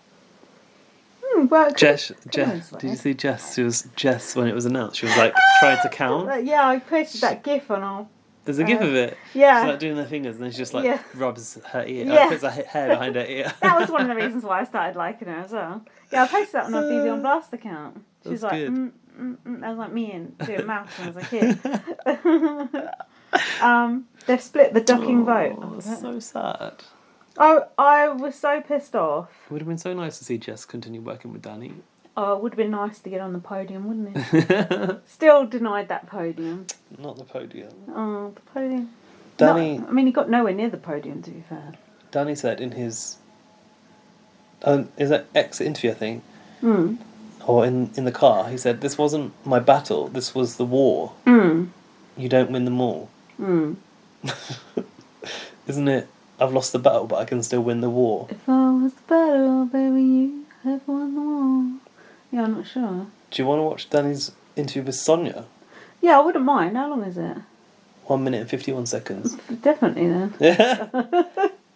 Speaker 1: Well,
Speaker 2: Jess, did you see Jess? She was Jess when it was announced. She was like trying to count.
Speaker 1: Yeah, I posted that gif on our...
Speaker 2: There's a gif of it.
Speaker 1: Yeah.
Speaker 2: She's like doing her fingers, and then she just like rubs her ear.
Speaker 1: Yeah.
Speaker 2: Puts her hair behind her ear.
Speaker 1: That was one of the reasons why I started liking her as well. Yeah, I posted that on our BB on Blast account. She was like, that was like me and doing maths when I was a kid. They've split the ducking vote.
Speaker 2: Oh, that's so sad.
Speaker 1: I was so pissed off.
Speaker 2: It would have been so nice to see Jess continue working with Danny.
Speaker 1: Oh, it would have been nice to get on the podium, wouldn't it? Still denied that podium.
Speaker 2: Not the podium.
Speaker 1: Oh, the podium.
Speaker 2: Danny...
Speaker 1: I mean, he got nowhere near the podium, to be fair.
Speaker 2: Danny said in his... is that exit interview, I think? Or in the car, he said, this wasn't my battle, this was the war. You don't win them all. Isn't it? I've lost the battle, but I can still win the war.
Speaker 1: If I was the battle, baby, you have won the war. Yeah, I'm not sure.
Speaker 2: Do you want to watch Danny's interview with Sonia?
Speaker 1: Yeah, I wouldn't mind. How long is it?
Speaker 2: 1 minute and 51 seconds.
Speaker 1: Definitely then.
Speaker 2: Yeah. Do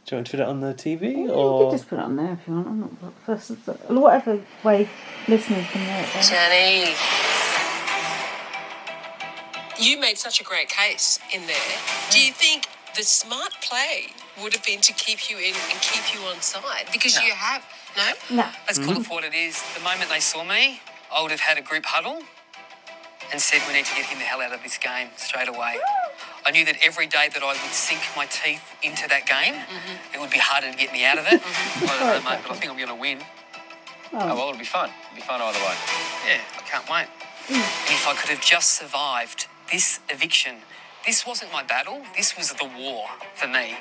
Speaker 2: you want to put it on the TV?
Speaker 1: Yeah,
Speaker 2: or...
Speaker 1: you could just put it on there if you want. I'm not first. Whatever way listeners can hear it.
Speaker 3: Danny, you made such a great case in there. Do you think the smart play would have been to keep you in and keep you on side? Because you have... No?
Speaker 1: No.
Speaker 4: Let's call it for what it is. The moment they saw me, I would have had a group huddle and said, we need to get him the hell out of this game straight away. I knew that every day that I would sink my teeth into that game, it would be harder to get me out of it. I don't know, mate, but I think I'm going to win.
Speaker 5: Oh, well, it'll be fun. It'll be fun either way.
Speaker 4: Yeah, I can't wait. And if I could have just survived this eviction, this wasn't my battle, this was the war for me.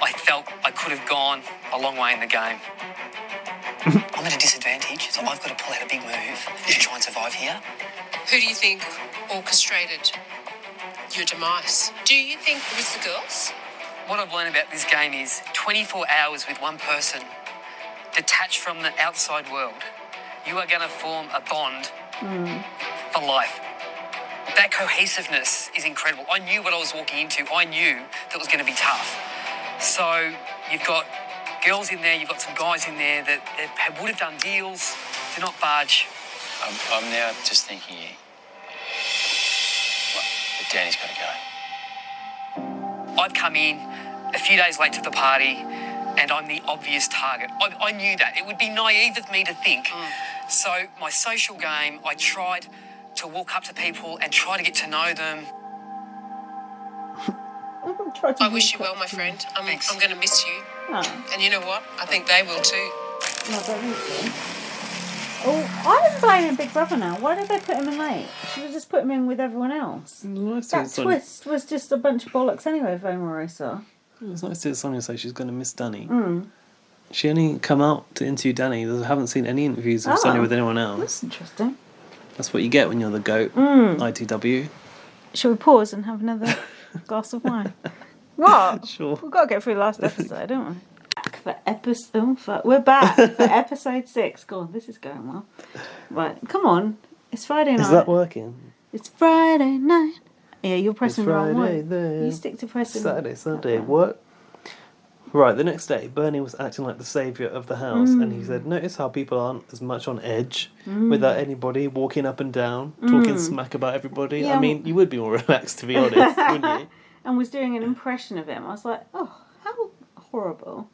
Speaker 4: I felt I could have gone a long way in the game. I'm at a disadvantage, so I've got to pull out a big move to try and survive here.
Speaker 3: Who do you think orchestrated your demise? Do you think it was the girls?
Speaker 4: What I've learned about this game is 24 hours with one person, detached from the outside world. You are going to form a bond for life. That cohesiveness is incredible. I knew what I was walking into. I knew that it was going to be tough. So you've got girls in there, you've got some guys in there that would have done deals, do not budge.
Speaker 5: I'm now just thinking, well, that Danny's got to go.
Speaker 4: I'd come in a few days late to the party and I'm the obvious target. I knew that. It would be naive of me to think. So my social game, I tried to walk up to people and try to get to know them.
Speaker 3: I wish you well, my friend. I'm going to miss you.
Speaker 1: Oh.
Speaker 3: And you know what? I think they will too.
Speaker 1: No, I don't think so. Oh, I'm blaming Big Brother now. Why did they put him in late? Should have just put him in with everyone else. That twist was just a bunch of bollocks anyway for Omarosa.
Speaker 2: It was nice to hear Sonia say she's going to miss Danny. She only come out to interview Danny. I haven't seen any interviews of Sonia with anyone else.
Speaker 1: That's interesting.
Speaker 2: That's what you get when you're the GOAT. ITW.
Speaker 1: Shall we pause and have another glass of wine? What?
Speaker 2: Sure.
Speaker 1: We've got to get through last episode, don't we? We're back for episode 6. Go on, this is going well. Right, come on. It's Friday night.
Speaker 2: Is that working?
Speaker 1: It's Friday night. Yeah, you're pressing the wrong one.
Speaker 2: Then.
Speaker 1: You stick to pressing.
Speaker 2: Saturday, Sunday. What? Right, the next day, Bernie was acting like the saviour of the house, and he said, "Notice how people aren't as much on edge without anybody walking up and down, talking smack about everybody.
Speaker 1: Yeah.
Speaker 2: I mean, you would be more relaxed, to be honest, wouldn't you?"
Speaker 1: And was doing an impression of him. I was like, oh, how horrible.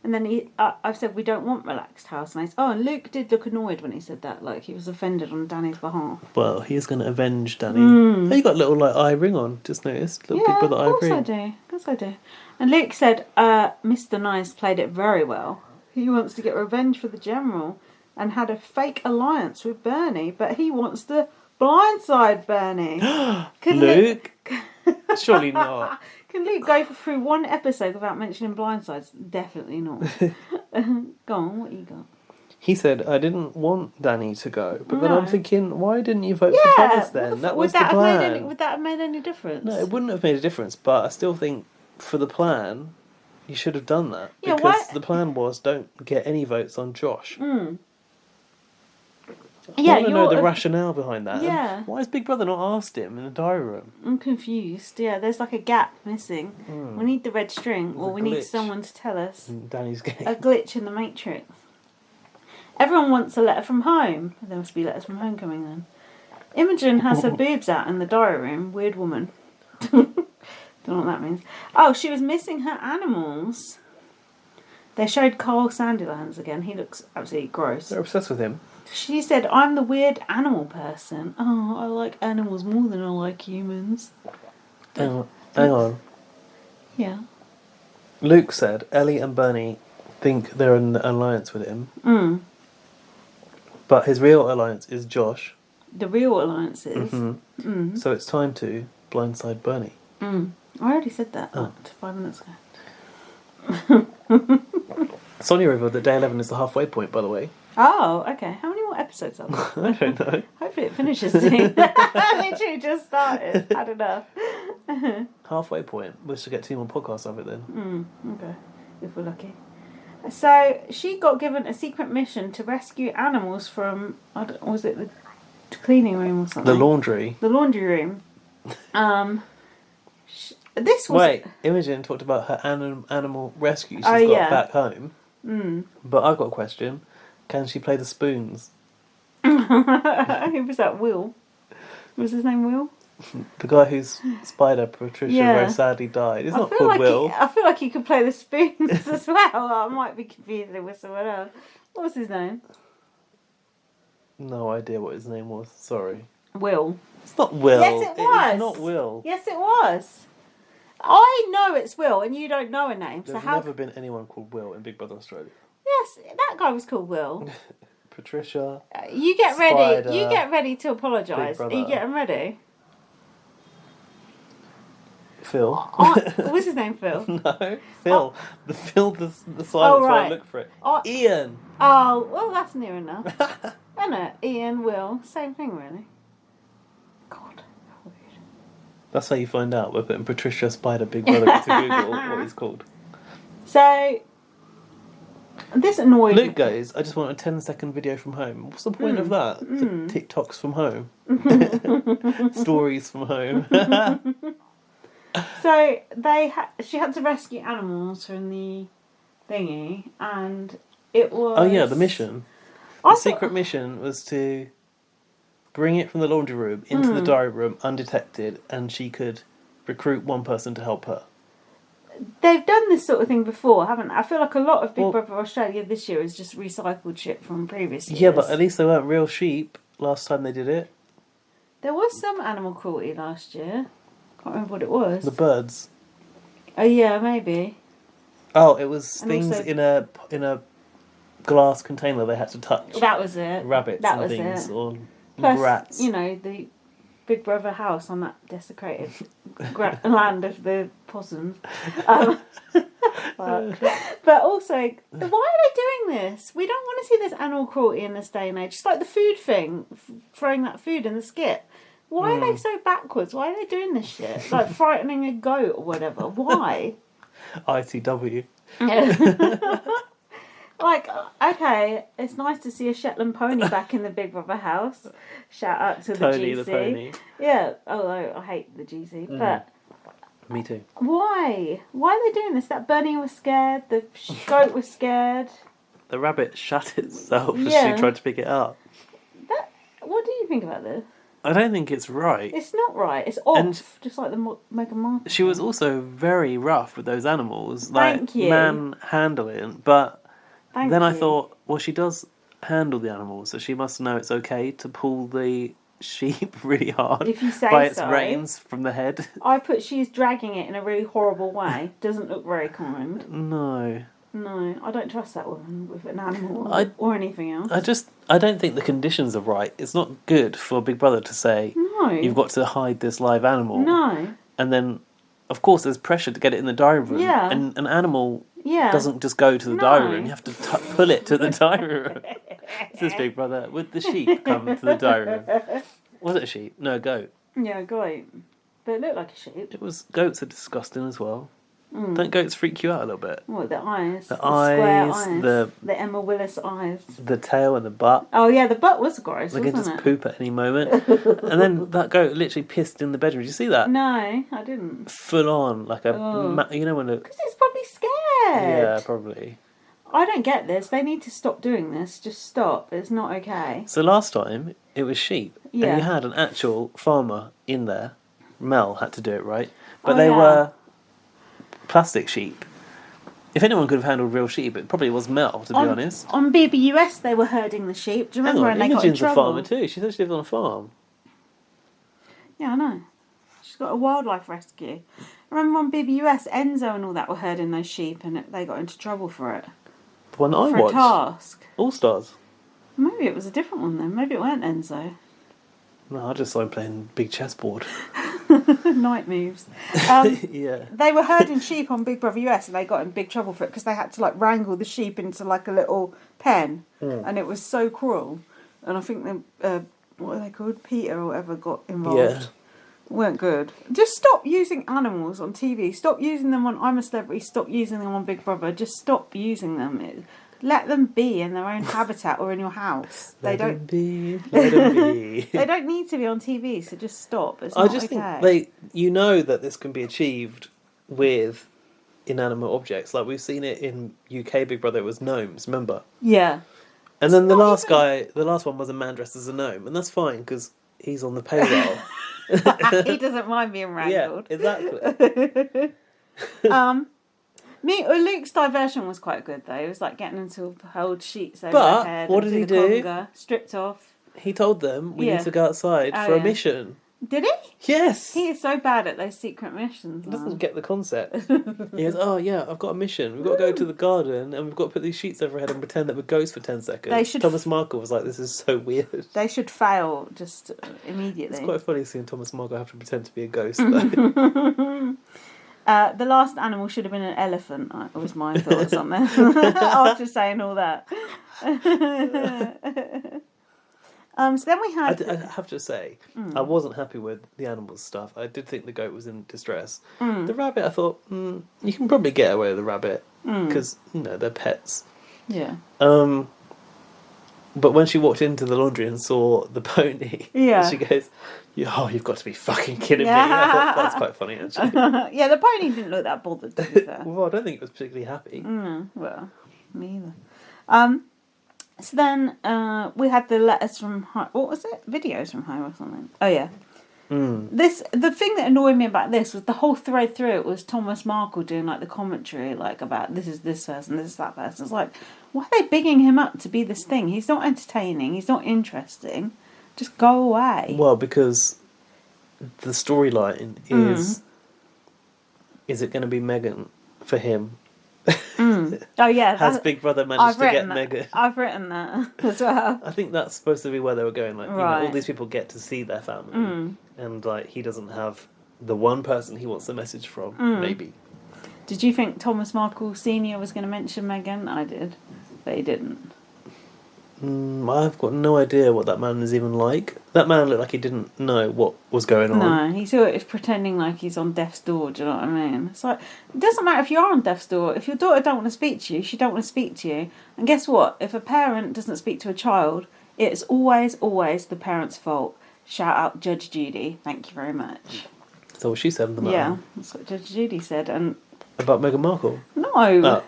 Speaker 1: And then I've said we don't want relaxed housemates. Oh, and Luke did look annoyed when he said that, like he was offended on Danny's behalf.
Speaker 2: Well, he is going to avenge Danny. Oh, you got a little eye ring on, just noticed. Little Big Brother eye ring.
Speaker 1: Of course I do. And Luke said, Mr. Nice played it very well. He wants to get revenge for the General and had a fake alliance with Bernie, but he wants to blindside Bernie.
Speaker 2: Luke? Surely not.
Speaker 1: Can Luke go through one episode without mentioning blindsides? Definitely not. Go on, what you got?
Speaker 2: He said, "I didn't want Danny to go," but then I'm thinking, why didn't you vote for Thomas then? That was the plan.
Speaker 1: Would that have made any difference?
Speaker 2: No, it wouldn't have made a difference, but I still think for the plan, you should have done that.
Speaker 1: Yeah,
Speaker 2: because the plan was don't get any votes on Josh. I want to know the rationale behind that.
Speaker 1: Yeah.
Speaker 2: And why has Big Brother not asked him in the diary room?
Speaker 1: I'm confused. Yeah, there's like a gap missing. We need the red string, or we need someone to tell us.
Speaker 2: Danny's game.
Speaker 1: A glitch in the Matrix. Everyone wants a letter from home. There must be letters from home coming then. Imogen has her boobs out in the diary room. Weird woman. Don't know what that means. Oh, she was missing her animals. They showed Carl Sandilands again. He looks absolutely gross.
Speaker 2: They're obsessed with him.
Speaker 1: She said, "I'm the weird animal person. Oh, I like animals more than I like humans."
Speaker 2: Hang on.
Speaker 1: Yeah.
Speaker 2: Luke said Ellie and Bernie think they're in an alliance with him. But his real alliance is Josh.
Speaker 1: The real alliance is.
Speaker 2: So it's time to blindside Bernie.
Speaker 1: I already said that 5 minutes ago.
Speaker 2: Sonia revealed that day 11 is the halfway point, by the way.
Speaker 1: Oh, okay. How many more episodes are there?
Speaker 2: I don't know.
Speaker 1: Hopefully it finishes soon. Literally just started. I don't know.
Speaker 2: Halfway point. We should get 2 more podcasts of it then.
Speaker 1: Okay. If we're lucky. So she got given a secret mission to rescue animals from, was it the cleaning room or something?
Speaker 2: The laundry.
Speaker 1: The laundry room. This was...
Speaker 2: Wait, Imogen talked about her animal rescue she's got back home. But I've got a question. Can she play the spoons?
Speaker 1: Who was that? Will? Was his name Will?
Speaker 2: The guy whose spider, Patricia, very sadly died. It's not called Will.
Speaker 1: I feel like he could play the spoons as well. I might be confusing with someone else. What was his name?
Speaker 2: No idea what his name was. Sorry.
Speaker 1: Will.
Speaker 2: It's not Will.
Speaker 1: Yes, it was.
Speaker 2: It's not Will.
Speaker 1: Yes, it was. I know it's Will, and you don't know a name.
Speaker 2: There's never been anyone called Will in Big Brother Australia.
Speaker 1: Yes, that guy was called Will.
Speaker 2: Patricia.
Speaker 1: You get ready.
Speaker 2: Spider,
Speaker 1: You get ready to apologise. Are you getting ready?
Speaker 2: Phil.
Speaker 1: What's his name? Phil.
Speaker 2: No, Phil. The silence when I look for it. Ian.
Speaker 1: Oh, well, that's near enough. Isn't it? Ian, Will, same thing, really. God, how weird.
Speaker 2: That's how you find out. We're putting Patricia Spider Big Brother into Google what he's called.
Speaker 1: So, this annoyed me.
Speaker 2: Luke goes, "I just want a 10-second video from home." What's the point of that? TikToks from home. Stories from home.
Speaker 1: So, she had to rescue animals from the thingy, and it was...
Speaker 2: Oh yeah, the mission. The secret mission was to bring it from the laundry room into the diary room undetected, and she could recruit one person to help her.
Speaker 1: they've done this sort of thing before, haven't they? I feel like a lot of Big Brother Australia this year is just recycled shit from previous years.
Speaker 2: Yeah, but at least they weren't real sheep last time they did it.
Speaker 1: There was some animal cruelty last year. Can't remember what it was.
Speaker 2: The birds.
Speaker 1: Oh yeah, maybe.
Speaker 2: Oh, it was
Speaker 1: And
Speaker 2: things
Speaker 1: also-
Speaker 2: in a glass container they had to touch.
Speaker 1: That was it.
Speaker 2: Rabbits
Speaker 1: That
Speaker 2: and
Speaker 1: was
Speaker 2: things,
Speaker 1: it.
Speaker 2: or
Speaker 1: Plus,
Speaker 2: rats.
Speaker 1: you know, the Big Brother house on that desecrated land of the possums. But also, why are they doing this? We don't want to see this animal cruelty in this day and age. It's like the food thing, throwing that food in the skip. Why are they so backwards? Why are they doing this shit? Like frightening a goat or whatever. Why?
Speaker 2: ITW.
Speaker 1: Like, okay, it's nice to see a Shetland pony back in the Big Brother house. Shout out to the
Speaker 2: Tony
Speaker 1: GC.
Speaker 2: the pony.
Speaker 1: Yeah, although I hate the GC. But
Speaker 2: Me too.
Speaker 1: why? Why are they doing this? That bunny was scared, the goat was scared.
Speaker 2: The rabbit shut itself as
Speaker 1: Yeah.
Speaker 2: she tried to pick it up.
Speaker 1: What do you think about this?
Speaker 2: I don't think it's right.
Speaker 1: It's not right. It's off,
Speaker 2: And-
Speaker 1: just like the Meghan Markle.
Speaker 2: She was also very rough with those animals, like
Speaker 1: Thank you.
Speaker 2: manhandling. But
Speaker 1: Thank
Speaker 2: then I
Speaker 1: you.
Speaker 2: thought, well, she does handle the animals, so she must know it's okay to pull the sheep really hard
Speaker 1: If you say
Speaker 2: by its
Speaker 1: so.
Speaker 2: reins from the head.
Speaker 1: I put she's dragging it in a really horrible way. Doesn't look very kind.
Speaker 2: No,
Speaker 1: No, I don't trust that woman with an animal or anything else.
Speaker 2: I don't think the conditions are right. It's not good for Big Brother to say
Speaker 1: No.
Speaker 2: you've got to hide this live animal.
Speaker 1: No.
Speaker 2: And then, of course, there's pressure to get it in the diary room.
Speaker 1: Yeah.
Speaker 2: And an animal
Speaker 1: Yeah.
Speaker 2: doesn't just go to the
Speaker 1: No.
Speaker 2: diary room. You have to pull it to the diary room. This is Big Brother. Would the sheep come to the diary room? Was it a sheep? No, a goat.
Speaker 1: Yeah, goat. But it looked like a sheep.
Speaker 2: It was. Goats are disgusting as well.
Speaker 1: Mm.
Speaker 2: Don't goats freak you out a little bit?
Speaker 1: What, the eyes?
Speaker 2: The
Speaker 1: square
Speaker 2: eyes,
Speaker 1: eyes.
Speaker 2: the-
Speaker 1: Emma Willis eyes.
Speaker 2: The tail and the butt.
Speaker 1: Oh, yeah, the butt was gross,
Speaker 2: They can
Speaker 1: wasn't
Speaker 2: just
Speaker 1: it?
Speaker 2: poop at any moment. And then that goat literally pissed in the bedroom. Did you see that?
Speaker 1: No, I didn't.
Speaker 2: Full on, like a...
Speaker 1: Oh.
Speaker 2: you know when a...
Speaker 1: Because it's probably scared.
Speaker 2: Yeah, probably.
Speaker 1: I don't get this. They need to stop doing this. Just stop. It's not okay.
Speaker 2: So last time, it was sheep.
Speaker 1: Yeah.
Speaker 2: And you had an actual farmer in there. Mel had to do it, right? But
Speaker 1: Oh,
Speaker 2: they
Speaker 1: yeah.
Speaker 2: were plastic sheep. If anyone could have handled real sheep, it probably was Mel, to be honest.
Speaker 1: On BBUS, they were herding the sheep. Do you
Speaker 2: Hang
Speaker 1: remember
Speaker 2: on,
Speaker 1: when they got in
Speaker 2: Imogen's a
Speaker 1: trouble?
Speaker 2: farmer too. She said she lived on a farm.
Speaker 1: Yeah, I know. She's got a wildlife rescue. I remember on BBUS, Enzo and all that were herding those sheep, and they got into trouble for it.
Speaker 2: The one that I
Speaker 1: For a
Speaker 2: watched.
Speaker 1: task.
Speaker 2: All Stars.
Speaker 1: Maybe it was a different one then. Maybe it weren't Enzo.
Speaker 2: No, I just saw him playing big chessboard.
Speaker 1: Night moves.
Speaker 2: Yeah.
Speaker 1: They were herding sheep on Big Brother US, and they got in big trouble for it because they had to like wrangle the sheep into like a little pen, and it was so cruel. And I think what are they called? Peter or whatever got involved.
Speaker 2: Yeah.
Speaker 1: Weren't good. Just stop using animals on TV. Stop using them on I'm a Celebrity. Stop using them on Big Brother. Just stop using them. Let them be in their own habitat or in your house.
Speaker 2: Let them be. Let them be.
Speaker 1: They don't need to be on TV. So just stop. It's
Speaker 2: I
Speaker 1: not
Speaker 2: just
Speaker 1: okay.
Speaker 2: think you know that this can be achieved with inanimate objects. Like we've seen it in UK Big Brother. It was gnomes. Remember?
Speaker 1: Yeah.
Speaker 2: And then the last one was a man dressed as a gnome, and that's fine because he's on the payroll.
Speaker 1: He doesn't mind being
Speaker 2: Yeah,
Speaker 1: wrangled.
Speaker 2: exactly.
Speaker 1: Luke's diversion was quite good though. It was like getting into hold sheets over
Speaker 2: But,
Speaker 1: their head.
Speaker 2: what
Speaker 1: and
Speaker 2: did he
Speaker 1: the
Speaker 2: do?
Speaker 1: conga, stripped off.
Speaker 2: He told them we
Speaker 1: Yeah.
Speaker 2: need to go outside
Speaker 1: Oh,
Speaker 2: for a
Speaker 1: yeah.
Speaker 2: mission.
Speaker 1: Did he?
Speaker 2: Yes.
Speaker 1: He is so bad at those secret missions.
Speaker 2: He doesn't
Speaker 1: man.
Speaker 2: get the concept. He goes, oh yeah, I've got a mission. We've got to go to the garden and we've got to put these sheets over our head and pretend that we're ghosts for 10 seconds.
Speaker 1: They should-
Speaker 2: Thomas Markle was like, this is so weird.
Speaker 1: They should fail just immediately.
Speaker 2: It's quite funny seeing Thomas Markle have to pretend to be a ghost though.
Speaker 1: The last animal should have been an elephant. That was my thoughts on that. After saying all that. So then we had...
Speaker 2: I have to say, I wasn't happy with the animals stuff. I did think the goat was in distress. The rabbit, I thought, you can probably get away with the rabbit because, they're pets.
Speaker 1: Yeah.
Speaker 2: But when she walked into the laundry and saw the pony,
Speaker 1: Yeah.
Speaker 2: she goes, you've got to be fucking kidding me. I thought that's quite funny, actually.
Speaker 1: Yeah, the pony didn't look that bothered, to be fair.
Speaker 2: Well, I don't think it was particularly happy.
Speaker 1: Well, me either. So then we had the letters from home. What was it? Videos from home or something. Oh, yeah. The thing that annoyed me about this was the whole thread through it was Thomas Markle doing like the commentary, like about this is this person, this is that person. It's like, why are they bigging him up to be this thing? He's not entertaining. He's not interesting. Just go away.
Speaker 2: Well, because the storyline is it going to be Meghan for him?
Speaker 1: Oh yeah,
Speaker 2: Has Big Brother managed to get Meghan?
Speaker 1: I've written that as well.
Speaker 2: I think that's supposed to be where they were going. Like, you know, all these people get to see their family, and like he doesn't have the one person he wants the message from. Maybe.
Speaker 1: Did you think Thomas Markle Senior was going to mention Meghan? I did, but he didn't.
Speaker 2: I've got no idea what that man is even like. That man looked like he didn't know what was going on.
Speaker 1: No, he sort of pretending like he's on death's door, do you know what I mean? It's like, it doesn't matter if you're on death's door. If your daughter don't want to speak to you, she don't want to speak to you. And guess what? If a parent doesn't speak to a child, it's always the parent's fault. Shout out Judge Judy. Thank you very much.
Speaker 2: So what she said in the matter?
Speaker 1: Yeah, that's what Judge Judy said. And
Speaker 2: about Meghan Markle?
Speaker 1: No.
Speaker 2: Oh.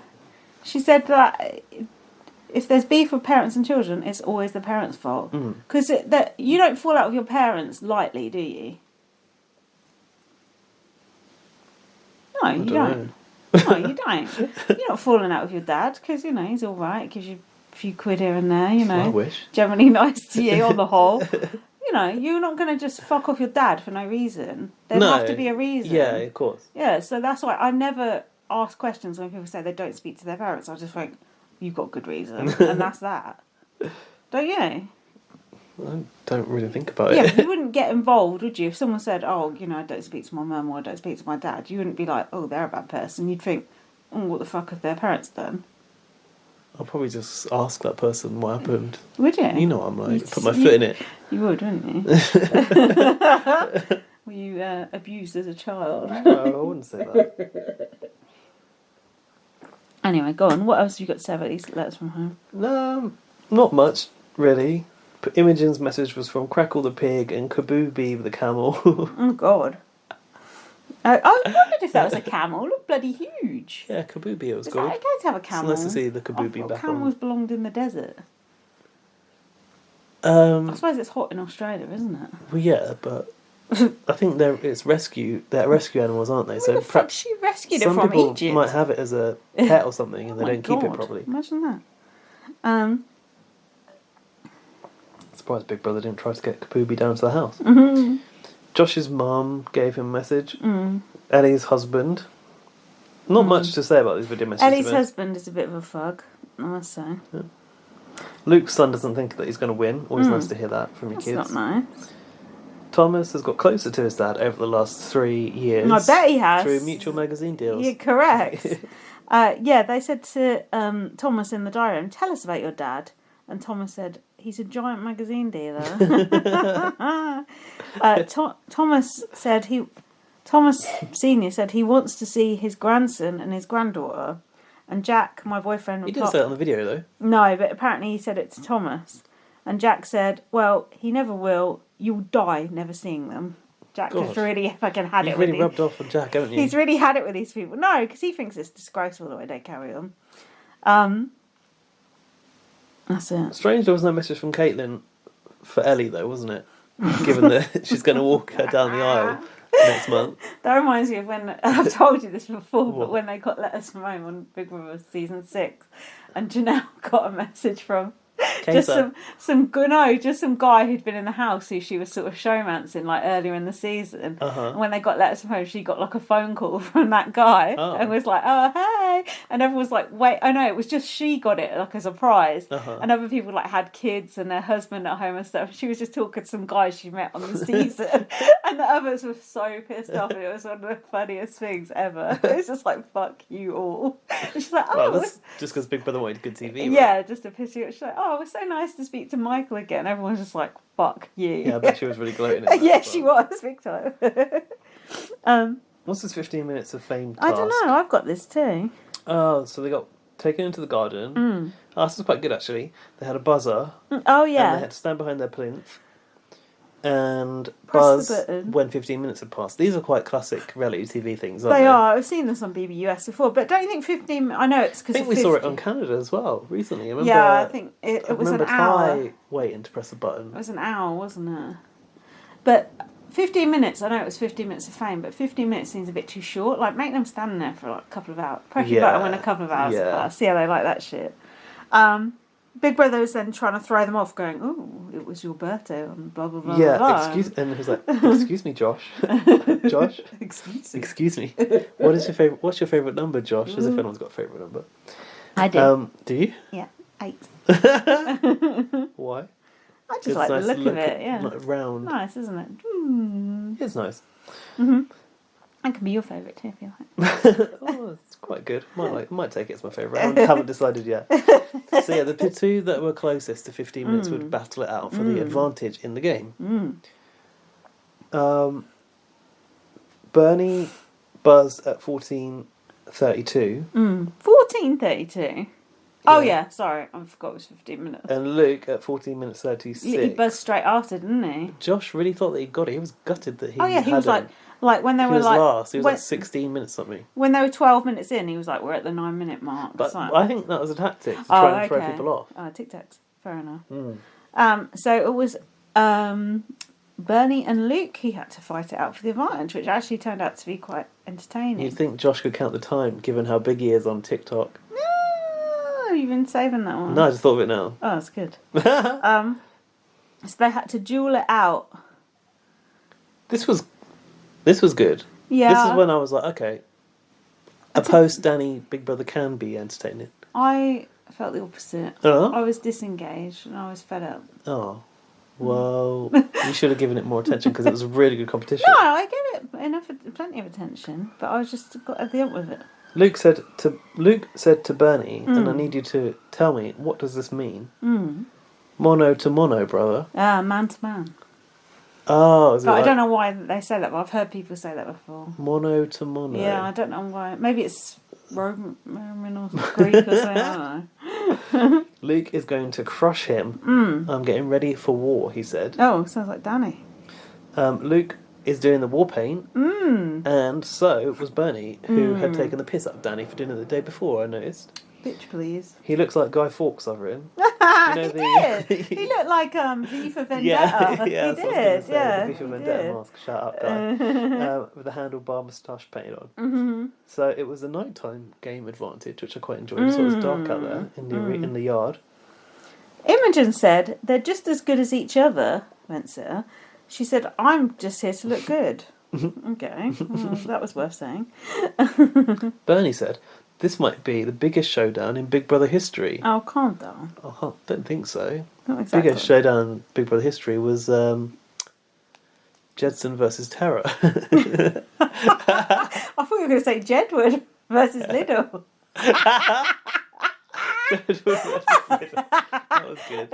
Speaker 1: She said that if there's beef with parents and children, it's always the parents' fault. Because you don't fall out with your parents lightly, do you? No, you don't. No, you don't. You're not falling out with your dad because, you know, he's all right. Gives you a few quid here and there, you know.
Speaker 2: I wish.
Speaker 1: Generally nice to you on the whole. You know, you're not going to just fuck off your dad for no reason. There'd have to be a reason.
Speaker 2: Yeah, of course.
Speaker 1: Yeah, so that's why I never ask questions when people say they don't speak to their parents. I just think, you've got good reason, and that's that. Don't you?
Speaker 2: I don't really think about it.
Speaker 1: Yeah, but you wouldn't get involved, would you? If someone said, oh, you know, I don't speak to my mum or I don't speak to my dad, you wouldn't be like, oh, they're a bad person. You'd think, oh, what the fuck have their parents done?
Speaker 2: I'll probably just ask that person what happened.
Speaker 1: Would you?
Speaker 2: You know what I'm like. Put my foot in it.
Speaker 1: You would, wouldn't you? Were you abused as a child?
Speaker 2: No, I wouldn't say that.
Speaker 1: Anyway, go on. What else have you got to say about these letters from home?
Speaker 2: No, not much, really. Imogen's message was from Crackle the pig and Kabooby the camel.
Speaker 1: Oh, God. I wondered if that was a camel. Look bloody huge.
Speaker 2: Yeah, Kabooby, it was
Speaker 1: Is
Speaker 2: good.
Speaker 1: that okay to have a camel?
Speaker 2: It's nice to see the Kabooby back on.
Speaker 1: Camels belonged in the desert.
Speaker 2: I
Speaker 1: suppose it's hot in Australia, isn't it?
Speaker 2: Well, yeah, but I think they're rescue animals, aren't they?
Speaker 1: Where the fuck she rescued it from?
Speaker 2: Some people
Speaker 1: Egypt?
Speaker 2: might have it as a pet or something, and they don't keep it
Speaker 1: God.
Speaker 2: properly.
Speaker 1: Imagine that.
Speaker 2: Surprised Big Brother didn't try to get Kabooby down to the house.
Speaker 1: Mm-hmm.
Speaker 2: Josh's mum gave him a message. Ellie's husband. Not much to say about these video messages.
Speaker 1: Ellie's husband is a bit of a fug, I must say.
Speaker 2: Yeah. Luke's son doesn't think that he's going to win. Always nice to hear that from your kids.
Speaker 1: That's not nice.
Speaker 2: Thomas has got closer to his dad over the last 3 years.
Speaker 1: I bet he has.
Speaker 2: Through mutual magazine deals.
Speaker 1: You're correct. They said to Thomas in the diary room, tell us about your dad. And Thomas said, he's a giant magazine dealer. Thomas Senior said he wants to see his grandson and his granddaughter. And Jack, my boyfriend...
Speaker 2: He didn't say it on the video, though.
Speaker 1: No, but apparently he said it to Thomas. And Jack said, well, he never will. You'll die never seeing them. Jack has really fucking had it with
Speaker 2: You've really rubbed off on Jack, haven't you?
Speaker 1: He's really had it with these people. No, because he thinks it's disgraceful the way they carry on. That's it.
Speaker 2: Strange there was no message from Caitlin for Ellie, though, wasn't it? Given that she's going to walk her down the aisle next month.
Speaker 1: That reminds me of when, I've told you this before, but when they got letters from home on Big Brother season 6, and Janelle got a message from some guy who'd been in the house who she was sort of showmancing like earlier in the season. And when they got letters from home, she got like a phone call from that guy and was like, oh hey, and everyone was like, wait, oh no, it was just she got it like as a surprise. And other people like had kids and their husband at home and stuff. She was just talking to some guys she met on the season, and the others were so pissed off. And it was one of the funniest things ever. It was just like, fuck you all. And she's like, oh,
Speaker 2: well, that's just because Big Brother wanted good TV, right?
Speaker 1: Yeah, just to piss you off. She's like, oh, it was so nice to speak to Michael again. Everyone's just like, fuck you.
Speaker 2: Yeah, I bet she was really gloating.
Speaker 1: Yeah, she was, big time.
Speaker 2: What's this 15 minutes of fame task?
Speaker 1: I don't know, I've got this too.
Speaker 2: Oh, so they got taken into the garden. Oh, this is quite good, actually. They had a buzzer.
Speaker 1: Oh, yeah.
Speaker 2: And they had to stand behind their plinth and
Speaker 1: Press
Speaker 2: buzz when 15 minutes had passed. These are quite classic reality TV things, aren't
Speaker 1: they?
Speaker 2: They
Speaker 1: are. I've seen this on BBUS before, but don't you think 15... I know it's because
Speaker 2: I think we saw it on Canada as well, recently. I remember,
Speaker 1: yeah, I think it was an hour.
Speaker 2: Ty waiting to press a button.
Speaker 1: It was an hour, wasn't it? But 15 minutes, I know it was 15 minutes of fame, but 15 minutes seems a bit too short. Like, make them stand there for like a couple of hours. Press your button when a couple of hours have passed. See how they like that shit. Big Brother was then trying to throw them off, going, "Oh, it was your birthday on blah blah blah."
Speaker 2: Yeah,
Speaker 1: blah.
Speaker 2: and he was like, "Excuse me, Josh. Josh, excuse me. What's your favourite number, Josh?" As if anyone's got a favourite number.
Speaker 1: I do.
Speaker 2: Do you?
Speaker 1: Yeah, 8.
Speaker 2: Why?
Speaker 1: I just like the look of it. Yeah,
Speaker 2: like round.
Speaker 1: Nice, isn't it?
Speaker 2: It's nice.
Speaker 1: That can be your favourite too, if you like.
Speaker 2: Oh, it's quite good. Might take it as my favourite. I haven't decided yet. So yeah, the two that were closest to 15 minutes would battle it out for the advantage in the game. Bernie buzzed at 14:32.
Speaker 1: 14:32. Oh yeah, sorry, I forgot it was 15 minutes.
Speaker 2: And Luke at 14 minutes 36.
Speaker 1: He buzzed straight after, didn't he?
Speaker 2: Josh really thought that he got it. He was gutted that he.
Speaker 1: Oh yeah, he was
Speaker 2: hadn't.
Speaker 1: like when they
Speaker 2: He
Speaker 1: were
Speaker 2: was
Speaker 1: like
Speaker 2: last. He was like 16 minutes something.
Speaker 1: when they were 12 minutes in, he was like, "We're at the 9-minute mark."
Speaker 2: But
Speaker 1: like,
Speaker 2: I think that was a tactic to try and throw people off.
Speaker 1: Oh, tic-tacs. Fair enough. So it was Bernie and Luke. He had to fight it out for the advantage, which actually turned out to be quite entertaining.
Speaker 2: You'd think Josh could count the time, given how big he is on TikTok.
Speaker 1: No, you've been saving that one.
Speaker 2: No, I just thought of it now.
Speaker 1: Oh, that's good. So they had to duel it out.
Speaker 2: This was good.
Speaker 1: Yeah.
Speaker 2: This is when I was like, okay, a post-Danny Big Brother can be entertaining.
Speaker 1: I felt the opposite.
Speaker 2: Oh?
Speaker 1: I was disengaged and I was fed up.
Speaker 2: Oh. Well, you should have given it more attention because it was a really good competition.
Speaker 1: No, I gave it plenty of attention, but I was just got at the end with it.
Speaker 2: Luke said to Bernie, and I need you to tell me, what does this mean? Mono to mono, brother.
Speaker 1: Man to man.
Speaker 2: Oh, is it
Speaker 1: But
Speaker 2: like
Speaker 1: I don't know why they say that, but I've heard people say that before.
Speaker 2: mono to mono?
Speaker 1: Yeah, I don't know why. Maybe it's Roman or Greek or something, I don't know.
Speaker 2: Luke is going to crush him. I'm getting ready for war, he said.
Speaker 1: Oh, sounds like Danny.
Speaker 2: Luke is doing the war paint, and so was Bernie, who had taken the piss out of Danny for dinner the day before, I noticed.
Speaker 1: Bitch, please.
Speaker 2: He looks like Guy Fawkes over him.
Speaker 1: He did. He looked like V for Vendetta.
Speaker 2: Yeah,
Speaker 1: he
Speaker 2: that's what I was
Speaker 1: did.
Speaker 2: gonna say,
Speaker 1: Yeah,
Speaker 2: the V for
Speaker 1: he
Speaker 2: Vendetta
Speaker 1: did.
Speaker 2: mask. Shut up, Guy. With a handlebar moustache painted on. So it was a nighttime game advantage, which I quite enjoyed. So it was dark out there in the yard.
Speaker 1: Imogen said they're just as good as each other, Mensa. She said, I'm just here to look good. Okay, well, that was worth saying.
Speaker 2: Bernie said, this might be the biggest showdown in Big Brother history.
Speaker 1: Oh, calm down.
Speaker 2: Oh, I don't think so.
Speaker 1: Not exactly.
Speaker 2: Biggest showdown in Big Brother history was Jedson versus Terror.
Speaker 1: I thought you were going to say Jedward versus Lidl.
Speaker 2: Jedward versus Lidl. That was good.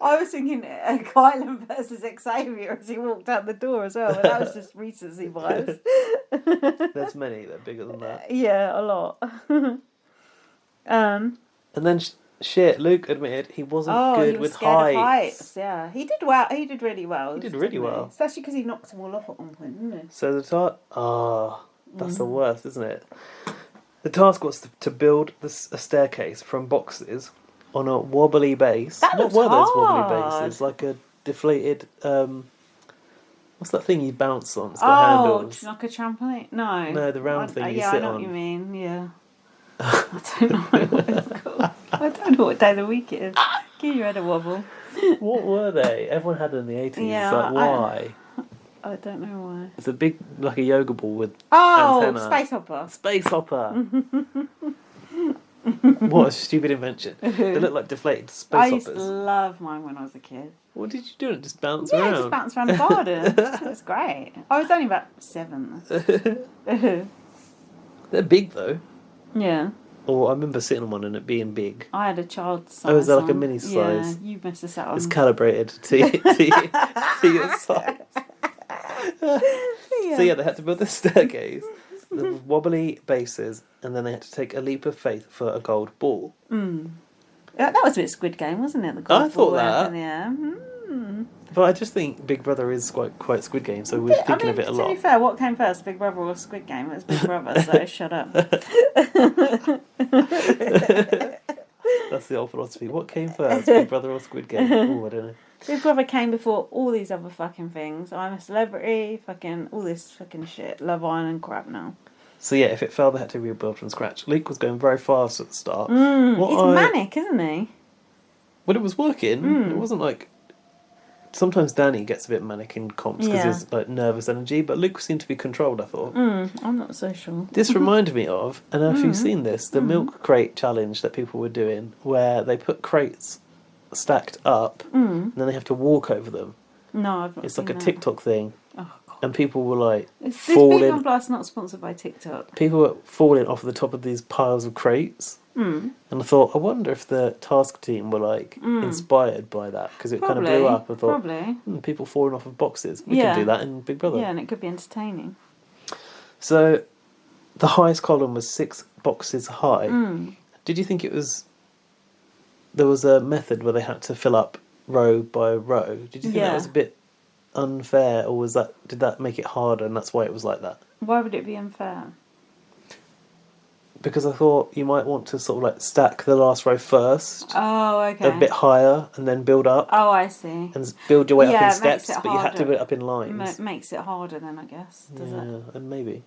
Speaker 1: I was thinking Kylan versus Xavier as he walked out the door as well, but that was just recency bias.
Speaker 2: There's many that are bigger than that.
Speaker 1: Yeah, a lot.
Speaker 2: And then Luke admitted he wasn't good
Speaker 1: he was
Speaker 2: with
Speaker 1: scared
Speaker 2: heights.
Speaker 1: of heights. Yeah, he did well. He did really well.
Speaker 2: He did really well.
Speaker 1: Especially because he knocked them all off at one point, didn't he?
Speaker 2: So the task... that's the worst, isn't it? The task was to build a staircase from boxes on a wobbly base.
Speaker 1: That
Speaker 2: What
Speaker 1: looks
Speaker 2: were those
Speaker 1: hard.
Speaker 2: wobbly bases? Like a deflated... what's that thing you bounce on? It's got handles.
Speaker 1: Like a trampoline? No.
Speaker 2: No, the round thing you sit on.
Speaker 1: Yeah, I know what you mean, yeah. I don't know what it's called. I don't know what day of the week it is. Give your head a wobble.
Speaker 2: What were they? Everyone had them in the 80s.
Speaker 1: Yeah,
Speaker 2: like, why?
Speaker 1: I don't know why.
Speaker 2: It's a big, like a yoga ball with
Speaker 1: antenna.
Speaker 2: Space Hopper. What a stupid invention. They look like deflated space
Speaker 1: I
Speaker 2: hoppers.
Speaker 1: used to love mine when I was a kid.
Speaker 2: What did you do? Just bounce
Speaker 1: Yeah,
Speaker 2: around?
Speaker 1: just bounce around the garden. It was great. I was only about 7.
Speaker 2: They're big though.
Speaker 1: Yeah.
Speaker 2: Or I remember sitting on one and it being big.
Speaker 1: I had a child size.
Speaker 2: Oh, is that like a
Speaker 1: one.
Speaker 2: mini size?
Speaker 1: Yeah, you must have sat on.
Speaker 2: It's calibrated to your size. So yeah, they had to build the staircase, the wobbly bases, and then they had to take a leap of faith for a gold ball.
Speaker 1: That was a bit Squid Game, wasn't it? The gold
Speaker 2: I thought
Speaker 1: ball
Speaker 2: that.
Speaker 1: Yeah.
Speaker 2: But I just think Big Brother is quite Squid Game, so we're thinking of it a lot.
Speaker 1: To be fair, what came first, Big Brother or Squid Game? It was Big Brother, so shut up.
Speaker 2: That's the old philosophy. What came first, Big Brother or Squid Game? Oh, I don't know.
Speaker 1: Big Brother came before all these other fucking things. I'm a Celebrity, fucking all this fucking shit. Love Island crap now.
Speaker 2: So yeah, if it failed, they had to rebuild from scratch. Luke was going very fast at the start.
Speaker 1: He's manic, isn't he?
Speaker 2: When it was working, it wasn't like... Sometimes Danny gets a bit manic in comps because he's like nervous energy, but Luke seemed to be controlled, I thought.
Speaker 1: I'm not so sure.
Speaker 2: This reminded me of, and if you've seen this, the milk crate challenge that people were doing, where they put crates stacked up and then they have to walk over them.
Speaker 1: No, I've not
Speaker 2: It's
Speaker 1: seen
Speaker 2: like a
Speaker 1: that.
Speaker 2: TikTok thing.
Speaker 1: Oh, God.
Speaker 2: And people were like
Speaker 1: This Big
Speaker 2: falling.
Speaker 1: on Blast not sponsored by TikTok.
Speaker 2: People were falling off the top of these piles of crates. And I thought, I wonder if the task team were like inspired by that because it kind of blew up. I thought, people falling off of boxes. We can do that in Big Brother.
Speaker 1: Yeah, and it could be entertaining.
Speaker 2: So, the highest column was 6 boxes high. Did you think it was? There was a method where they had to fill up row by row. Did you think that was a bit unfair, or did that make it harder, and that's why it was like that?
Speaker 1: Why would it be unfair?
Speaker 2: Because I thought you might want to sort of like stack the last row first.
Speaker 1: Oh, okay.
Speaker 2: A bit higher and then build up.
Speaker 1: Oh, I see.
Speaker 2: And build your way up in
Speaker 1: it
Speaker 2: steps,
Speaker 1: makes it
Speaker 2: but you had to do it up in
Speaker 1: harder.
Speaker 2: lines.
Speaker 1: Makes it harder then, I guess, does it?
Speaker 2: And maybe.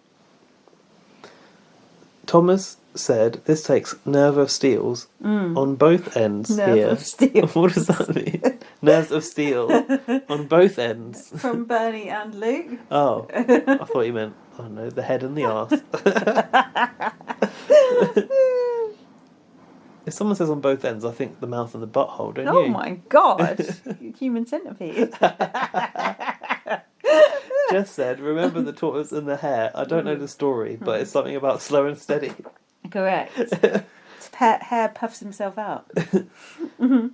Speaker 2: Thomas said this takes nerve of steels on both ends
Speaker 1: Nerve
Speaker 2: here.
Speaker 1: of steel.
Speaker 2: What does that mean? Nerves of steel on both ends.
Speaker 1: From Bernie and Luke.
Speaker 2: Oh, I thought you meant, I don't know, the head and the arse. If someone says on both ends, I think the mouth and the butthole, don't you?
Speaker 1: Oh my God. Human centipede.
Speaker 2: Jess said, remember the tortoise and the hare? I don't know the story, but it's something about slow and steady.
Speaker 1: Correct. Hare puffs himself out.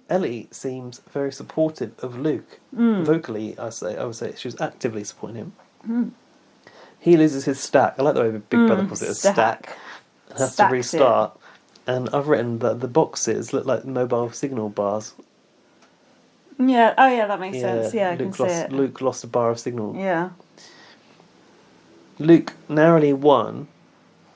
Speaker 2: Ellie seems very supportive of Luke. Vocally, I would say she was actively supporting him. He loses his stack. I like the way Big Brother calls it a stack. And has to restart. And I've written that the boxes look like mobile signal bars.
Speaker 1: Yeah. Oh, yeah, that makes sense. Yeah, I can see it.
Speaker 2: Luke lost a bar of signal.
Speaker 1: Yeah.
Speaker 2: Luke narrowly won.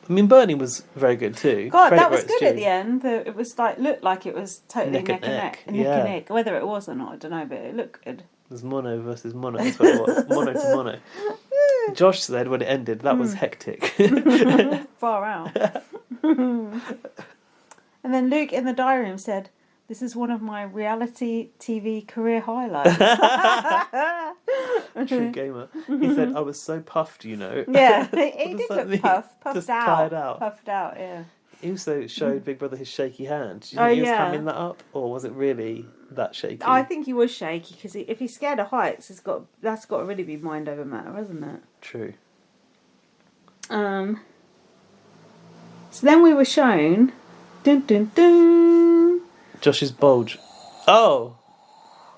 Speaker 2: I mean, Bernie was very good too.
Speaker 1: God,
Speaker 2: Credit
Speaker 1: that was
Speaker 2: where it's
Speaker 1: good
Speaker 2: due.
Speaker 1: at the end. It was looked like it was totally neck and neck.
Speaker 2: Yeah.
Speaker 1: Whether it was or not, I don't know, but it looked good.
Speaker 2: It was mono versus mono. That's what it was. Mono to mono. Josh said when it ended, that was hectic.
Speaker 1: Far out. And then Luke in the diary room said, "This is one of my reality TV career highlights."
Speaker 2: True gamer. He said, I was so puffed, you know.
Speaker 1: Yeah, he did
Speaker 2: that
Speaker 1: look puffed
Speaker 2: Just
Speaker 1: out.
Speaker 2: tired out.
Speaker 1: Puffed out, yeah.
Speaker 2: He also showed Big Brother his shaky hand. Do you think he was hamming that up? Or was it really that shaky?
Speaker 1: I think he was shaky, because if he's scared of heights, that's got to really be mind over matter, hasn't it?
Speaker 2: True.
Speaker 1: So then we were shown... Dun, dun, dun.
Speaker 2: Josh's bulge. Oh!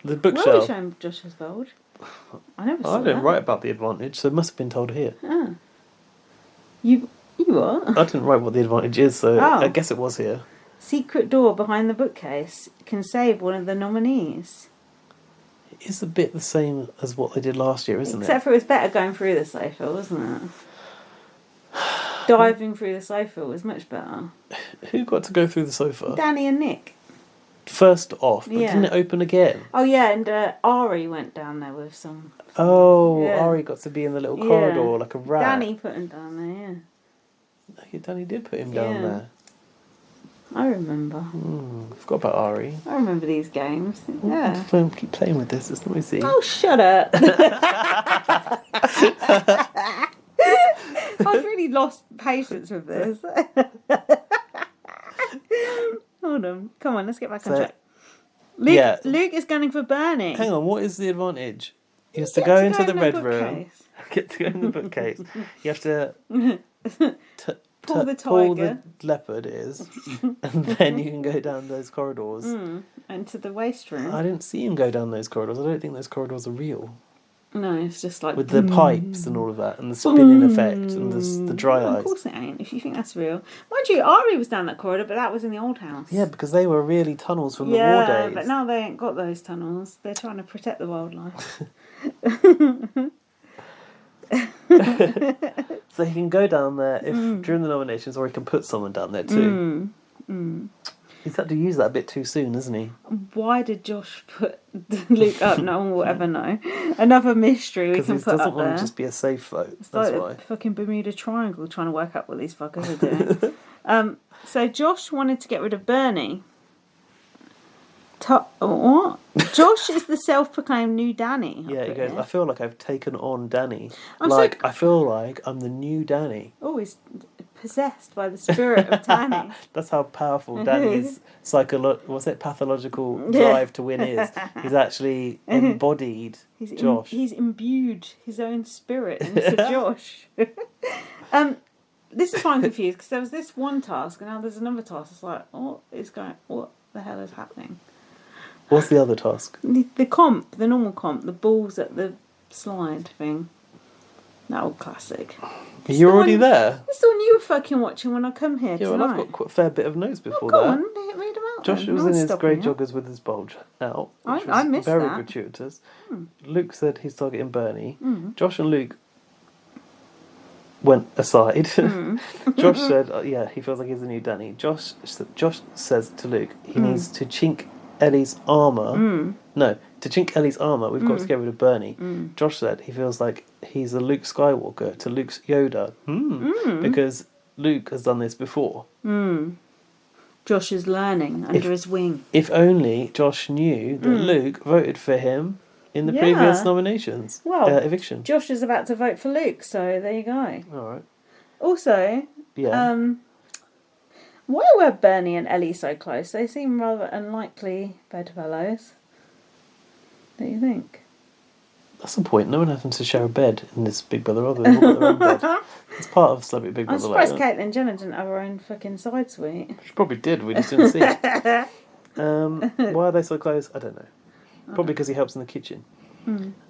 Speaker 2: The bookshelf.
Speaker 1: Were we shown Josh's bulge? I never saw
Speaker 2: I didn't
Speaker 1: that.
Speaker 2: write about the advantage, so it must have been told here.
Speaker 1: Ah. You what?
Speaker 2: I didn't write what the advantage is, so
Speaker 1: Oh.
Speaker 2: I guess it was here.
Speaker 1: Secret door behind the bookcase can save one of the nominees.
Speaker 2: It is a bit the same as what they did last year, isn't
Speaker 1: Except for it was better going through the sofa, wasn't it? Diving through the sofa was much better.
Speaker 2: it? Who got to go through the sofa?
Speaker 1: Danny and Nick.
Speaker 2: First off, but
Speaker 1: Yeah.
Speaker 2: didn't it open again?
Speaker 1: Oh yeah, and Ari went down there with some...
Speaker 2: Oh,
Speaker 1: Yeah.
Speaker 2: Ari got to be in the little
Speaker 1: Yeah.
Speaker 2: corridor like a rat.
Speaker 1: Danny put him down there, yeah.
Speaker 2: Yeah, Danny did put him down
Speaker 1: Yeah.
Speaker 2: there.
Speaker 1: I remember.
Speaker 2: Forgot about Ari.
Speaker 1: I remember these games. Yeah.
Speaker 2: Keep playing with this, it's noisy.
Speaker 1: Oh, shut up. I've really lost patience with this. Hold on. Come on, let's get back on track. Luke is gunning for Bernie.
Speaker 2: Hang on, what is the advantage? He has to
Speaker 1: Get
Speaker 2: go
Speaker 1: to
Speaker 2: into
Speaker 1: go
Speaker 2: the
Speaker 1: in
Speaker 2: red
Speaker 1: the
Speaker 2: room.
Speaker 1: bookcase.
Speaker 2: Get to go in the bookcase. You have to
Speaker 1: Pull the
Speaker 2: pull
Speaker 1: tiger.
Speaker 2: the leopard is, and then you can go down those corridors.
Speaker 1: Into the waste room.
Speaker 2: I didn't see him go down those corridors. I don't think those corridors are real.
Speaker 1: No, it's just like...
Speaker 2: With the pipes and all of that, and the spinning effect, and the dry
Speaker 1: Of
Speaker 2: eyes.
Speaker 1: course it ain't, if you think that's real. Mind you, Ari was down that corridor, but that was in the old house.
Speaker 2: Yeah, because they were really tunnels from the war days.
Speaker 1: But now they ain't got those tunnels. They're trying to protect the wildlife.
Speaker 2: So he can go down there if during the nominations, or he can put someone down there too. He's had to use that a bit too soon, hasn't he?
Speaker 1: Why did Josh put Luke up? No one will ever know. Another mystery we can
Speaker 2: Because
Speaker 1: put
Speaker 2: he doesn't
Speaker 1: up
Speaker 2: want
Speaker 1: there.
Speaker 2: to just be a safe vote.
Speaker 1: It's
Speaker 2: That's
Speaker 1: like
Speaker 2: why.
Speaker 1: the fucking Bermuda Triangle trying to work out what these fuckers are doing. So Josh wanted to get rid of Bernie. What? Josh is the self-proclaimed new Danny.
Speaker 2: Yeah, he goes,
Speaker 1: here.
Speaker 2: I feel like I've taken on Danny.
Speaker 1: I
Speaker 2: feel like I'm the new Danny.
Speaker 1: Oh, he's possessed by the spirit of Danny.
Speaker 2: That's how powerful Danny's pathological drive to win is. He's actually embodied Josh.
Speaker 1: He's imbued his own spirit into Josh. This is why I'm confused, because there was this one task and now there's another task. It's like, what the hell is happening?
Speaker 2: What's the other task?
Speaker 1: The comp, the normal comp, the balls at the slide thing. That old classic.
Speaker 2: You're already there?
Speaker 1: It's the one you were fucking watching when I come here
Speaker 2: Yeah,
Speaker 1: tonight.
Speaker 2: well, I've got quite a fair bit of notes before
Speaker 1: Go
Speaker 2: that.
Speaker 1: on, read them out.
Speaker 2: Josh
Speaker 1: then.
Speaker 2: was
Speaker 1: No
Speaker 2: in
Speaker 1: one's
Speaker 2: his
Speaker 1: stopping
Speaker 2: grey
Speaker 1: you.
Speaker 2: joggers with his bulge out. Which
Speaker 1: I
Speaker 2: was
Speaker 1: missed
Speaker 2: very
Speaker 1: that.
Speaker 2: gratuitous. Luke said he's targeting Bernie. Josh and Luke went aside. Josh said, he feels like he's the new Danny. Josh says to Luke, he needs to chink Ellie's armour. No, to chink Ellie's armour, we've got to get rid of Bernie. Josh said he feels like he's a Luke Skywalker to Luke's Yoda. Because Luke has done this before.
Speaker 1: Josh is learning under his wing.
Speaker 2: If only Josh knew that Luke voted for him in the previous nominations.
Speaker 1: Well,
Speaker 2: eviction.
Speaker 1: Josh is about to vote for Luke, so there you go.
Speaker 2: All right.
Speaker 1: Also,
Speaker 2: Yeah.
Speaker 1: why were Bernie and Ellie so close? They seem rather unlikely bedfellows. What do you think?
Speaker 2: That's the point. No one happens to share a bed in this Big Brother other than their own bed. It's part of Celebrity Big
Speaker 1: I'm
Speaker 2: Brother.
Speaker 1: surprised Caitlyn Jenner didn't have her own fucking side suite.
Speaker 2: She probably did. We just didn't see it. Why are they so close? I don't know. Probably because he helps in the kitchen.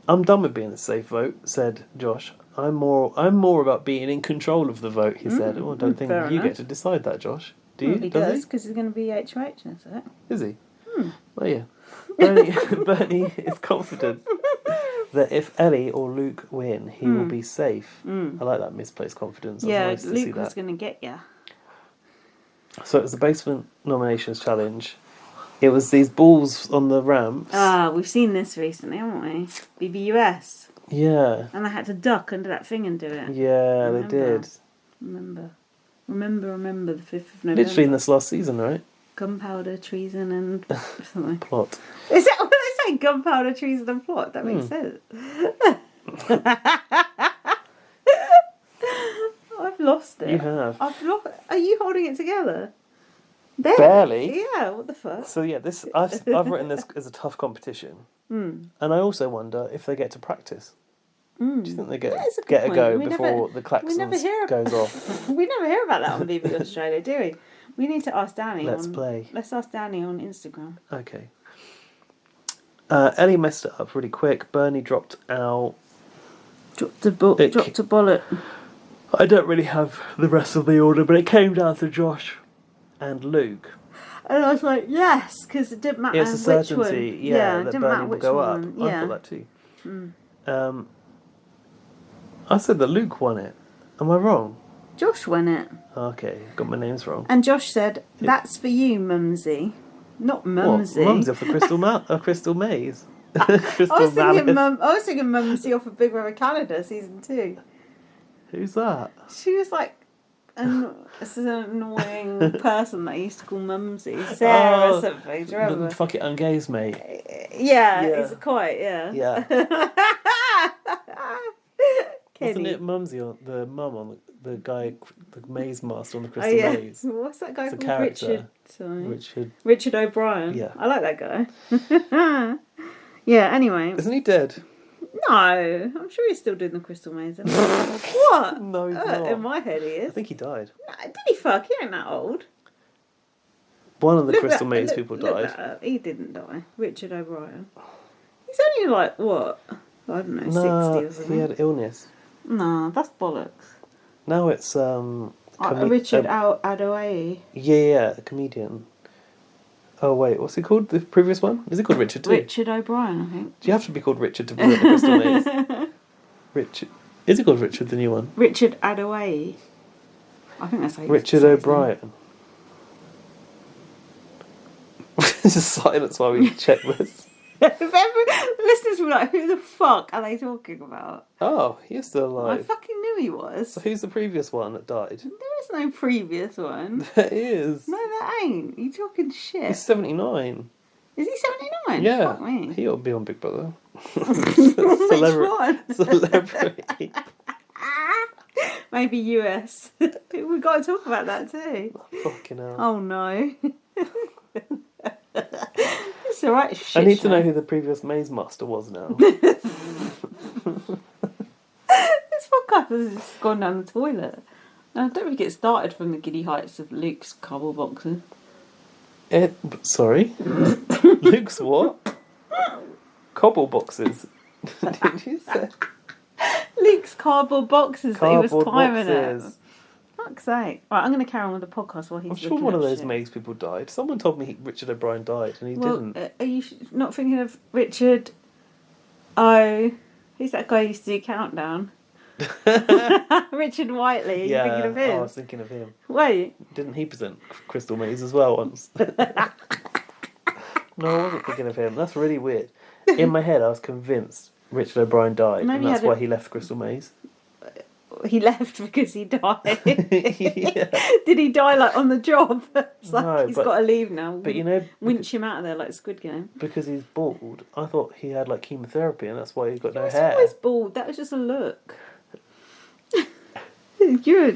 Speaker 2: I'm done with being a safe vote, said Josh. I'm more about being in control of the vote, he said. Oh, I don't think
Speaker 1: fair
Speaker 2: you
Speaker 1: enough.
Speaker 2: get to decide that, Josh. Do you?
Speaker 1: He does, because he's going to be HOH in a sec.
Speaker 2: Is he? Well, yeah. Bernie is confident that if Ellie or Luke win, he will be safe. I like that misplaced confidence. That's nice to see
Speaker 1: Luke was
Speaker 2: that.
Speaker 1: going to get you.
Speaker 2: So it was the basement nominations challenge. It was these balls on the ramps.
Speaker 1: We've seen this recently, haven't we? BBUS.
Speaker 2: Yeah.
Speaker 1: And they had to duck under that thing and do it.
Speaker 2: Yeah, they did.
Speaker 1: Remember the 5th of November.
Speaker 2: Literally in this last season, right?
Speaker 1: Gunpowder, treason and something.
Speaker 2: Plot.
Speaker 1: Is that what they say? Gunpowder, treason and plot? That makes sense. I've lost it.
Speaker 2: You have.
Speaker 1: Are you holding it together?
Speaker 2: Barely.
Speaker 1: Yeah, what the fuck?
Speaker 2: So yeah, I've written this as a tough competition. And I also wonder if they get to practice. Do you think they get
Speaker 1: a
Speaker 2: a
Speaker 1: good
Speaker 2: go
Speaker 1: point.
Speaker 2: before the klaxons goes off?
Speaker 1: We never hear about that on BBC Australia, do we? We need to ask Danny.
Speaker 2: Let's play.
Speaker 1: Let's ask Danny on Instagram.
Speaker 2: Okay. Ellie messed it up really quick. Bernie dropped out.
Speaker 1: Dropped a bullet.
Speaker 2: I don't really have the rest of the order, but it came down to Josh and Luke.
Speaker 1: And I was like, yes, because it didn't matter
Speaker 2: It's a certainty,
Speaker 1: which one.
Speaker 2: that
Speaker 1: it didn't
Speaker 2: Bernie
Speaker 1: matter
Speaker 2: will
Speaker 1: which
Speaker 2: go
Speaker 1: one.
Speaker 2: up. I thought that too. I said that Luke won it. Am I wrong?
Speaker 1: Josh won it.
Speaker 2: Okay, got my names wrong.
Speaker 1: And Josh said, "That's for you, Mumsy." Not Mumsy.
Speaker 2: What? Mumsy off the Crystal Maze.
Speaker 1: I was thinking Mumsy off of Big Brother Canada season 2.
Speaker 2: Who's that?
Speaker 1: She was like this is an annoying person that I used to call Mumsy. Sarah or something. Do you remember?
Speaker 2: Fuck it, ungaze, mate.
Speaker 1: Yeah, he's quite, yeah.
Speaker 2: Yeah.
Speaker 1: Kenny.
Speaker 2: Wasn't it Mumsy on the mum on the guy, the maze master on the Crystal Maze?
Speaker 1: What's that guy
Speaker 2: It's a
Speaker 1: called?
Speaker 2: character.
Speaker 1: Richard O'Brien.
Speaker 2: Yeah.
Speaker 1: I like that guy. Yeah, anyway.
Speaker 2: Isn't he dead?
Speaker 1: No, I'm sure he's still doing the Crystal Maze. What?
Speaker 2: No, he's not.
Speaker 1: In my head he is.
Speaker 2: I think he died.
Speaker 1: Did he fuck? He ain't that old.
Speaker 2: One of the Crystal Maze people died.
Speaker 1: He didn't die. Richard O'Brien. He's only like, what? I don't know, 60 or something.
Speaker 2: He had illness.
Speaker 1: No, that's bollocks.
Speaker 2: Now it's
Speaker 1: Richard Adoye.
Speaker 2: Yeah, a comedian. Oh wait, what's he called? The previous one? Is he called Richard too?
Speaker 1: Richard O'Brien, I think.
Speaker 2: Do you have to be called Richard to be in the Crystal Maze? Richard. Is he called Richard, the new one?
Speaker 1: Richard Adoye. I think that's how you
Speaker 2: Richard
Speaker 1: say his
Speaker 2: O'Brien. Just silence while we check this.
Speaker 1: Listeners were like, who the fuck are they talking about?
Speaker 2: Oh, he's still alive.
Speaker 1: I fucking knew he was.
Speaker 2: So who's the previous one that died?
Speaker 1: There is no previous one.
Speaker 2: There is.
Speaker 1: No, that ain't. You talking shit.
Speaker 2: He's 79.
Speaker 1: Is he 79?
Speaker 2: Yeah.
Speaker 1: Fuck me.
Speaker 2: He ought to be on Big Brother.
Speaker 1: Which one?
Speaker 2: Celebrity.
Speaker 1: Maybe US. We've got to talk about that too.
Speaker 2: Fucking hell.
Speaker 1: Oh no. It's alright, shit.
Speaker 2: I need to know who the previous Maze Master was now.
Speaker 1: This podcast has just gone down the toilet. I don't think it started from the giddy heights of Luke's cardboard boxes.
Speaker 2: Sorry? Luke's what? Cobble boxes. Did you say?
Speaker 1: Luke's cardboard boxes that he was
Speaker 2: Cardboard
Speaker 1: climbing
Speaker 2: boxes.
Speaker 1: at. Fuck's sake. Right, I'm going to carry on with the podcast while he's
Speaker 2: I'm sure
Speaker 1: looking
Speaker 2: one
Speaker 1: up
Speaker 2: of those
Speaker 1: shit.
Speaker 2: maze people died. Someone told me Richard O'Brien died, and he didn't.
Speaker 1: Are you not thinking of Richard? Oh, who's that guy who used to do Countdown? Richard Whiteley. Are you thinking of him?
Speaker 2: I was thinking of him.
Speaker 1: Wait.
Speaker 2: Didn't he present Crystal Maze as well once? No, I wasn't thinking of him. That's really weird. In my head, I was convinced Richard O'Brien died,
Speaker 1: Maybe
Speaker 2: and that's why he left Crystal Maze.
Speaker 1: He left because he died.
Speaker 2: Yeah.
Speaker 1: Did he die like on the job? It's like
Speaker 2: No,
Speaker 1: he's
Speaker 2: but-
Speaker 1: got to leave now.
Speaker 2: But you know,
Speaker 1: winch him out of there like Squid Game.
Speaker 2: because he's bald, I thought he had like chemotherapy, and that's why he got no
Speaker 1: He was
Speaker 2: hair.
Speaker 1: always bald. That was just a look. You're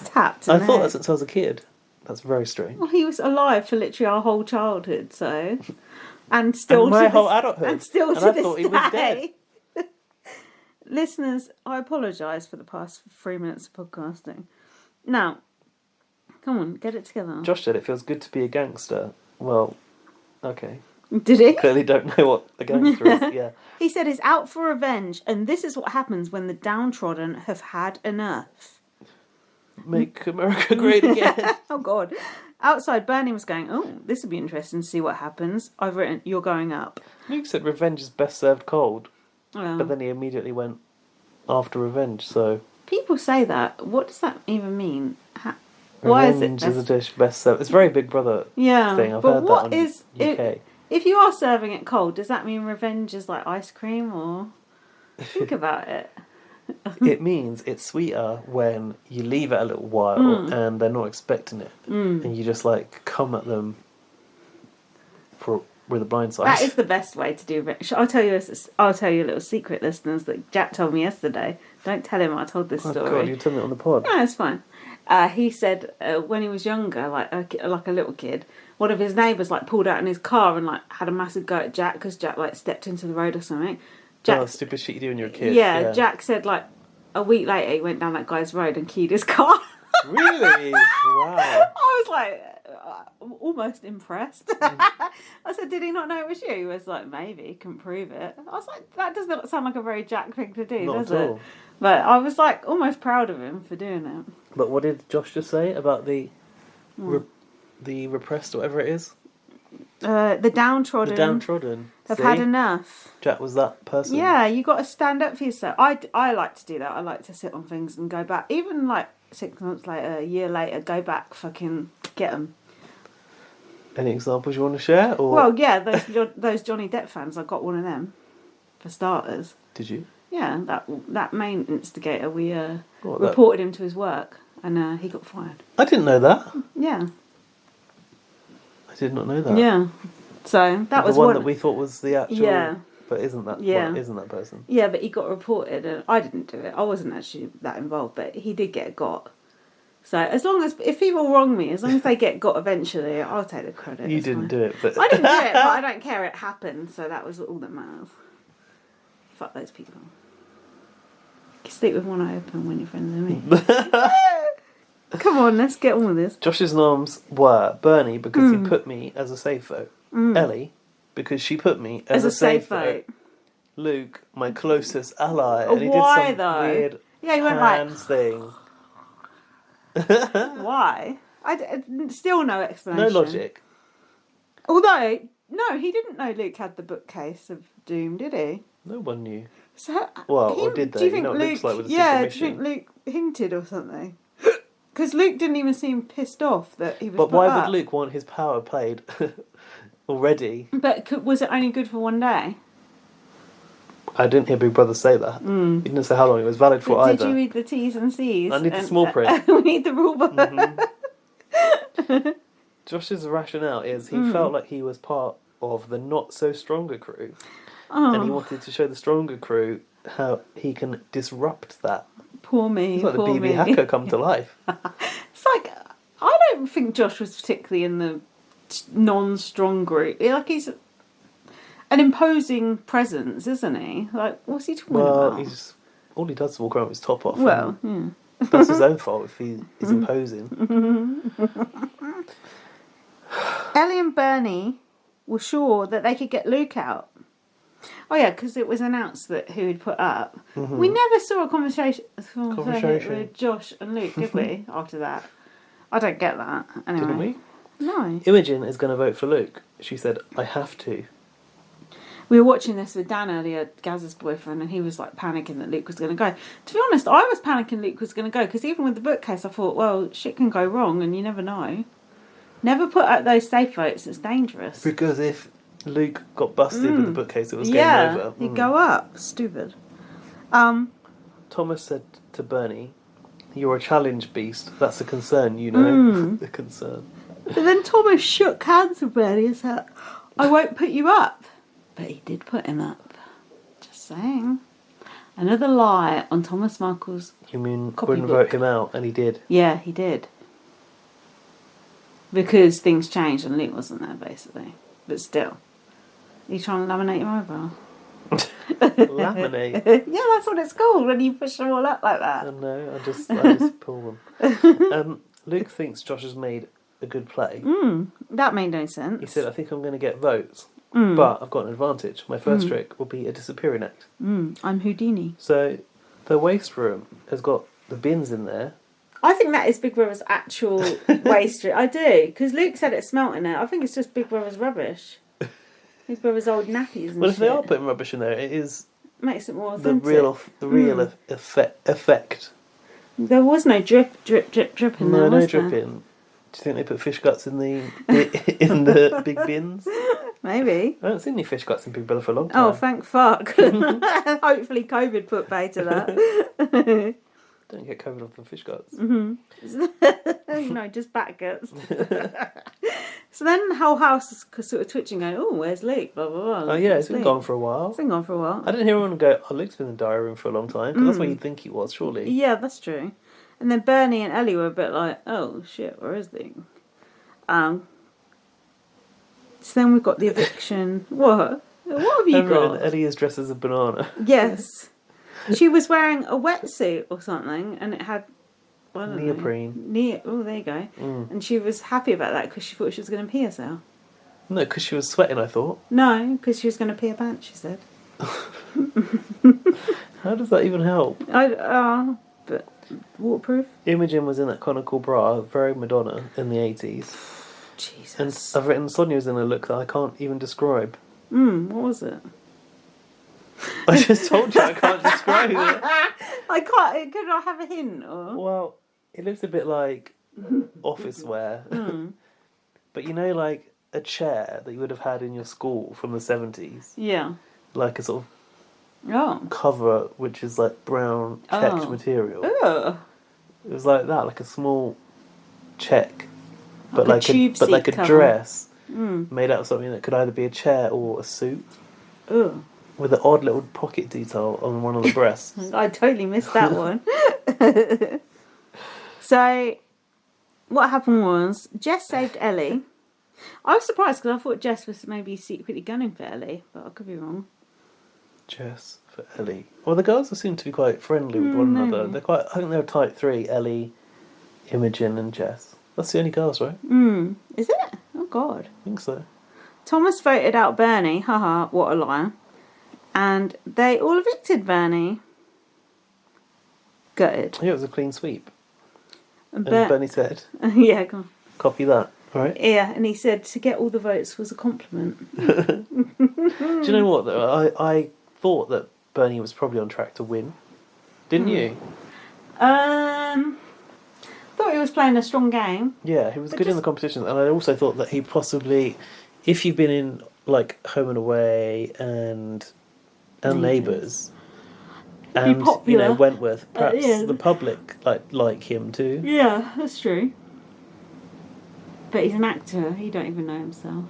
Speaker 1: tapped.
Speaker 2: I
Speaker 1: in the
Speaker 2: thought
Speaker 1: head.
Speaker 2: that since I was a kid. That's very strange.
Speaker 1: Well, he was alive for literally our whole childhood, so and still
Speaker 2: And my
Speaker 1: to
Speaker 2: whole
Speaker 1: this,
Speaker 2: adulthood.
Speaker 1: and still
Speaker 2: And
Speaker 1: to
Speaker 2: I
Speaker 1: this
Speaker 2: thought
Speaker 1: day.
Speaker 2: he was dead.
Speaker 1: Listeners, I apologise for the past 3 minutes of podcasting. Now, come on, get it together.
Speaker 2: Josh said it feels good to be a gangster. Well, okay.
Speaker 1: Did he?
Speaker 2: Clearly don't know what a gangster is. Yeah.
Speaker 1: He said he's out for revenge, and this is what happens when the downtrodden have had enough.
Speaker 2: Make America great again.
Speaker 1: Oh, God. Outside, Bernie was going, oh, this would be interesting to see what happens. I've written, you're going up.
Speaker 2: Luke said revenge is best served cold,
Speaker 1: Well,
Speaker 2: but then he immediately went after revenge, so...
Speaker 1: people say that. What does that even mean? Why is it
Speaker 2: Revenge is a dish best served. It's a very Big Brother
Speaker 1: Yeah,
Speaker 2: thing. I've
Speaker 1: but
Speaker 2: heard
Speaker 1: what
Speaker 2: that on
Speaker 1: is
Speaker 2: UK.
Speaker 1: if you are serving it cold? Does that mean revenge is like ice cream, or think about it?
Speaker 2: It means it's sweeter when you leave it a little while and they're not expecting it, and you just like come at them with a blindside.
Speaker 1: That is the best way to do revenge. I'll tell you a little secret, listeners, that Jack told me yesterday. Don't tell him I told this
Speaker 2: Oh
Speaker 1: story.
Speaker 2: God, you told me it on the pod.
Speaker 1: No, it's fine. He said when he was younger, like a little kid, one of his neighbours like pulled out in his car and like had a massive go at Jack because Jack like stepped into the road or something. Jack,
Speaker 2: Oh, stupid shit you do when you're a kid.
Speaker 1: yeah, Jack said like a week later he went down that guy's road and keyed his car.
Speaker 2: Really? Wow.
Speaker 1: I was like almost impressed. I said, did he not know it was you? He was like, maybe, couldn't prove it. I was like, that does not sound like a very Jack thing to do,
Speaker 2: Not
Speaker 1: does
Speaker 2: at
Speaker 1: it?
Speaker 2: all.
Speaker 1: But I was like almost proud of him for doing it.
Speaker 2: But what did Josh just say about the repressed, or whatever it is?
Speaker 1: The downtrodden.
Speaker 2: The downtrodden.
Speaker 1: have
Speaker 2: See?
Speaker 1: had enough.
Speaker 2: Jack was that person.
Speaker 1: Yeah, you got to stand up for yourself. I like to do that. I like to sit on things and go back. Even like 6 months later, a year later, go back, fucking get them.
Speaker 2: Any examples you want to share? Or
Speaker 1: Well, yeah, those Johnny Depp fans. I got one of them, for starters.
Speaker 2: did you?
Speaker 1: Yeah, that main instigator. We
Speaker 2: What, that-
Speaker 1: reported him to his work, and he got fired.
Speaker 2: I didn't know that.
Speaker 1: Yeah,
Speaker 2: I did not know that.
Speaker 1: yeah. So that
Speaker 2: the
Speaker 1: was
Speaker 2: one that we thought was the actual.
Speaker 1: Yeah.
Speaker 2: But isn't that?
Speaker 1: Yeah.
Speaker 2: Well, isn't that person?
Speaker 1: Yeah, but he got reported, and I didn't do it. I wasn't actually that involved, but he did get got. So as long as if people wrong me, as long as they get got eventually, I'll take the credit.
Speaker 2: You
Speaker 1: it's
Speaker 2: didn't
Speaker 1: fine.
Speaker 2: do it, but
Speaker 1: I didn't do it, but I don't care. It happened, so that was all that matters. Fuck those people. You sleep with one eye open when you're friends with me. Come on, let's get on with this.
Speaker 2: Josh's norms were Bernie because he put me as a safe vote. Ellie because she put me as a safe vote. Luke, my closest ally, and he
Speaker 1: Why,
Speaker 2: did some
Speaker 1: though?
Speaker 2: weird
Speaker 1: Yeah, he went like,
Speaker 2: hands thing.
Speaker 1: why? Still no
Speaker 2: No
Speaker 1: explanation.
Speaker 2: logic.
Speaker 1: Although, no, he didn't know Luke had the bookcase of Doom, did he?
Speaker 2: No one knew.
Speaker 1: So,
Speaker 2: Well, or did
Speaker 1: do
Speaker 2: they?
Speaker 1: you
Speaker 2: You
Speaker 1: think
Speaker 2: know what
Speaker 1: Luke?
Speaker 2: Luke's like with a
Speaker 1: yeah,
Speaker 2: secret
Speaker 1: do you think
Speaker 2: mission.
Speaker 1: Luke hinted or something? Because Luke didn't even seem pissed off that he was.
Speaker 2: But
Speaker 1: put
Speaker 2: why
Speaker 1: up.
Speaker 2: would Luke want his power played already.
Speaker 1: But was it only good for one day?
Speaker 2: I didn't hear Big Brother say that. He didn't say how long it was valid for either.
Speaker 1: Did you read the T's and C's?
Speaker 2: I need the small print.
Speaker 1: We need the rule book.
Speaker 2: Josh's rationale is he felt like he was part of the not so stronger crew, and he wanted to show the stronger crew how he can disrupt that.
Speaker 1: Poor me.
Speaker 2: It's like
Speaker 1: poor
Speaker 2: the BB
Speaker 1: me.
Speaker 2: hacker come to life.
Speaker 1: It's like, I don't think Josh was particularly in the non-strong group. Like, he's an imposing presence, isn't he? Like, what's he talking about?
Speaker 2: Well, all he does is walk around with his top off.
Speaker 1: Well, yeah.
Speaker 2: That's his own fault if he is imposing.
Speaker 1: Ellie and Bernie were sure that they could get Luke out. Oh yeah, because it was announced that who he'd put up. We never saw a conversation with Josh and Luke, did we? After that, I don't get that. Anyway,
Speaker 2: Didn't we?
Speaker 1: No.
Speaker 2: Imogen is going to vote for Luke. She said, "I have to."
Speaker 1: We were watching this with Dan earlier, Gaz's boyfriend, and he was like panicking that Luke was going to go. To be honest, I was panicking Luke was going to go because even with the bookcase, I thought, well, shit can go wrong, and you never know. Never put out those safe votes. It's dangerous.
Speaker 2: Because if Luke got busted with the bookcase, it was game over.
Speaker 1: He'd go up. Stupid.
Speaker 2: Thomas said to Bernie, "You're a challenge beast. That's a concern, you know." A concern.
Speaker 1: But then Thomas shook hands with Bernie and said, "I won't put you up." But he did put him up. Just saying. Another lie on Thomas Markle's
Speaker 2: You mean
Speaker 1: copy
Speaker 2: wouldn't
Speaker 1: book.
Speaker 2: vote him out, and he did.
Speaker 1: Yeah, he did. Because things changed and Luke wasn't there, basically. But still. Are you trying to laminate your eyebrow?
Speaker 2: Laminate?
Speaker 1: Yeah, that's what it's called when you push them all up like that.
Speaker 2: No, I just pull them. Luke thinks Josh has made a good play.
Speaker 1: That made no sense.
Speaker 2: He said, "I think I'm going to get votes, but I've got an advantage. My first trick will be a disappearing act."
Speaker 1: I'm Houdini.
Speaker 2: So the waste room has got the bins in there.
Speaker 1: I think that is Big Brother's actual waste room. I do, because Luke said it smelt in it. I think it's just Big Brother's rubbish. Big Brother's old nappies and
Speaker 2: Well, if
Speaker 1: shit.
Speaker 2: they are putting rubbish in there, it is
Speaker 1: Makes it more
Speaker 2: the
Speaker 1: authentic.
Speaker 2: real effect.
Speaker 1: There was no drip in there,
Speaker 2: No
Speaker 1: was
Speaker 2: drip
Speaker 1: there?
Speaker 2: in. Do you think they put fish guts in in the big bins?
Speaker 1: Maybe.
Speaker 2: I haven't seen any fish guts in Big Brother for a long time.
Speaker 1: Oh, thank fuck. Hopefully COVID put pay to that.
Speaker 2: Don't get COVID off the fish guts.
Speaker 1: No, just back guts. So then the whole house was sort of twitching, going, "Oh, where's Luke?" Blah blah blah.
Speaker 2: Oh yeah, it's
Speaker 1: Luke?
Speaker 2: been gone for a while.
Speaker 1: It's been gone for a while.
Speaker 2: I didn't hear anyone go, "Oh, Luke's been in the diary room for a long time," because that's where you'd think he was, surely.
Speaker 1: Yeah, that's true. And then Bernie and Ellie were a bit like, "Oh shit, where is Luke?" So then we've got the eviction. What? What have you got?
Speaker 2: Ellie is dressed as a banana.
Speaker 1: Yes. She was wearing a wetsuit or something, and it had
Speaker 2: Neoprene.
Speaker 1: Oh, there you go. And she was happy about that because she thought she was going to pee herself.
Speaker 2: No, because she was sweating, I thought.
Speaker 1: No, because she was going to pee her pants, she said.
Speaker 2: How does that even help?
Speaker 1: But waterproof.
Speaker 2: Imogen was in that conical bra, very Madonna, in the 80s.
Speaker 1: Jesus.
Speaker 2: And I've written Sonia was in a look that I can't even describe.
Speaker 1: What was it?
Speaker 2: I just told you I can't describe it.
Speaker 1: I can't. Could I have a hint? Or?
Speaker 2: Well, it looks a bit like office wear. But you know, like a chair that you would have had in your school from the 70s.
Speaker 1: Yeah.
Speaker 2: Like a sort of cover, which is like brown checked material.
Speaker 1: Ugh.
Speaker 2: It was like that, like a small check, but
Speaker 1: Like a tube seat
Speaker 2: a
Speaker 1: cover.
Speaker 2: dress made out of something that could either be a chair or a suit.
Speaker 1: Ugh.
Speaker 2: With an odd little pocket detail on one of the breasts.
Speaker 1: I totally missed that one. So, what happened was, Jess saved Ellie. I was surprised because I thought Jess was maybe secretly gunning for Ellie, but I could be wrong.
Speaker 2: Jess for Ellie. Well, the girls seem to be quite friendly with one another. They're quite. I think they're a tight three: Ellie, Imogen, and Jess. That's the only girls, right?
Speaker 1: Is it? Oh God.
Speaker 2: I think so.
Speaker 1: Thomas voted out Bernie. Haha, what a liar. And they all evicted Bernie. Gutted.
Speaker 2: Yeah, it was a clean sweep. And
Speaker 1: But
Speaker 2: Bernie said,
Speaker 1: yeah, go on.
Speaker 2: "Copy that." All right.
Speaker 1: Yeah, and he said to get all the votes was a compliment.
Speaker 2: Do you know what? Though I thought that Bernie was probably on track to win. Didn't you?
Speaker 1: Thought he was playing a strong game.
Speaker 2: Yeah, he was
Speaker 1: But
Speaker 2: good in
Speaker 1: just-
Speaker 2: the competition, and I also thought that he possibly if you've been in like Home and Away and Neighbours, and
Speaker 1: popular.
Speaker 2: Wentworth, perhaps
Speaker 1: yeah.
Speaker 2: the public like him too.
Speaker 1: Yeah, that's true. But he's an actor. He don't even know himself.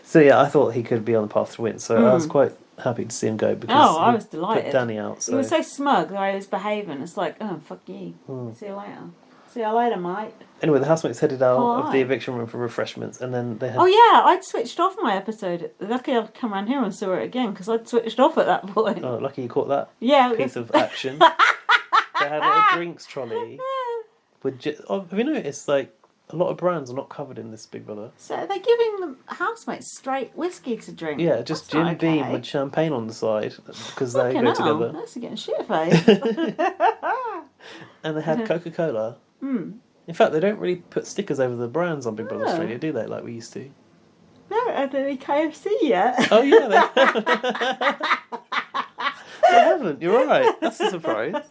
Speaker 2: So yeah, I thought he could be on the path to win. So I was quite happy to see him go because
Speaker 1: I was delighted.
Speaker 2: Put Danny out. So.
Speaker 1: He was so smug the way he was behaving. It's like, oh, fuck you. See you later. See you later, mate.
Speaker 2: Anyway, the housemates headed out of the eviction room for refreshments, and then they had...
Speaker 1: Oh yeah, I'd switched off my episode. Lucky I'd come around here and saw it again, because I'd switched off at that point.
Speaker 2: Oh, lucky you caught that piece of action. They had a drinks trolley. With have you noticed, like, a lot of brands are not covered in this Big Brother?
Speaker 1: So they're giving the housemates straight whiskey to drink?
Speaker 2: Yeah, just Jim Beam with champagne on the side, because they go together.
Speaker 1: That's getting shit-faced.
Speaker 2: And they had Coca-Cola. In fact, they don't really put stickers over the brands on Big Brother Australia, do they, like we used to?
Speaker 1: They haven't had any KFC yet.
Speaker 2: Oh, yeah, they haven't. You're right. That's a surprise.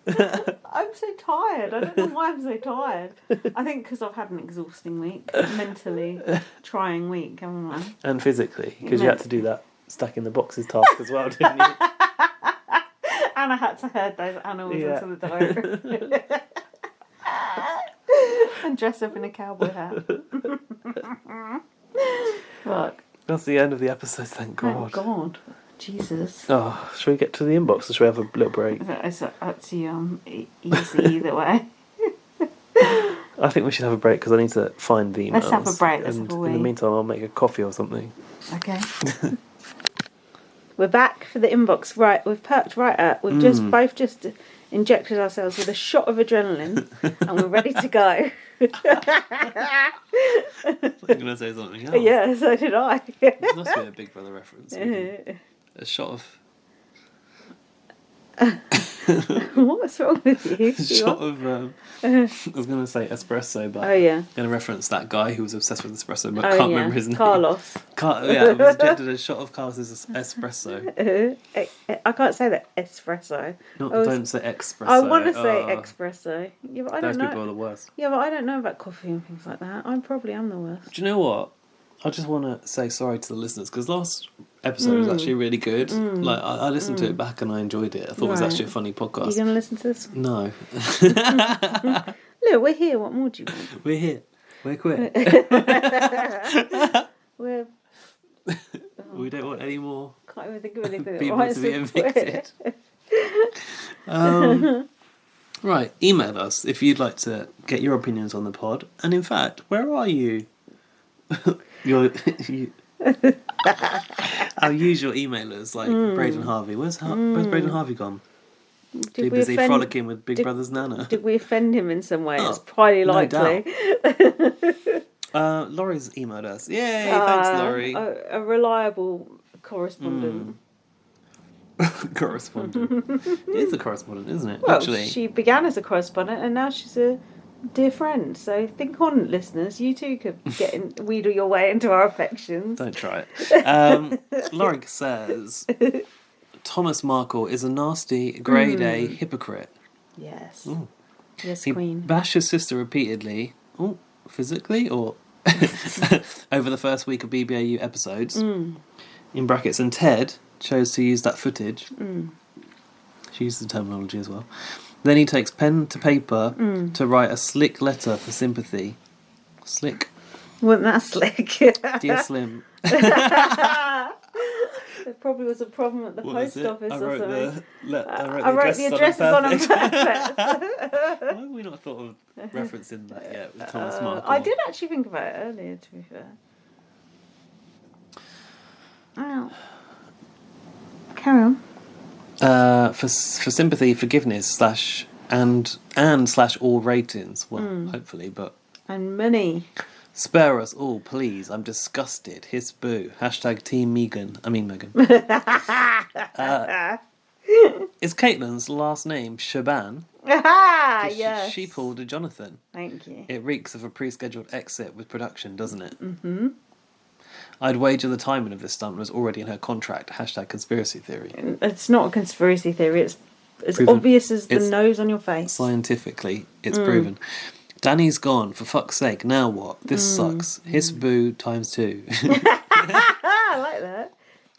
Speaker 1: I'm so tired. I don't know why I'm so tired. I think because I've had an exhausting week. Mentally trying week, haven't I?
Speaker 2: And physically, because you had to do that stacking the boxes task as well, didn't you?
Speaker 1: And I had to herd those animals into the diary. And dress up in a cowboy hat. Fuck.
Speaker 2: That's the end of the episode, thank God.
Speaker 1: Oh, God. Jesus.
Speaker 2: Oh, shall we get to the inbox or shall we have a little break?
Speaker 1: It's up to you. Easy either way.
Speaker 2: I think we should have a break because I need to find the emails.
Speaker 1: Let's have a break.
Speaker 2: In the meantime, I'll make a coffee or something.
Speaker 1: Okay. We're back for the inbox. Right, we've perked right up. We've both just injected ourselves with a shot of adrenaline and we're ready to go.
Speaker 2: I'm going to say something else.
Speaker 1: Yeah, so did I.
Speaker 2: This must be a Big Brother reference. A shot of...
Speaker 1: What's wrong with you?
Speaker 2: A shot of... I was going to say espresso, but I'm going to reference that guy who was obsessed with espresso, but can't remember his name.
Speaker 1: Carlos.
Speaker 2: It was injected a shot of Carlos's espresso.
Speaker 1: I can't say that espresso.
Speaker 2: Don't say espresso.
Speaker 1: I want to say espresso. Yeah, but I don't know.
Speaker 2: Those people are the worst.
Speaker 1: Yeah, but I don't know about coffee and things like that. I probably am the worst.
Speaker 2: Do you know what? I just want to say sorry to the listeners because last episode was actually really good. Like I listened to it back and I enjoyed it. I thought it was actually a funny podcast.
Speaker 1: Are you going to listen to this?
Speaker 2: No.
Speaker 1: Look, we're here. What more do you want?
Speaker 2: We're here. We're quit. We don't want any more
Speaker 1: Can't even think of anything
Speaker 2: people
Speaker 1: that
Speaker 2: to be evicted. Right, email us if you'd like to get your opinions on the pod. And in fact, where are you? Our usual emailers like Braden Harvey. Where's Braden Harvey gone? Too busy frolicking with Big Brother's Nana.
Speaker 1: Did we offend him in some way? It's highly likely.
Speaker 2: No Laurie's emailed us. Yay! Thanks, Laurie.
Speaker 1: A reliable correspondent.
Speaker 2: Correspondent. It is a correspondent, isn't it?
Speaker 1: Well,
Speaker 2: actually,
Speaker 1: she began as a correspondent and now she's a dear friend. So think on, listeners. You too could wheedle your way into our affections.
Speaker 2: Don't try it. Laurie says Thomas Markle is a nasty grade A hypocrite.
Speaker 1: Yes.
Speaker 2: Ooh.
Speaker 1: Yes,
Speaker 2: he
Speaker 1: Queen.
Speaker 2: bashed his sister repeatedly. Oh, physically or over the first week of BBAU episodes. In brackets, and Ted chose to use that footage. She used the terminology as well. Then he takes pen to paper to write a slick letter for sympathy. Slick.
Speaker 1: Wasn't that slick?
Speaker 2: Dear Slim.
Speaker 1: There probably was a problem at the post office or something.
Speaker 2: I wrote the addresses on them perfect. Why have we not thought of referencing that yet with Thomas Markle?
Speaker 1: I did actually think about it earlier, to be fair. Oh. Carry on.
Speaker 2: For sympathy, forgiveness / and / all ratings. Well, hopefully, but
Speaker 1: and money.
Speaker 2: Spare us all, please. I'm disgusted. Hiss boo. # Team Megan. I mean Megan. Is Caitlin's last name Shaban?
Speaker 1: Yes.
Speaker 2: She pulled a Jonathan.
Speaker 1: Thank you.
Speaker 2: It reeks of a pre-scheduled exit with production, doesn't it? Mm-hmm. I'd wager the timing of this stunt was already in her contract. # conspiracy theory.
Speaker 1: It's not a conspiracy theory. It's as
Speaker 2: proven.
Speaker 1: obvious as the nose on your face.
Speaker 2: Scientifically, it's proven. Danny's gone, for fuck's sake, now what? This sucks. Hiss boo times 2.
Speaker 1: I like that.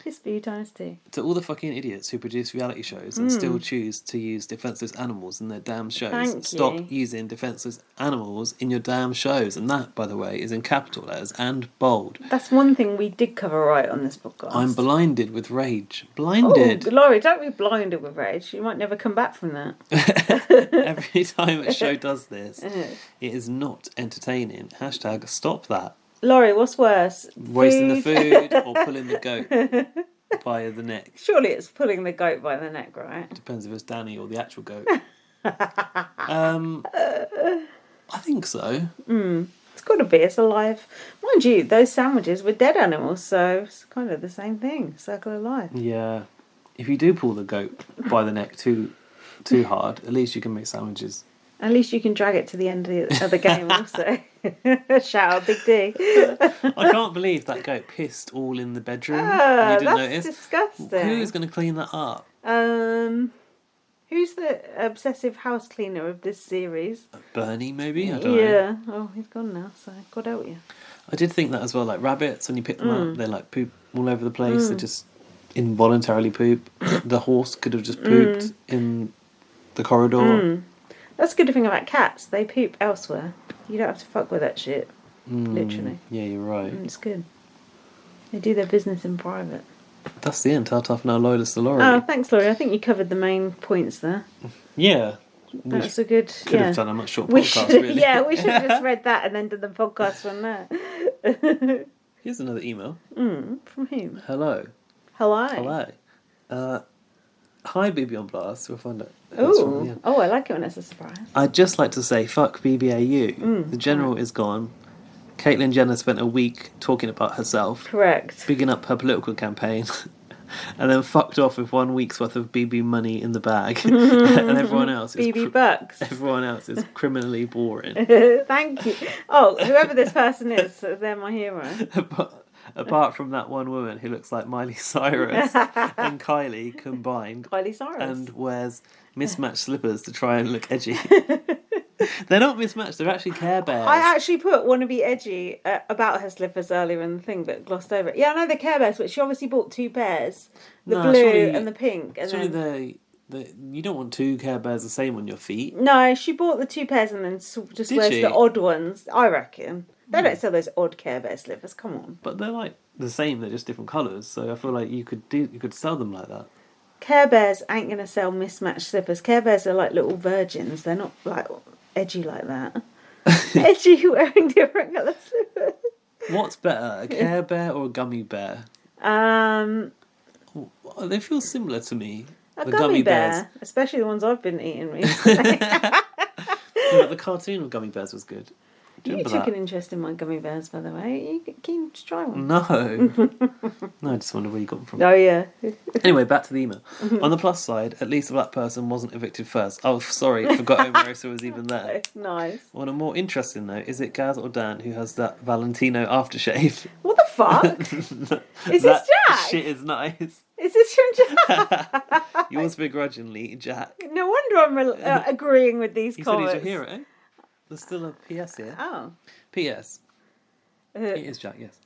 Speaker 1: Hiss boo times 2.
Speaker 2: To all the fucking idiots who produce reality shows and still choose to use defenceless animals in their damn shows, stop using defenceless animals in your damn shows. And that, by the way, is in capital letters and bold.
Speaker 1: That's one thing we did cover right on this podcast.
Speaker 2: I'm blinded with rage. Blinded.
Speaker 1: Oh, Laurie, don't be blinded with rage. You might never come back from that.
Speaker 2: Every time a show does this, it is not entertaining. Hashtag stop that.
Speaker 1: Laurie, what's worse?
Speaker 2: Wasting the food or pulling the goat by the neck?
Speaker 1: Surely it's pulling the goat by the neck, right?
Speaker 2: Depends if it's Danny or the actual goat. I think so.
Speaker 1: It's got to be. It's alive. Mind you, those sandwiches were dead animals, so it's kind of the same thing. Circle of life.
Speaker 2: Yeah. If you do pull the goat by the neck too hard, at least you can make sandwiches.
Speaker 1: At least you can drag it to the end of the game also. Shout out Big D.
Speaker 2: I can't believe that goat pissed all in the bedroom. You didn't
Speaker 1: that's
Speaker 2: notice?
Speaker 1: Disgusting.
Speaker 2: Who is going to clean that up?
Speaker 1: Who's the obsessive house cleaner of this series?
Speaker 2: Bernie, maybe? I don't know.
Speaker 1: Yeah. Oh, he's gone now, so God help you.
Speaker 2: I did think that as well. Like rabbits, when you pick them up, they like poop all over the place. They just involuntarily poop. The horse could have just pooped in the corridor.
Speaker 1: That's a good thing about cats. They poop elsewhere. You don't have to fuck with that shit. Literally.
Speaker 2: Yeah, you're right.
Speaker 1: It's good. They do their business in private.
Speaker 2: That's the end. How tough now, Lotus the Laurie.
Speaker 1: Oh, thanks, Laurie. I think you covered the main points there.
Speaker 2: Yeah.
Speaker 1: That's a good...
Speaker 2: Could have done a much short podcast, really.
Speaker 1: Yeah, we should have just read that and then done the podcast from there.
Speaker 2: Here's another email.
Speaker 1: From whom?
Speaker 2: Hello.
Speaker 1: Hello.
Speaker 2: Hi, BB on Blast. We'll find out.
Speaker 1: Ooh. Oh, I like it when it's a surprise.
Speaker 2: I'd just like to say, fuck BBAU. The general is gone. Caitlyn Jenner spent a week talking about herself.
Speaker 1: Correct.
Speaker 2: Bigging up her political campaign. And then fucked off with 1 week's worth of BB money in the bag. And everyone else is...
Speaker 1: BB bucks.
Speaker 2: Everyone else is criminally boring.
Speaker 1: Thank you. Oh, whoever this person is, they're my hero.
Speaker 2: Apart from that one woman who looks like Miley Cyrus and Kylie combined.
Speaker 1: Kylie Cyrus.
Speaker 2: And wears mismatched slippers to try and look edgy. They're not mismatched, they're actually Care Bears.
Speaker 1: I actually put "wanna be edgy" about her slippers earlier in the thing, but glossed over it. Yeah, I know they're Care Bears, but she obviously bought 2 pairs. The blue and the pink. And
Speaker 2: surely you don't want 2 Care Bears the same on your feet.
Speaker 1: No, she bought the 2 pairs and then just wears the odd ones, I reckon. They don't sell those odd Care Bear slippers, come on.
Speaker 2: But they're like the same, they're just different colours, so I feel like you could sell them like that.
Speaker 1: Care Bears ain't going to sell mismatched slippers. Care Bears are like little virgins, they're not like edgy like that. Edgy wearing different colour slippers.
Speaker 2: What's better, a Care Bear or a gummy bear? They feel similar to me.
Speaker 1: A gummy bear, especially the ones I've been eating recently.
Speaker 2: Yeah, but the cartoon of Gummy Bears was good.
Speaker 1: You took an interest in my gummy bears, by the way. Are you keen to try one?
Speaker 2: No. No, I just wonder where you got them from.
Speaker 1: Oh, yeah.
Speaker 2: Anyway, back to the email. On the plus side, at least the black person wasn't evicted first. Oh, sorry, I forgot Omarosa was even there.
Speaker 1: Nice.
Speaker 2: On a more interesting note, is it Gaz or Dan who has that Valentino aftershave?
Speaker 1: What the fuck? Is this Jack?
Speaker 2: Shit is nice.
Speaker 1: Is this from Jack?
Speaker 2: Yours begrudgingly, Jack.
Speaker 1: No wonder I'm agreeing with these comments.
Speaker 2: He said he's your hero. There's still a PS here.
Speaker 1: Oh.
Speaker 2: PS. It is Jack, yes.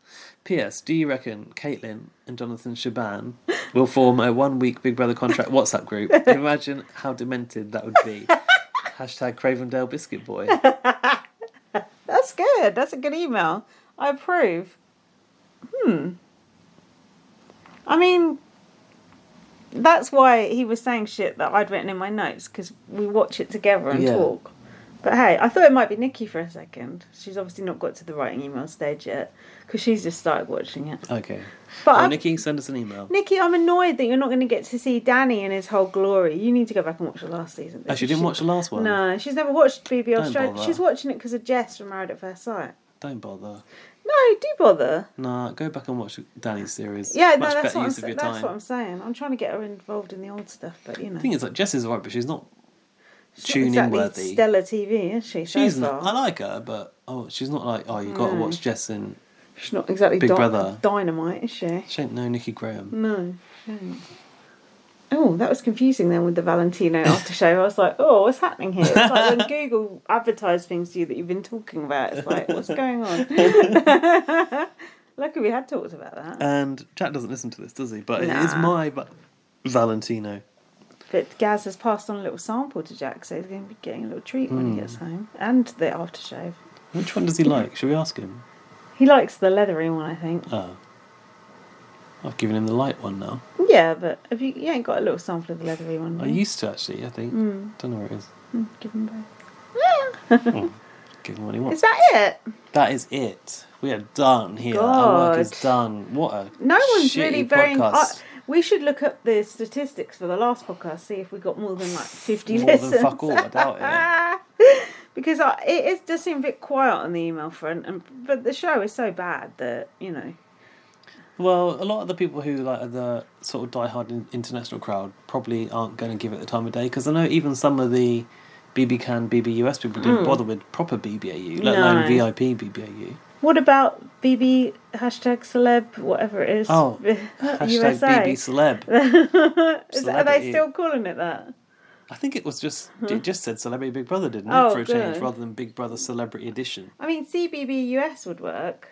Speaker 2: PS. Do you reckon Caitlyn and Jonathan Shaban will form a 1 week Big Brother contract WhatsApp group? Imagine how demented that would be. Hashtag Cravendale Biscuit Boy.
Speaker 1: That's good. That's a good email. I approve. I mean, that's why he was saying shit that I'd written in my notes, because we watch it together and talk. But hey, I thought it might be Nikki for a second. She's obviously not got to the writing email stage yet, because she's just started watching it.
Speaker 2: Okay.
Speaker 1: But
Speaker 2: Nikki, send us an email.
Speaker 1: Nikki, I'm annoyed that you're not going to get to see Danny in his whole glory. You need to go back and watch the last season.
Speaker 2: Oh, she didn't watch the last one?
Speaker 1: No, she's never watched BB Australia.
Speaker 2: Bother.
Speaker 1: She's watching it because of Jess from Married at First Sight.
Speaker 2: Don't bother.
Speaker 1: No, do bother.
Speaker 2: Nah, go back and watch Danny's series.
Speaker 1: Yeah,
Speaker 2: Much
Speaker 1: no, that's
Speaker 2: better
Speaker 1: what
Speaker 2: use of your time.
Speaker 1: That's what I'm saying. I'm trying to get her involved in the old stuff, but you know.
Speaker 2: The thing is, like, Jess is alright, but she's not
Speaker 1: She's
Speaker 2: tune-in
Speaker 1: not exactly
Speaker 2: worthy.
Speaker 1: Stellar TV, is she?
Speaker 2: She's not. I like her, but she's not like, you've got to watch Jess in.
Speaker 1: She's not exactly
Speaker 2: Big Brother.
Speaker 1: Dynamite, is she?
Speaker 2: She ain't no Nikki Graham.
Speaker 1: No, she ain't. Oh, that was confusing then with the Valentino aftershave. I was like, oh, what's happening here? It's like when Google advertise things to you that you've been talking about. It's like, what's going on? Luckily we had talked about that.
Speaker 2: And Jack doesn't listen to this, does he? But it is my Valentino.
Speaker 1: But Gaz has passed on a little sample to Jack, so he's going to be getting a little treat when he gets home. And the aftershave.
Speaker 2: Which one does he like? Should we ask him?
Speaker 1: He likes the leathery one, I think.
Speaker 2: Oh. I've given him the light one now.
Speaker 1: Yeah, but if you ain't got a little sample of the leathery one.
Speaker 2: I used to, actually, I think. Don't know where it is.
Speaker 1: Give him both.
Speaker 2: Give him what he wants.
Speaker 1: Is that it?
Speaker 2: That is it. We are done here.
Speaker 1: God.
Speaker 2: Our work is done. What a
Speaker 1: No one's
Speaker 2: shitty
Speaker 1: really very...
Speaker 2: podcast.
Speaker 1: we should look up the statistics for the last podcast, see if we got more than 50
Speaker 2: More
Speaker 1: listens.
Speaker 2: than fuck all, I doubt it.
Speaker 1: Because it does seem a bit quiet on the email front, but the show is so bad that,
Speaker 2: Well, a lot of the people who are the sort of diehard international crowd probably aren't going to give it the time of day, because I know even some of the BBUS people didn't bother with proper BBAU, let alone VIP BBAU.
Speaker 1: What about BB #celeb, whatever it is?
Speaker 2: Oh,
Speaker 1: USA.
Speaker 2: BB celeb.
Speaker 1: Are they still calling it that?
Speaker 2: I think it was it just said Celebrity Big Brother, didn't it?
Speaker 1: Oh,
Speaker 2: for a change,
Speaker 1: good.
Speaker 2: rather than Big Brother Celebrity Edition.
Speaker 1: I mean, CBBUS would work.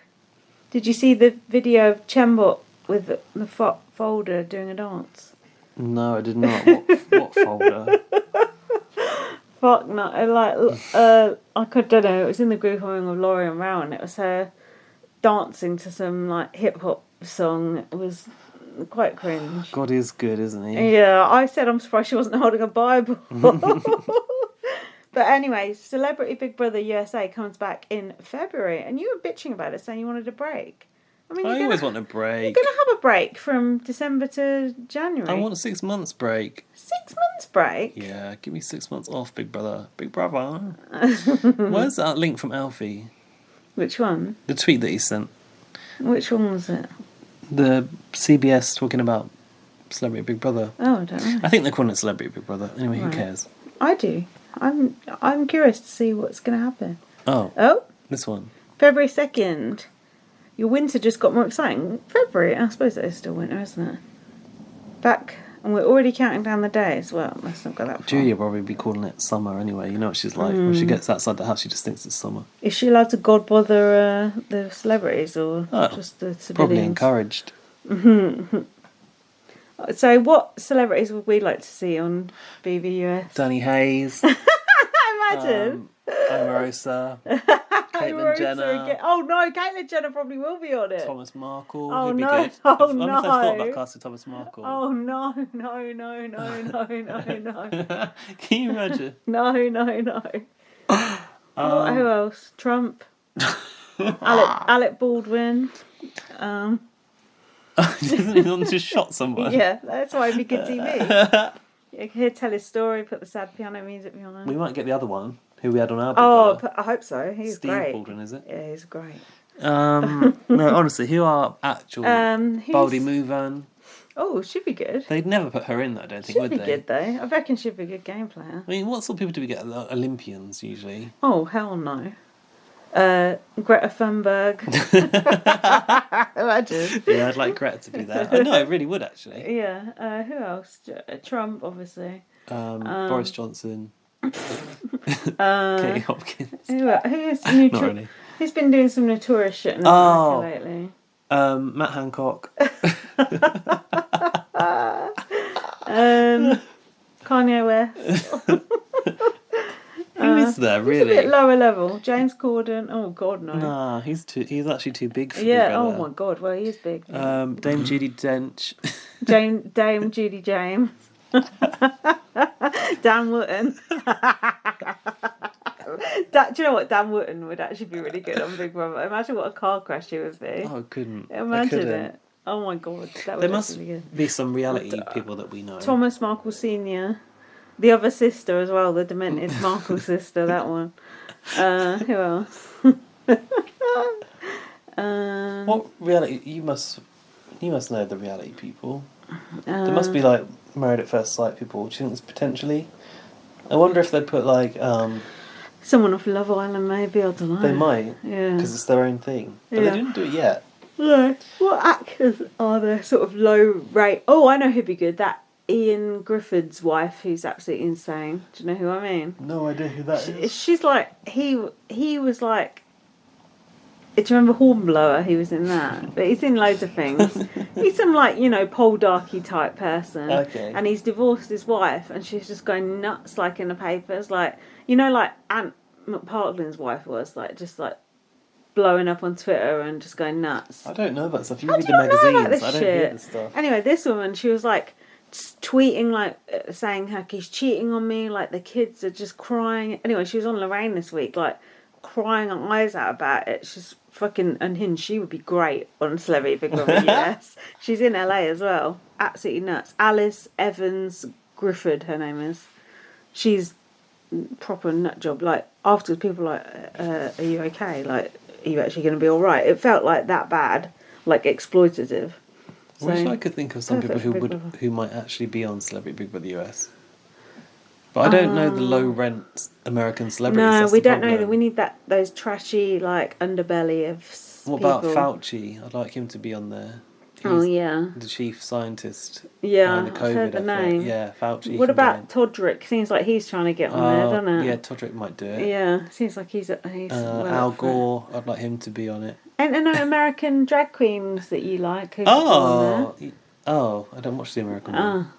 Speaker 1: Did you see the video of Chembot with the folder doing a dance?
Speaker 2: No, I did not. What folder?
Speaker 1: Fuck no! I don't know. It was in the group home with Laurie and Rowan. It was her dancing to some hip hop song. It was quite cringe.
Speaker 2: God is good, isn't he?
Speaker 1: Yeah, I said I'm surprised she wasn't holding a Bible. But anyway, Celebrity Big Brother USA comes back in February, and you were bitching about it, saying you wanted a break. I mean,
Speaker 2: I always want a break.
Speaker 1: You're going to have a break from December to January.
Speaker 2: I want a 6 months break.
Speaker 1: 6 months break?
Speaker 2: Yeah, give me 6 months off, Big Brother. Big Brother. Where's that link from Alfie?
Speaker 1: Which one?
Speaker 2: The tweet that he sent.
Speaker 1: Which one was it?
Speaker 2: The CBS talking about Celebrity Big Brother.
Speaker 1: Oh, I don't know.
Speaker 2: I think they're calling it Celebrity Big Brother. Anyway, who cares?
Speaker 1: I do. I'm curious to see what's going to happen.
Speaker 2: Oh, this one.
Speaker 1: February 2nd. Your winter just got more exciting. February, I suppose it is still winter, isn't it? Back, and we're already counting down the days. Well, let's not go that far.
Speaker 2: Julia probably be calling it summer anyway. You know what she's like. When she gets outside the house, she just thinks it's summer.
Speaker 1: Is she allowed to god bother the celebrities or just the civilians?
Speaker 2: Probably encouraged.
Speaker 1: So what celebrities would we like to see on BBUS?
Speaker 2: Danny Hayes.
Speaker 1: Imagine.
Speaker 2: Omarosa. Caitlyn Jenner.
Speaker 1: Oh no, Caitlyn Jenner probably will be on it.
Speaker 2: Thomas Markle.
Speaker 1: Oh,
Speaker 2: He'd be
Speaker 1: no.
Speaker 2: good.
Speaker 1: Oh,
Speaker 2: I wonder if they've
Speaker 1: no.
Speaker 2: thought about casting Thomas Markle.
Speaker 1: Oh no.
Speaker 2: Can you imagine?
Speaker 1: No. Who else? Trump. Alec Baldwin.
Speaker 2: Isn't he on just shot someone?
Speaker 1: Yeah, that's why it'd be good TV. He'd tell his story, put the sad piano music behind
Speaker 2: We
Speaker 1: it.
Speaker 2: might get the other one, who we had on our
Speaker 1: I hope so. He's
Speaker 2: Steve
Speaker 1: great.
Speaker 2: Baldwin, is it?
Speaker 1: Yeah, he's great.
Speaker 2: No, honestly, who are actual Baldy Mouvan?
Speaker 1: Oh, she'd be good.
Speaker 2: They'd never put her in, I don't think,
Speaker 1: She'd
Speaker 2: would
Speaker 1: be
Speaker 2: they?
Speaker 1: good though. I reckon she'd be a good game player.
Speaker 2: I mean, what sort of people do we get? The Olympians, usually.
Speaker 1: Oh, hell no. Greta Thunberg. Imagine.
Speaker 2: Yeah, I'd like Greta to be there. I know, I really would, actually.
Speaker 1: Yeah. Who else? Trump, obviously.
Speaker 2: Boris Johnson. Katie Hopkins.
Speaker 1: Who's
Speaker 2: Not really.
Speaker 1: Who's been doing some notorious shit in America lately?
Speaker 2: Matt Hancock.
Speaker 1: Kanye West.
Speaker 2: Who is there, really?
Speaker 1: He's a bit lower level. James Corden. Oh God, no.
Speaker 2: Nah, he's actually too big for
Speaker 1: Yeah.
Speaker 2: Big Brother.
Speaker 1: Oh my God. Well, he is big.
Speaker 2: Dame Judi Dench.
Speaker 1: Dame Judy James. Dan Wootton. Do you know what? Dan Wootton would actually be really good on Big Brother. Imagine what a car crash he would be.
Speaker 2: Oh, I couldn't.
Speaker 1: Imagine it. Oh my God. That would
Speaker 2: There must
Speaker 1: be good.
Speaker 2: be some reality people that we know.
Speaker 1: Thomas Markle Sr. The other sister as well, the demented Markle sister, that one. Who else?
Speaker 2: What reality? You must know the reality people. There must be like Married at First Sight people. Do you think there's potentially? I wonder if they'd put like
Speaker 1: someone off Love Island, maybe. I don't know.
Speaker 2: They might,
Speaker 1: Yeah.
Speaker 2: because it's their own thing. But
Speaker 1: Yeah.
Speaker 2: they didn't do it yet.
Speaker 1: No. What actors are there sort of low rate? Oh, I know who'd be good. That Ian Griffith's wife, who's absolutely insane. Do you know who I mean?
Speaker 2: No idea who that is.
Speaker 1: She's like, he was like, do you remember Hornblower? He was in that. But he's in loads of things. He's some, like, you know, Poldarky type person.
Speaker 2: Okay.
Speaker 1: And he's divorced his wife, and she's just going nuts, like, in the papers. Like, you know, like Ant McPartlin's wife was, like, just, like, blowing up on Twitter and just going nuts.
Speaker 2: I don't know about stuff. You
Speaker 1: How
Speaker 2: read
Speaker 1: do
Speaker 2: the
Speaker 1: you not know about
Speaker 2: magazines.
Speaker 1: this
Speaker 2: I don't
Speaker 1: shit?
Speaker 2: read the stuff.
Speaker 1: Anyway, this woman, she was, like, tweeting, like, saying how he's cheating on me, like, the kids are just crying. Anyway, she was on Lorraine this week, like, crying her eyes out about it. She's fucking unhinged. She would be great on Celebrity Big Brother US. She's in LA as well. Absolutely nuts. Alice Evans Griffith, her name is. She's proper nut job. Like, afterwards, people were like, are you okay? Like, are you actually going to be alright? It felt like that bad. Like, exploitative.
Speaker 2: I wish
Speaker 1: So,
Speaker 2: I could think of some people
Speaker 1: perfect for Big Brother.
Speaker 2: who might actually be on Celebrity Big Brother US. But I don't know the low rent American celebrities.
Speaker 1: No,
Speaker 2: that's
Speaker 1: we
Speaker 2: the
Speaker 1: don't know
Speaker 2: problem.
Speaker 1: that. We need those trashy, like, underbelly of
Speaker 2: What
Speaker 1: people.
Speaker 2: about Fauci? I'd like him to be on there.
Speaker 1: Oh,
Speaker 2: He's
Speaker 1: yeah.
Speaker 2: the chief scientist
Speaker 1: Yeah,
Speaker 2: behind the
Speaker 1: I've
Speaker 2: COVID
Speaker 1: heard the
Speaker 2: effort.
Speaker 1: name.
Speaker 2: Yeah, Fauci.
Speaker 1: What
Speaker 2: can
Speaker 1: about
Speaker 2: go
Speaker 1: Todrick? Seems like he's trying to get on there, doesn't it?
Speaker 2: Yeah, Todrick might do it.
Speaker 1: Yeah, seems like he's well
Speaker 2: Al
Speaker 1: up for it.
Speaker 2: Gore, I'd like him to be on it.
Speaker 1: And no American drag queens that you like. Who on
Speaker 2: Oh, I don't watch the American one.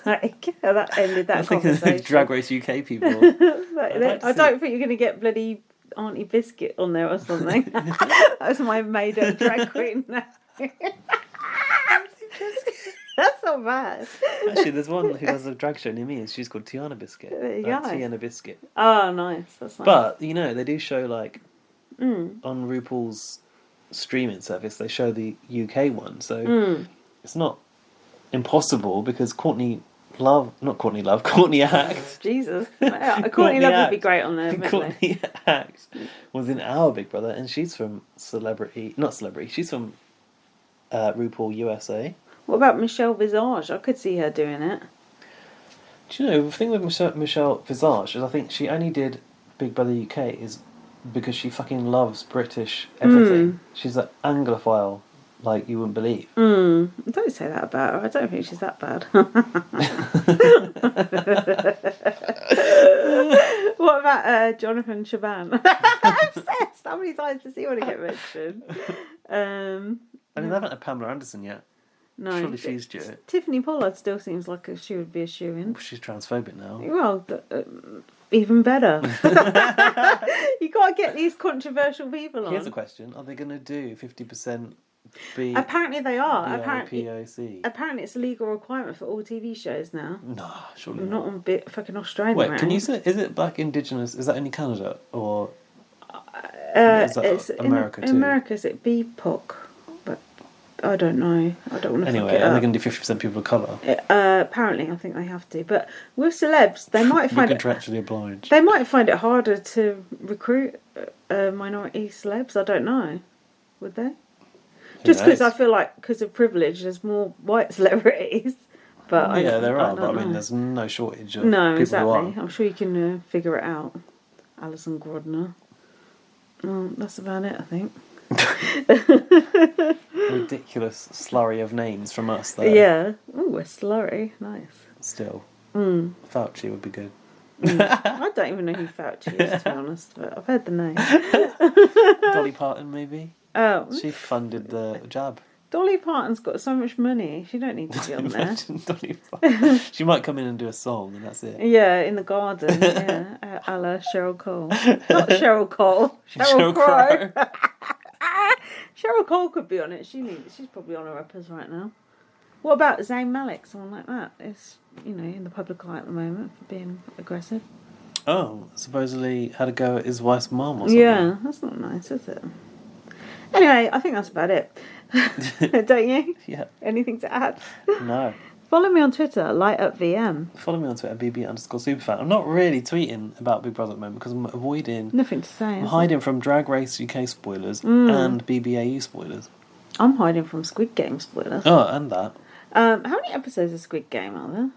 Speaker 1: there? That ended that
Speaker 2: I think of
Speaker 1: conversation.
Speaker 2: Drag Race UK people.
Speaker 1: Like,
Speaker 2: like to
Speaker 1: I
Speaker 2: see
Speaker 1: don't think you're going to get bloody Auntie Biscuit on there or something. That was my made-up drag queen. That's not bad.
Speaker 2: Actually, there's one who does a drag show near me, and she's called Tiana Biscuit.
Speaker 1: There you go.
Speaker 2: Tiana Biscuit.
Speaker 1: Oh, nice. That's nice.
Speaker 2: But, you know, they do show, like, on RuPaul's streaming service, they show the UK one, so it's not impossible because Courtney Act.
Speaker 1: Jesus. Courtney Love would be great on there, admittedly.
Speaker 2: Courtney Act was in our Big Brother, and she's from she's from RuPaul USA.
Speaker 1: What about Michelle Visage? I could see her doing it.
Speaker 2: Do you know, the thing with Michelle Visage is I think she only did Big Brother UK is because she fucking loves British everything. She's an Anglophile like you wouldn't believe.
Speaker 1: Don't say that about her. I don't think she's that bad. What about Jonathan Shaban? I'm obsessed. How many times does he want to get mentioned?
Speaker 2: I mean, they haven't had Pamela Anderson yet.
Speaker 1: No.
Speaker 2: Surely she's due it.
Speaker 1: Tiffany Pollard still seems like she would be a shoo-in.
Speaker 2: She's transphobic now.
Speaker 1: Well, even better. You got to get these controversial people on.
Speaker 2: Here's a question. Are they going to do 50% B?
Speaker 1: Apparently they are.
Speaker 2: BIPOC?
Speaker 1: Apparently it's a legal requirement for all TV shows now.
Speaker 2: No, surely
Speaker 1: Not on fucking Australia.
Speaker 2: Wait, can you say, is it Black Indigenous, is that only Canada, or is that
Speaker 1: it's
Speaker 2: America
Speaker 1: in
Speaker 2: too?
Speaker 1: America, is it BPOC? But I don't know. I don't want to
Speaker 2: Anyway,
Speaker 1: fuck it
Speaker 2: are they
Speaker 1: up.
Speaker 2: going to do 50% people of colour?
Speaker 1: Apparently, I think they have to. But with celebs, they might find
Speaker 2: We're contractually obliged.
Speaker 1: they might find it harder to recruit minority celebs. I don't know. Would they? Just because I feel like, because of privilege, there's more white celebrities. But
Speaker 2: Yeah, there are,
Speaker 1: don't
Speaker 2: but I mean,
Speaker 1: know.
Speaker 2: there's no shortage of
Speaker 1: No,
Speaker 2: people
Speaker 1: exactly.
Speaker 2: who are.
Speaker 1: I'm sure you can figure it out. Alison Grodner. That's about it, I think.
Speaker 2: Ridiculous slurry of names from us there.
Speaker 1: Yeah. Oh, a slurry. Nice.
Speaker 2: Still. Fauci would be good.
Speaker 1: I don't even know who Fauci is, to be honest, but I've heard the name.
Speaker 2: Dolly Parton, maybe?
Speaker 1: Oh,
Speaker 2: She funded the jab.
Speaker 1: Dolly Parton's got so much money. She don't need to be on there.
Speaker 2: Imagine Dolly Parton. She might come in and do a song, and that's it.
Speaker 1: Yeah, in the garden. Yeah, a la Cheryl Cole. Not Cheryl Cole. Cheryl
Speaker 2: Sheryl
Speaker 1: Crow. Cheryl Cole could be on it. She's probably on her uppers right now. What about Zayn Malik? Someone like that is, in the public eye at the moment for being aggressive.
Speaker 2: Oh, supposedly had a go at his wife's mum or something.
Speaker 1: Yeah, that's not nice, is it? Anyway, I think that's about it. Don't you?
Speaker 2: Yeah.
Speaker 1: Anything to add?
Speaker 2: No.
Speaker 1: Follow me on Twitter, LightUpVM.
Speaker 2: Follow me on Twitter, BB_superfan. I'm not really tweeting about Big Brother at the moment because I'm avoiding...
Speaker 1: Nothing to say.
Speaker 2: I'm hiding from Drag Race UK spoilers and BBAU spoilers.
Speaker 1: I'm hiding from Squid Game spoilers.
Speaker 2: Oh, and that.
Speaker 1: How many episodes of Squid Game are there?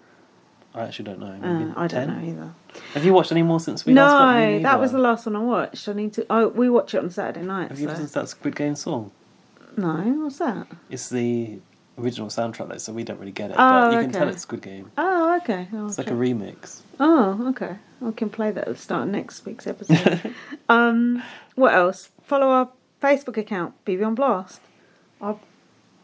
Speaker 2: I actually don't know. Maybe
Speaker 1: I don't
Speaker 2: 10?
Speaker 1: know either.
Speaker 2: Have you watched any more since we last got
Speaker 1: No, that was the last one I watched. I need to. Oh, we watch it on Saturday night.
Speaker 2: Have you listened to that Squid Game song?
Speaker 1: No, what's that?
Speaker 2: It's the original soundtrack though, so we don't really get it.
Speaker 1: Oh,
Speaker 2: But you can
Speaker 1: okay.
Speaker 2: tell it's Squid Game.
Speaker 1: Oh, okay.
Speaker 2: It's like a remix.
Speaker 1: Oh, okay. We can play that at the start of next week's episode. What else? Follow our Facebook account, BB on Blast. Our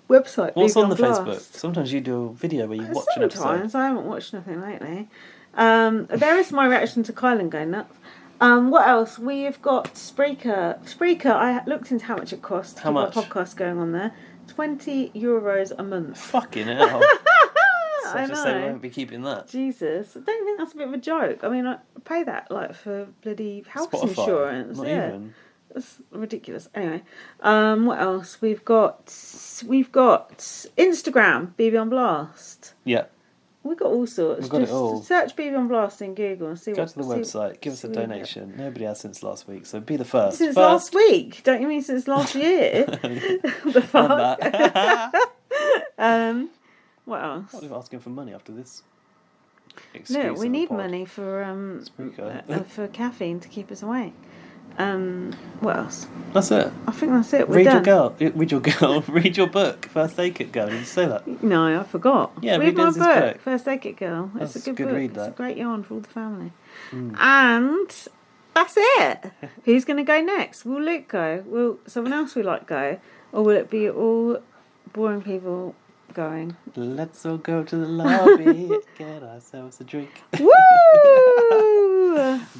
Speaker 1: website,
Speaker 2: What's
Speaker 1: BB
Speaker 2: on the
Speaker 1: Blast.
Speaker 2: Facebook? Sometimes you do a video where you watch an episode.
Speaker 1: Sometimes. I haven't watched nothing lately. There is my reaction to Kylan going nuts. What else? We've got Spreaker. Spreaker, I looked into how much it costs to
Speaker 2: How
Speaker 1: keep
Speaker 2: much?
Speaker 1: our podcast going on there. €20 a month.
Speaker 2: Fucking hell.
Speaker 1: I
Speaker 2: So to say we
Speaker 1: know.
Speaker 2: won't be keeping that.
Speaker 1: Jesus. I don't think that's a bit of a joke. I mean, I pay that like for bloody house
Speaker 2: Spotify,
Speaker 1: insurance.
Speaker 2: not
Speaker 1: yeah.
Speaker 2: even.
Speaker 1: It's ridiculous. Anyway, what else? We've got Instagram, BB on Blast.
Speaker 2: Yeah.
Speaker 1: We've got all sorts.
Speaker 2: We've got it all.
Speaker 1: Search BB on Blast in Google and see
Speaker 2: Go
Speaker 1: what.
Speaker 2: to the website, give us a
Speaker 1: see what we get.
Speaker 2: donation. Nobody has since last week, so be the first.
Speaker 1: Since
Speaker 2: First.
Speaker 1: last week? Don't you mean since last year? The fuck?
Speaker 2: And that.
Speaker 1: What else?
Speaker 2: What are we asking for money after this?
Speaker 1: No, we need
Speaker 2: pod?
Speaker 1: money for
Speaker 2: Spreaker.
Speaker 1: for caffeine to keep us awake. What else?
Speaker 2: That's it.
Speaker 1: I think that's it. We're
Speaker 2: Read
Speaker 1: done.
Speaker 2: your girl. Read your book. First Aid Kit Girl. Did you say that?
Speaker 1: No, I forgot.
Speaker 2: Yeah,
Speaker 1: read my
Speaker 2: Lindsay's
Speaker 1: book,
Speaker 2: book.
Speaker 1: First Aid Kit Girl. It's
Speaker 2: That's
Speaker 1: a
Speaker 2: a
Speaker 1: good
Speaker 2: good
Speaker 1: book.
Speaker 2: read,
Speaker 1: It's a
Speaker 2: that.
Speaker 1: great yarn for all the family. And that's it. Who's going to go next? Will Luke go? Will someone else we like go? Or will it be all boring people going?
Speaker 2: Let's all go to the lobby. Get ourselves a drink.
Speaker 1: Woo!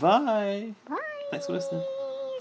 Speaker 2: Bye.
Speaker 1: Bye.
Speaker 2: Thanks for listening.